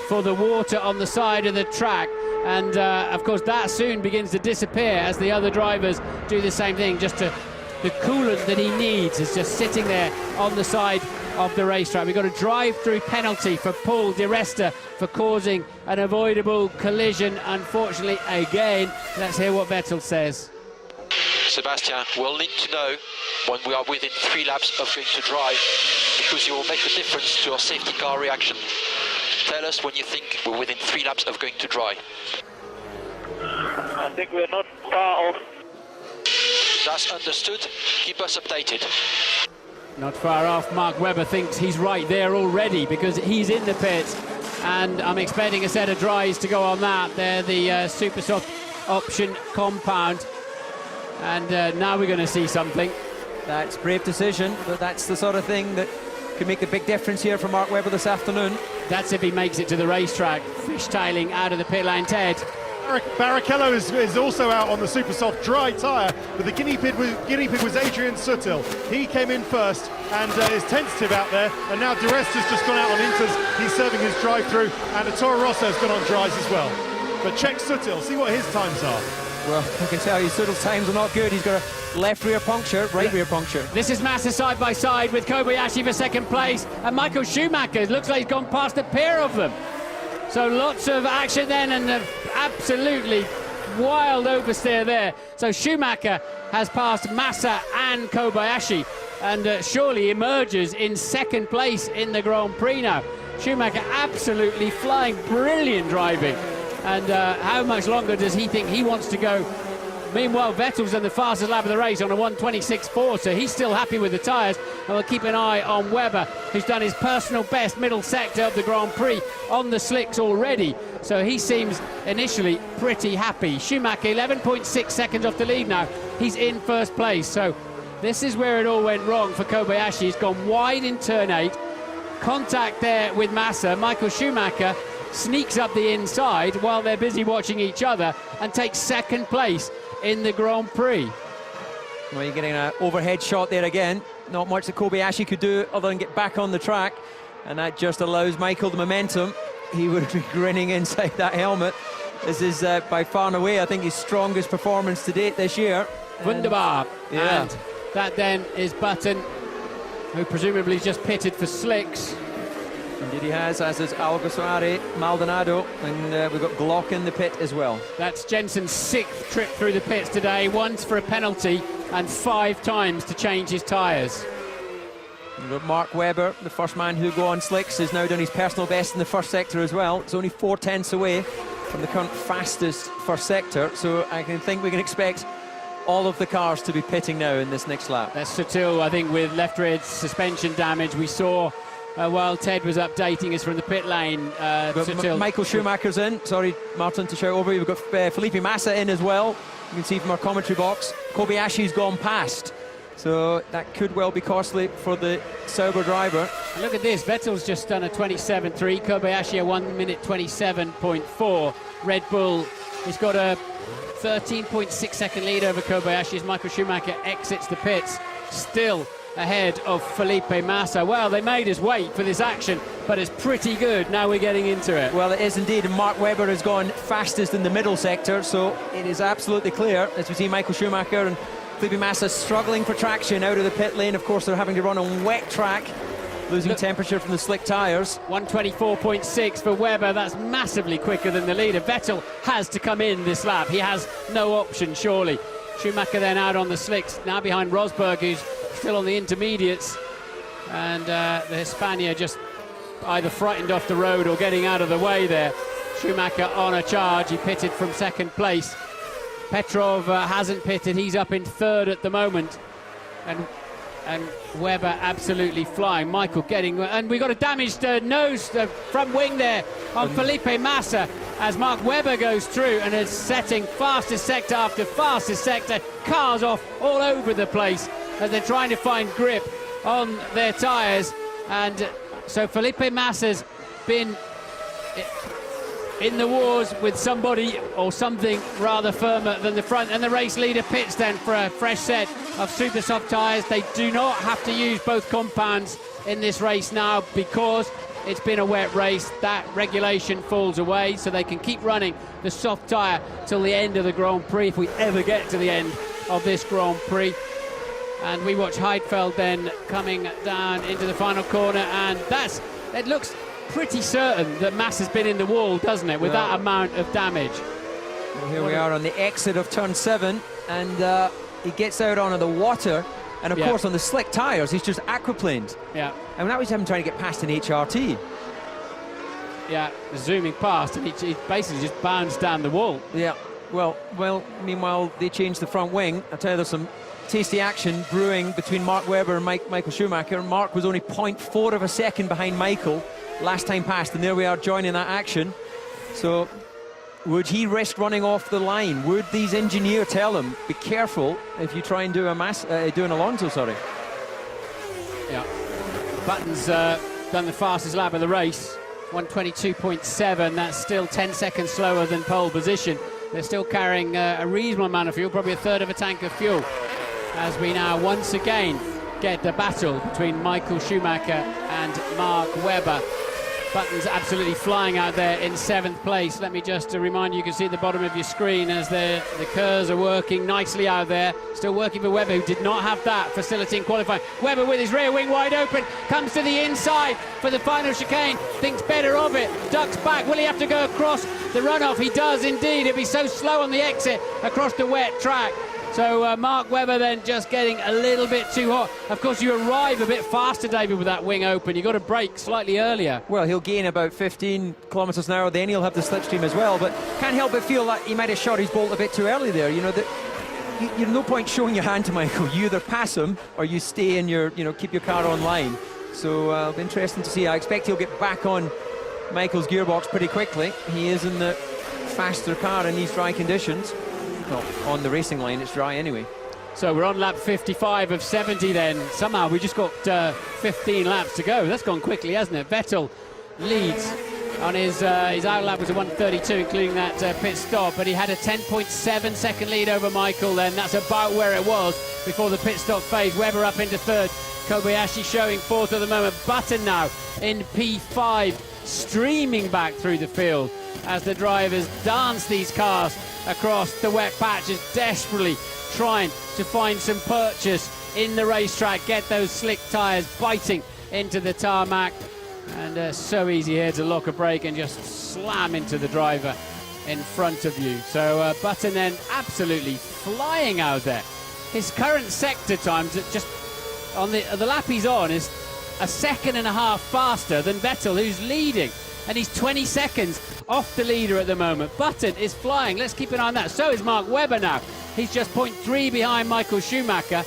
for the water on the side of the track, and of course that soon begins to disappear as the other drivers do the same thing. The coolant that he needs is just sitting there on the side of the racetrack. We've got a drive-through penalty for Paul Di Resta for causing an avoidable collision, unfortunately, again. Let's hear what Vettel says. Sebastian, we'll need to know when we are within 3 laps of going to dry, because it will make a difference to our safety car reaction. Tell us when you think we're within 3 laps of going to dry. I think we're not far off. That's understood. Keep us updated. Not far off. Mark Webber thinks he's right there already because he's in the pits, and I'm expecting a set of dries to go on that. They're the super soft option compound, and now we're going to see something. That's a brave decision, but that's the sort of thing that could make a big difference here for Mark Webber this afternoon. That's if he makes it to the racetrack. Fishtailing out of the pit lane. Ted. Barrichello is also out on the super soft dry tyre, but the guinea pig was Adrian Sutil. He came in first and is tentative out there, and now Di Resta's just gone out on inters. He's serving his drive-through, and Toro Rosso's gone on dries as well. But check Sutil, see what his times are. Well, I can tell you Sutil's times are not good. He's got a left rear puncture, right rear puncture. This is Massa side by side with Kobayashi for second place, and Michael Schumacher. It looks like he's gone past a pair of them. So lots of action then, and absolutely wild oversteer there. So Schumacher has passed Massa and Kobayashi, and surely emerges in second place in the Grand Prix now. Schumacher absolutely flying, brilliant driving. And how much longer does he think he wants to go? Meanwhile, Vettel's done the fastest lap of the race on a 1:26.4, so he's still happy with the tyres. And we'll keep an eye on Webber, who's done his personal best middle sector of the Grand Prix on the slicks already. So he seems initially pretty happy. Schumacher, 11.6 seconds off the lead now. He's in first place. So this is where it all went wrong for Kobayashi. He's gone wide in turn 8. Contact there with Massa. Michael Schumacher sneaks up the inside while they're busy watching each other and takes second place in the Grand Prix. Well, you're getting an overhead shot there again. Not much that Kobayashi could do other than get back on the track, and that just allows Michael the momentum. He would have been grinning inside that helmet. This is by far and away, I think, his strongest performance to date this year. Wunderbar. Yeah. And that then is Button, who presumably just pitted for slicks. Indeed he has, as is Alguersuari, Maldonado, and we've got Glock in the pit as well. That's Jensen's 6th trip through the pits today, once for a penalty and 5 times to change his tyres. We've got Mark Webber, the first man who go on slicks, has now done his personal best in the first sector as well. It's only 4/10 away from the current fastest first sector, so I think we can expect all of the cars to be pitting now in this next lap. That's Sutil, I think, with left rear suspension damage. We saw while Ted was updating us from the pit lane. Michael Schumacher's in. Sorry, Martin, to shout over. We've got Felipe Massa in as well. You can see from our commentary box. Kobayashi's gone past. So that could well be costly for the Sauber driver. And look at this. Vettel's just done a 27.3. Kobayashi a 1:27.4. Red Bull has got a 13.6 second lead over Kobayashi as Michael Schumacher exits the pits. Still ahead of Felipe Massa. Well, they made us wait for this action, but it's pretty good. Now we're getting into it. Well, it is indeed, and Mark Webber has gone fastest in the middle sector, so it is absolutely clear, as we see Michael Schumacher and Felipe Massa struggling for traction out of the pit lane. Of course, they're having to run on wet track, losing temperature from the slick tyres. 1:24.6 for Webber. That's massively quicker than the leader. Vettel has to come in this lap. He has no option, surely. Schumacher then out on the slicks, now behind Rosberg, who's still on the intermediates, and the Hispania just either frightened off the road or getting out of the way there. Schumacher on a charge. He pitted from second place Petrov hasn't pitted. He's up in third at the moment. And Webber absolutely flying. Michael getting... And we got a damaged nose, front wing there on Felipe Massa as Mark Webber goes through and is setting fastest sector after fastest sector. Cars off all over the place as they're trying to find grip on their tyres. And so Felipe Massa's been in the wars with somebody or something rather firmer than the front, and the race leader pits then for a fresh set of super soft tyres. They do not have to use both compounds in this race now because it's been a wet race. That regulation falls away, so they can keep running the soft tyre till the end of the Grand Prix, if we ever get to the end of this Grand Prix. And we watch Heidfeld then coming down into the final corner, and it looks pretty certain that Mass has been in the wall, doesn't it, with that amount of damage. Well, here we are on the exit of turn 7, and he gets out onto the water, and of course on the slick tyres he's just aquaplaned. Yeah. And now he's having trying to get past an HRT. Yeah, zooming past, and he basically just bounds down the wall. Yeah. Well, meanwhile they changed the front wing. I'll tell you, there's some tasty action brewing between Mark Webber and Michael Schumacher. Mark was only 0.4 of a second behind Michael last time past, and there we are joining that action. So would he risk running off the line? Would these engineers tell him, be careful if you try and do an Alonso, sorry? Yeah. Button's done the fastest lap of the race, 1:22.7. That's still 10 seconds slower than pole position. They're still carrying a reasonable amount of fuel, probably a third of a tank of fuel, as we now once again get the battle between Michael Schumacher and Mark Webber. Button's absolutely flying out there in 7th place. Let me just remind you, you can see at the bottom of your screen as the Kerrs are working nicely out there. Still working for Webber, who did not have that facility in qualifying. Webber with his rear wing wide open, comes to the inside for the final chicane, thinks better of it, ducks back. Will he have to go across the runoff? He does indeed. It'll be so slow on the exit across the wet track. So Mark Webber then just getting a little bit too hot. Of course, you arrive a bit faster, David, with that wing open. You've got to brake slightly earlier. Well, he'll gain about 15 kilometres an hour, then he'll have the slipstream as well. But can't help but feel like he might have shot his bolt a bit too early there. You know, you've no point showing your hand to Michael. You either pass him or you stay in your, keep your car on line. So it'll be interesting to see. I expect he'll get back on Michael's gearbox pretty quickly. He is in the faster car in these dry conditions. Well, on the racing line, it's dry anyway. So we're on lap 55 of 70 then. Somehow we just got 15 laps to go. That's gone quickly, hasn't it? Vettel leads on his out lap was a 1:32, including that pit stop, but he had a 10.7 second lead over Michael then. That's about where it was before the pit stop phase. Webber up into 3rd. Kobayashi showing 4th at the moment. Button now in P5, streaming back through the field as the drivers dance these cars across the wet patches, desperately trying to find some purchase in the racetrack, get those slick tyres biting into the tarmac. And so easy here to lock a brake and just slam into the driver in front of you. So Button then absolutely flying out there. His current sector times, just on the lap he's on, is a second and a half faster than Vettel, who's leading. And he's 20 seconds off the leader at the moment. Button is flying. Let's keep an eye on that. So is Mark Webber now. He's just 0.3 behind Michael Schumacher.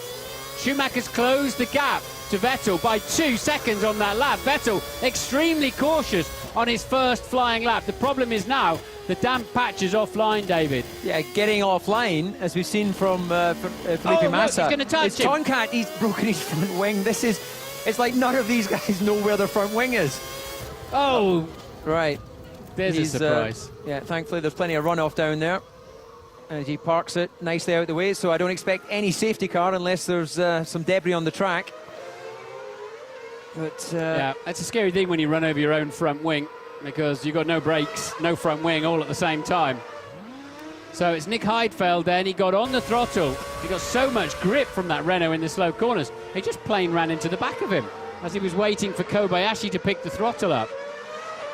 Schumacher's closed the gap to Vettel by 2 seconds on that lap. Vettel extremely cautious on his first flying lap. The problem is now the damp patch is offline, David. Yeah, getting offline, as we've seen from Felipe Massa. Look, he's going to touch him. Tonkat, he's broken his front wing. It's like none of these guys know where their front wing is. Oh, right. There's a surprise. Yeah, thankfully there's plenty of runoff down there. As he parks it nicely out the way, so I don't expect any safety car unless there's some debris on the track. But yeah, it's a scary thing when you run over your own front wing, because you've got no brakes, no front wing, all at the same time. So it's Nick Heidfeld then. He got on the throttle. He got so much grip from that Renault in the slow corners. He just plain ran into the back of him as he was waiting for Kobayashi to pick the throttle up.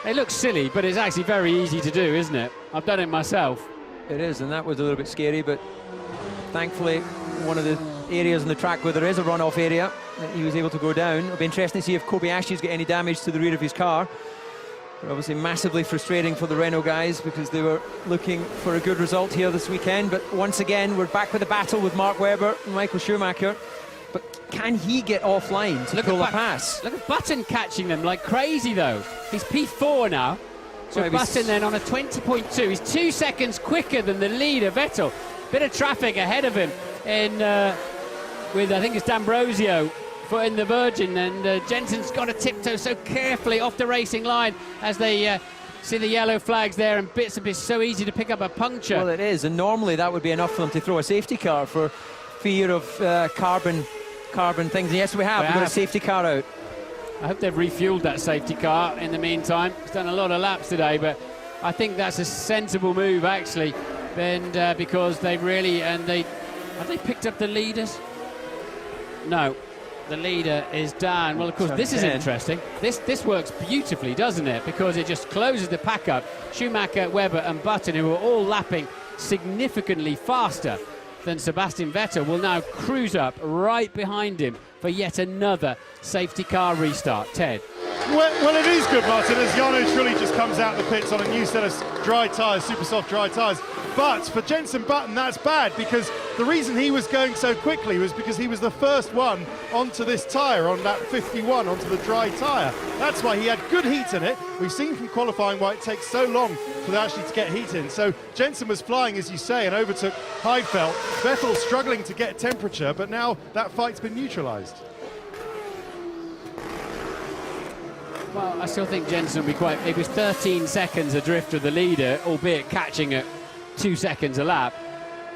It looks silly, but it's actually very easy to do, isn't it? I've done it myself. It is, and that was a little bit scary, but thankfully one of the areas in the track where there is a runoff area, he was able to go down. It'll be interesting to see if Kobayashi's got any damage to the rear of his car. Obviously massively frustrating for the Renault guys because they were looking for a good result here this weekend. But once again, we're back with a battle with Mark Webber and Michael Schumacher. But can he get offline to pull a pass? Look at Button catching them like crazy, though. He's P4 now. So Button then on a 20.2. He's 2 seconds quicker than the leader, Vettel. Bit of traffic ahead of him in with, I think it's D'Ambrosio in the Virgin, and Jensen's got to tiptoe so carefully off the racing line as they see the yellow flags there, and bits of it's so easy to pick up a puncture. Well, it is, and normally that would be enough for them to throw a safety car for fear of carbon things. And yes, we have. We've got a safety car out. I hope they've refueled that safety car in the meantime. It's done a lot of laps today, but I think that's a sensible move, actually, and because they really, have they picked up the leaders? No. The leader is down. Well, of course, this is interesting. This works beautifully, doesn't it? Because it just closes the pack up. Schumacher, Webber and Button, who are all lapping significantly faster than Sebastian Vettel, will now cruise up right behind him for yet another safety car restart. Ted. Well, it is good, Martin, as Jarno Trulli just comes out the pits on a new set of dry tyres, super soft dry tyres. But for Jenson Button, that's bad, because the reason he was going so quickly was because he was the first one onto this tyre, on lap 51, onto the dry tyre. That's why he had good heat in it. We've seen from qualifying why it takes so long for actually to get heat in. So Jenson was flying, as you say, and overtook Heidfeld. Vettel struggling to get temperature, but now that fight's been neutralised. Well, I still think Jensen will be quite... It was 13 seconds adrift of the leader, albeit catching at 2 seconds a lap.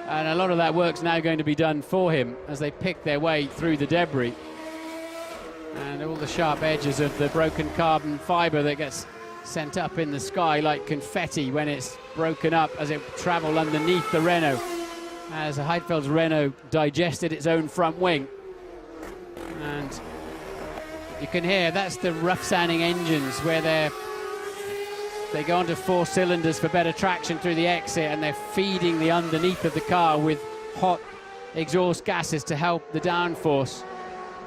And a lot of that work's now going to be done for him as they pick their way through the debris. And all the sharp edges of the broken carbon fibre that gets sent up in the sky like confetti when it's broken up as it travelled underneath the Renault. As Heidfeld's Renault digested its own front wing. And you can hear that's the rough sounding engines where they go onto 4 cylinders for better traction through the exit, and they're feeding the underneath of the car with hot exhaust gases to help the downforce.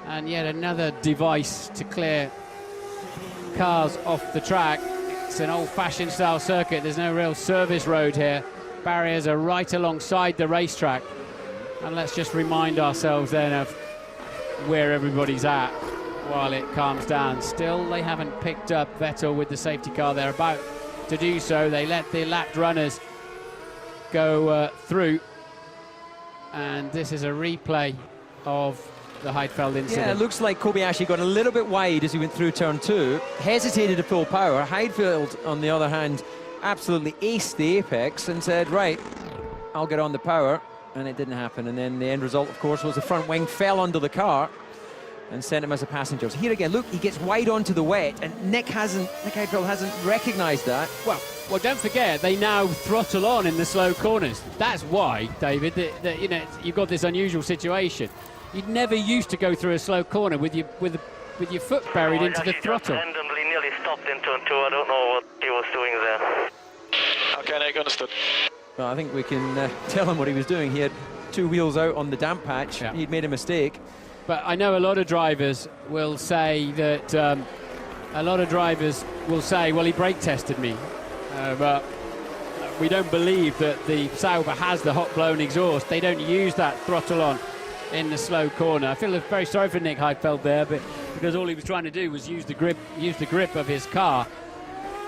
And yet another device to clear cars off the track. It's an old-fashioned style circuit. There's no real service road here. Barriers are right alongside the racetrack. And let's just remind ourselves then of where everybody's at while it calms down. Still, they haven't picked up Vettel with the safety car. They're about to do so. They let the lapped runners go through, and this is a replay of the Heidfeld incident. Yeah, it looks like Kobayashi got a little bit wide as he went through turn 2, hesitated to pull power. Heidfeld, on the other hand, absolutely aced the apex and said, right, I'll get on the power, and it didn't happen. And then the end result, of course, was the front wing fell under the car and sent him as a passenger. So here again, look, he gets wide onto the wet, and Nick Heidfeld hasn't recognised that. Well, don't forget, they now throttle on in the slow corners. That's why, David, that you know, you've got this unusual situation. You'd never used to go through a slow corner with your foot buried into the throttle. Randomly nearly stopped in turn 2. I don't know what he was doing there. Okay, Nick, understood. Well, I think we can tell him what he was doing. He had 2 wheels out on the damp patch. Yeah. He'd made a mistake. But I know a lot of drivers will say that well, he brake tested me. But we don't believe that the Sauber has the hot blown exhaust. They don't use that throttle on in the slow corner. I feel very sorry for Nick Heidfeld there, but because all he was trying to do was use the grip of his car.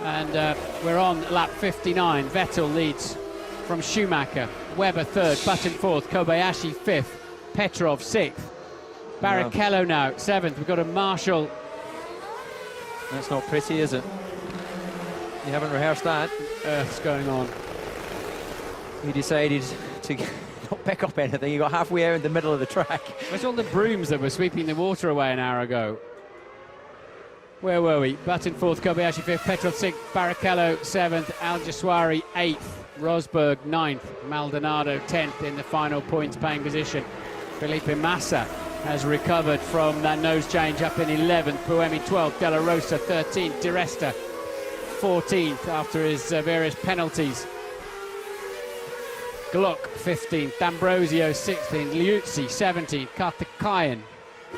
And we're on lap 59. Vettel leads from Schumacher, Webber 3rd, Button 4th, Kobayashi 5th, Petrov 6th. Barrichello now 7th. We've got a Marshall. That's not pretty, is it? You haven't rehearsed that. What's going on? He decided to not pick up anything. He got halfway out in the middle of the track. Where's all the brooms that were sweeping the water away an hour ago? Where were we? Button 4th, Kobayashi 5th, Petrov 6th, Barrichello 7th, Al-Jaswari 8th, Rosberg 9th, Maldonado 10th in the final points-paying position. Felipe Massa has recovered from that nose change up in 11th, Buemi 12th, De La Rosa 13th, Di Resta 14th after his various penalties. Glock 15th, D'Ambrosio 16th, Liuzzi 17th, Karthikeyan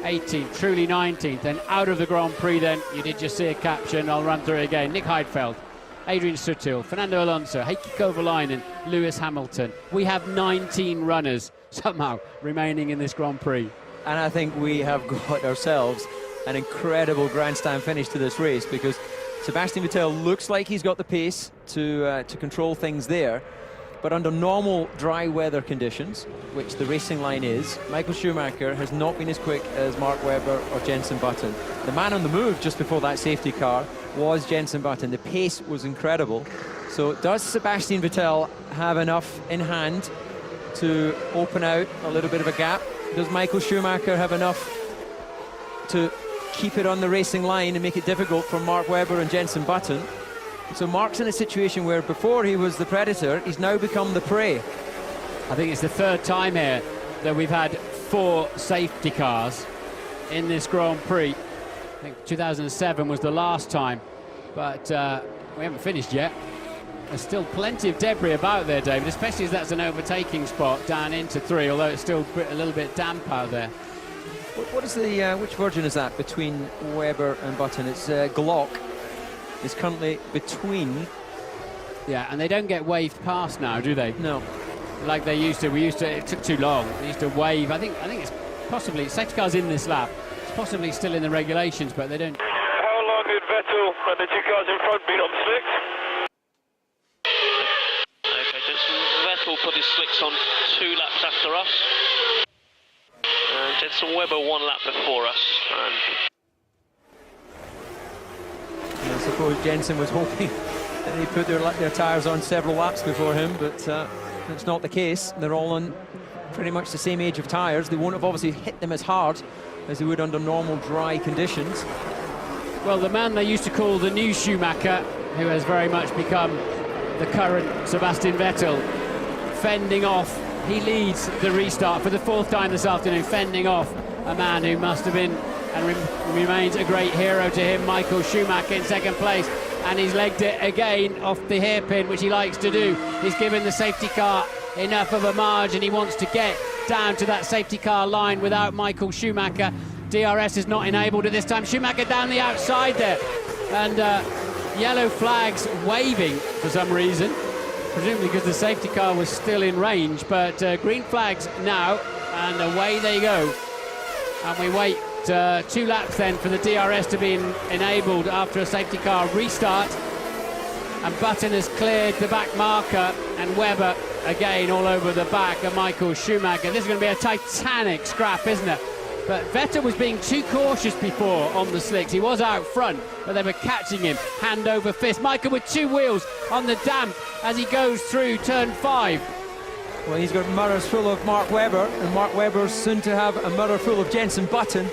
18th, Trulli 19th, and out of the Grand Prix then, you did just see a caption, I'll run through it again. Nick Heidfeld, Adrian Sutil, Fernando Alonso, Heikki Kovalainen, Lewis Hamilton. We have 19 runners somehow remaining in this Grand Prix. And I think we have got ourselves an incredible grandstand finish to this race, because Sebastian Vettel looks like he's got the pace to control things there. But under normal dry weather conditions, which the racing line is, Michael Schumacher has not been as quick as Mark Webber or Jenson Button. The man on the move just before that safety car was Jenson Button. The pace was incredible. So does Sebastian Vettel have enough in hand to open out a little bit of a gap? Does Michael Schumacher have enough to keep it on the racing line and make it difficult for Mark Webber and Jenson Button? So Mark's in a situation where before he was the predator, he's now become the prey. I think it's the third time here that we've had 4 safety cars in this Grand Prix. I think 2007 was the last time, but we haven't finished yet. There's still plenty of debris about there, David, especially as that's an overtaking spot down into 3, although it's still a little bit damp out there. What is the, which version is that between Webber and Button? It's Glock. Is currently between. Yeah, and they don't get waved past now, do they? No. Like they used to. It took too long. They used to wave. I think it's possibly, safety car's in this lap. It's possibly still in the regulations, but they don't. How long did Vettel and the 2 cars in front been on slicks? Okay, Jenson Vettel put his slicks on 2 laps after us. Jenson Webber 1 lap before us. And I suppose Jenson was hoping that they put their tyres on several laps before him, but that's not the case. They're all on pretty much the same age of tyres. They won't have obviously hit them as hard as they would under normal dry conditions. Well, the man they used to call the new Schumacher, who has very much become the current Sebastian Vettel, fending off. He leads the restart for the 4th time this afternoon, fending off a man who must have been and remains a great hero to him, Michael Schumacher in 2nd place, and he's legged it again off the hairpin, which he likes to do. He's given the safety car enough of a margin. He wants to get down to that safety car line without Michael Schumacher. DRS is not enabled at this time. Schumacher down the outside there, and yellow flags waving for some reason, presumably because the safety car was still in range, but green flags now, and away they go. And we wait 2 laps then for the DRS to be enabled after a safety car restart. And Button has cleared the back marker, and Webber again all over the back of Michael Schumacher. This is going to be a titanic scrap, isn't it? But Vettel was being too cautious before on the slicks. He was out front, but they were catching him hand over fist. Michael with 2 wheels on the damp as he goes through turn 5. Well, he's got mirrors full of Mark Webber, and Mark Webber's soon to have a mirror full of Jenson Button.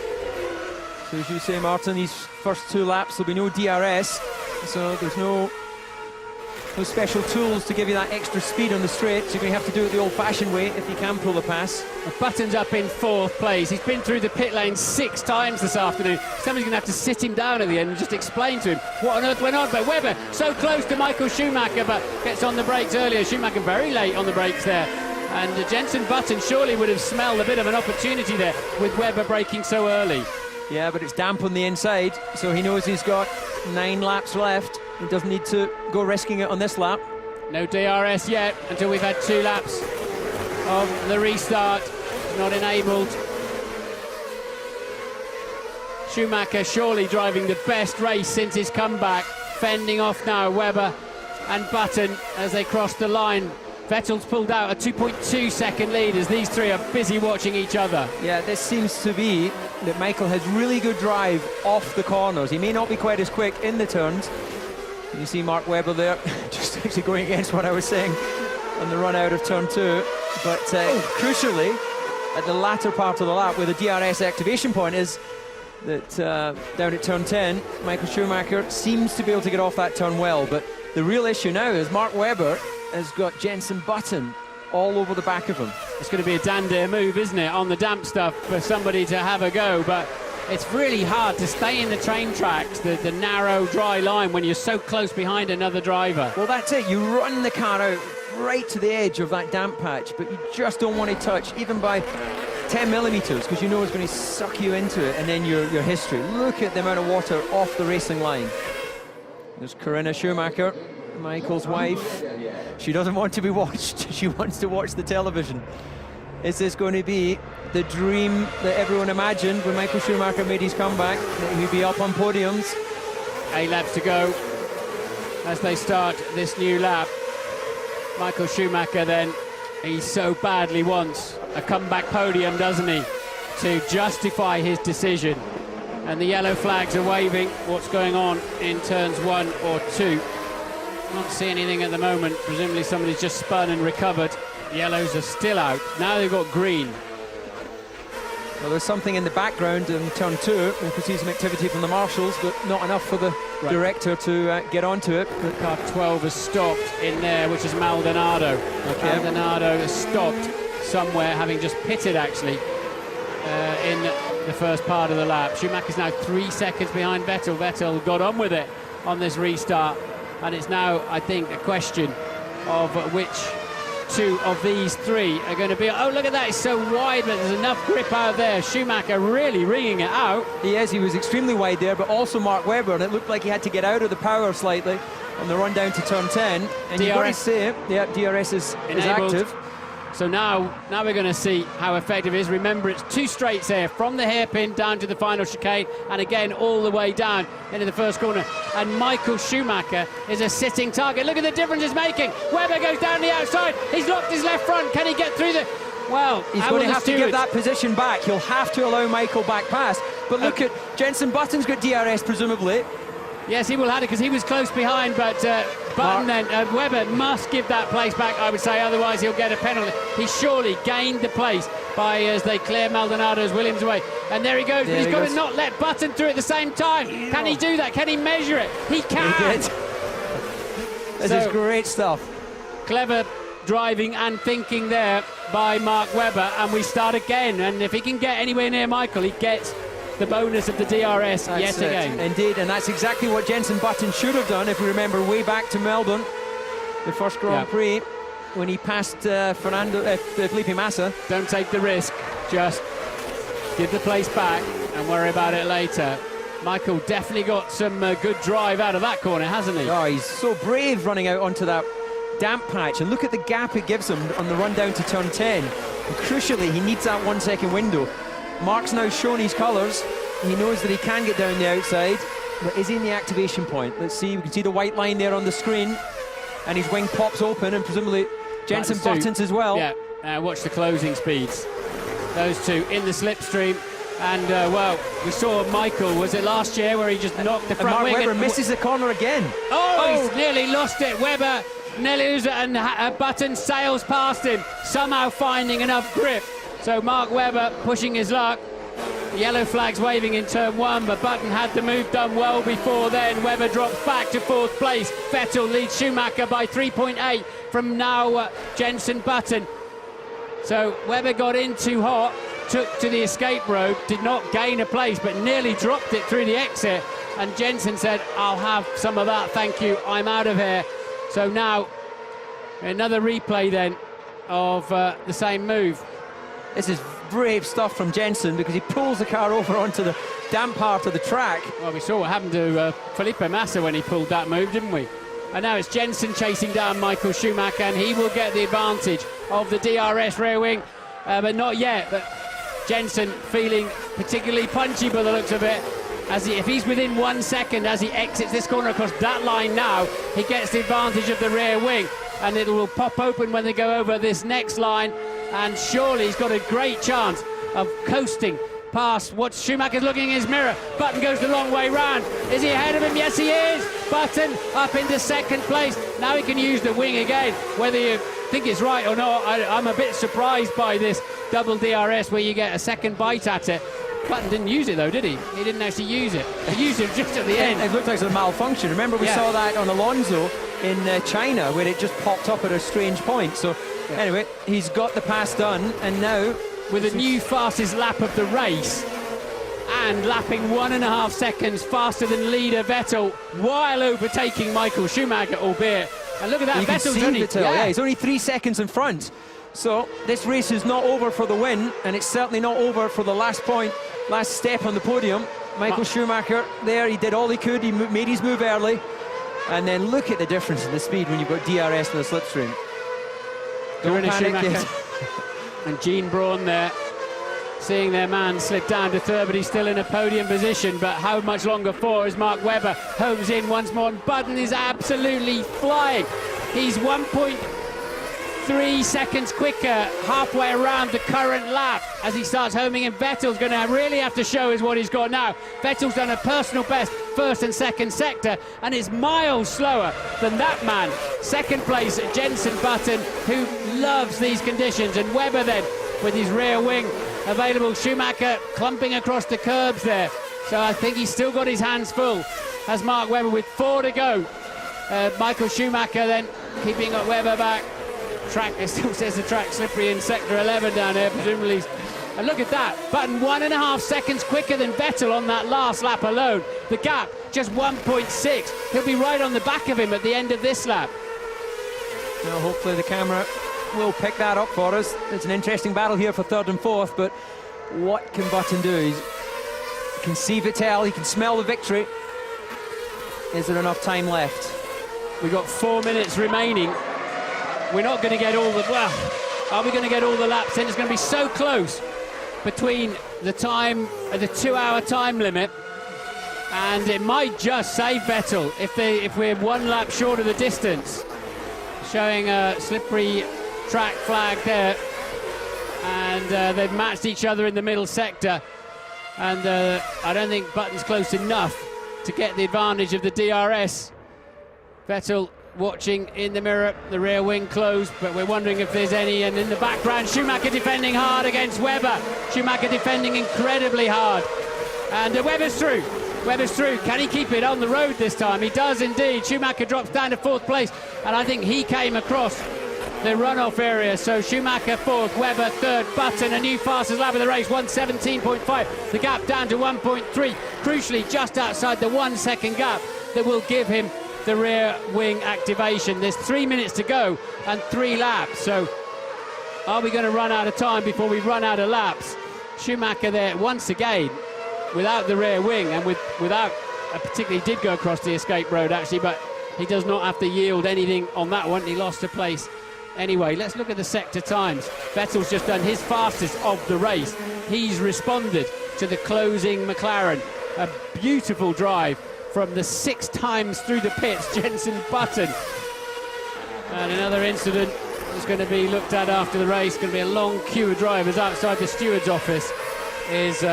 So as you say, Martin, these first 2 laps there'll be no DRS, so there's no special tools to give you that extra speed on the straight, so you're going to have to do it the old-fashioned way if you can pull the pass. Button's up in 4th place. He's been through the pit lane 6 times this afternoon. Somebody's going to have to sit him down at the end and just explain to him what on earth went on. But Webber so close to Michael Schumacher, but gets on the brakes earlier. Schumacher very late on the brakes there. And Jenson Button surely would have smelled a bit of an opportunity there with Webber braking so early. Yeah, but it's damp on the inside, so he knows he's got 9 laps left. He doesn't need to go risking it on this lap. No DRS yet until we've had 2 laps of the restart. Not enabled. Schumacher surely driving the best race since his comeback. Fending off now Webber and Button as they cross the line. Vettel's pulled out a 2.2 second lead as these 3 are busy watching each other. Yeah, this seems to be that Michael has really good drive off the corners. He may not be quite as quick in the turns. You see Mark Webber there, just actually going against what I was saying on the run out of turn 2. But crucially, at the latter part of the lap, where the DRS activation point is, that down at turn 10, Michael Schumacher seems to be able to get off that turn well. But the real issue now is Mark Webber has got Jenson Button all over the back of him. It's going to be a damn dear move, isn't it, on the damp stuff for somebody to have a go, but it's really hard to stay in the train tracks, the narrow, dry line, when you're so close behind another driver. Well, that's it. You run the car out right to the edge of that damp patch, but you just don't want to touch, even by 10 millimetres, because you know it's going to suck you into it, and then your history. Look at the amount of water off the racing line. There's Corinna Schumacher, Michael's wife. She doesn't want to be watched. She wants to watch the television. Is this going to be the dream that everyone imagined when Michael Schumacher made his comeback, that he'd be up on podiums? 8 laps to go as they start this new lap. Michael Schumacher then, he so badly wants a comeback podium, doesn't he, to justify his decision. And the yellow flags are waving. What's going on in turns 1 or 2? Not see anything at the moment. Presumably somebody's just spun and recovered. Yellows are still out. Now they've got green. Well, there's something in the background in turn 2. We can see some activity from the marshals, but not enough for the director to get onto it. Car 12 has stopped in there, which is Maldonado. Okay. Maldonado has stopped somewhere, having just pitted actually in the first part of the lap. Schumacher's now 3 seconds behind Vettel. Vettel got on with it on this restart, and it's now, I think, a question of which two of these three are going to be. Oh, look at that, it's so wide, but there's enough grip out there. Schumacher really ringing it out. He is, he was extremely wide there, but also Mark Webber, and it looked like he had to get out of the power slightly on the run down to turn 10. And you've got to say, yeah, DRS is active. So now we're going to see how effective it is. Remember, it's 2 straights here, from the hairpin down to the final chicane, and again all the way down into the first corner. And Michael Schumacher is a sitting target. Look at the difference he's making. Webber goes down the outside. He's locked his left front. Can he get through the... Well, he's going to have to give that position back. He'll have to allow Michael back past. But look at Jenson Button's got DRS, presumably. Yes, he will have it because he was close behind, but Button then, Webber must give that place back, I would say, otherwise he'll get a penalty. He surely gained the place by, as they clear Maldonado's Williams away. And there he goes, but he's got to not let Button through at the same time. Can he do that? Can he measure it? He can! He did. This is great stuff. Clever driving and thinking there by Mark Webber, and we start again. And if he can get anywhere near Michael, he gets the bonus of the DRS yet again. Indeed, and that's exactly what Jenson Button should have done, if we remember way back to Melbourne, the first Grand Prix, when he passed Felipe Massa. Don't take the risk, just give the place back and worry about it later. Michael definitely got some good drive out of that corner, hasn't he? Oh, he's so brave running out onto that damp patch, and look at the gap it gives him on the run down to turn 10. And crucially, he needs that 1 second window. Mark's now shown his colours. He knows that he can get down the outside, but is he in the activation point? Let's see, we can see the white line there on the screen, and his wing pops open, and presumably Jenson Button's as well. Yeah, watch the closing speeds. Those two in the slipstream, and well, we saw Michael, was it last year, where he just knocked the front wing? Mark Webber misses the corner again. Oh, he's nearly lost it. Webber nearly loses it, and Button sails past him, somehow finding enough grip. So Mark Webber pushing his luck. Yellow flags waving in turn 1, but Button had the move done well before then. Webber drops back to 4th place. Vettel leads Schumacher by 3.8 from now Jenson Button. So Webber got in too hot, took to the escape road, did not gain a place, but nearly dropped it through the exit. And Jenson said, I'll have some of that, thank you, I'm out of here. So now another replay then of the same move. This is brave stuff from Jenson, because he pulls the car over onto the damp part of the track. Well, we saw what happened to Felipe Massa when he pulled that move, didn't we? And now it's Jenson chasing down Michael Schumacher, and he will get the advantage of the DRS rear wing, but not yet. But Jenson feeling particularly punchy by the looks of it. If he's within 1 second as he exits this corner across that line now, he gets the advantage of the rear wing, and it will pop open when they go over this next line. And surely he's got a great chance of coasting past what Schumacher's looking in his mirror. Button goes the long way round. Is he ahead of him? Yes, he is. Button up into 2nd place. Now he can use the wing again. Whether you think it's right or not, I'm a bit surprised by this double DRS where you get a second bite at it. Button didn't use it though, did he? He didn't actually use it. He used it just at the end. It looked like it was a malfunction. Remember, we saw that on Alonso in China, where it just popped up at a strange point. So anyway, he's got the pass done, and now with a new fastest lap of the race, and lapping 1.5 seconds faster than leader Vettel, while overtaking Michael Schumacher, albeit. And look at that, Vettel's only... he's only 3 seconds in front. So this race is not over for the win, and it's certainly not over for the last step on the podium. Michael Schumacher there, he did all he could, he made his move early, and then look at the difference in the speed when you've got DRS in the slipstream. Don't panic yet. And Gene Braun there, seeing their man slip down to third, but he's still in a podium position. But how much longer for as Mark Webber homes in once more, and Button is absolutely flying. He's 1.3 seconds quicker halfway around the current lap as he starts homing in. Vettel's going to really have to show us what he's got now. Vettel's done a personal best first and second sector, and is miles slower than that man. Second place, Jenson Button, who loves these conditions, and Webber then with his rear wing available. Schumacher clumping across the curbs there, so I think he's still got his hands full as Mark Webber with 4 to go. Michael Schumacher then keeping up Webber back. Track, it still says the track slippery in sector 11 down there, presumably. And look at that, Button 1.5 seconds quicker than Vettel on that last lap alone. The gap just 1.6. He'll be right on the back of him at the end of this lap. Now hopefully the camera will pick that up for us. It's an interesting battle here for third and fourth, but what can Button do? He can see Vettel, he can smell the victory. Is there enough time left? We've got 4 minutes remaining. We're not going to get all the, well, are we going to get all the laps in? It's going to be so close between the time, the 2-hour time limit, and it might just save Vettel if we're 1 lap short of the distance. Showing a slippery track flag there, and they've matched each other in the middle sector, and I don't think Button's close enough to get the advantage of the DRS. Vettel watching in the mirror, the rear wing closed, but we're wondering if there's any. And in the background, Schumacher defending hard against Webber. Schumacher defending incredibly hard, and Webber's through. Webber's through. Can he keep it on the road this time? He does indeed. Schumacher drops down to 4th place, and I think he came across the runoff area. So Schumacher 4th, Webber 3rd, Button a new fastest lap of the race, 1:17.5. The gap down to 1.3. Crucially, just outside the 1 second gap that will give him the rear wing activation. There's 3 minutes to go and 3 laps. So are we going to run out of time before we run out of laps? Schumacher there once again without the rear wing, and without particularly did go across the escape road actually, but he does not have to yield anything on that one. He lost a place anyway. Let's look at the sector times. Vettel's just done his fastest of the race. He's responded to the closing McLaren. A beautiful drive from the 6 times through the pits, Jenson Button. And another incident is going to be looked at after the race. Going to be a long queue of drivers outside the steward's office. Is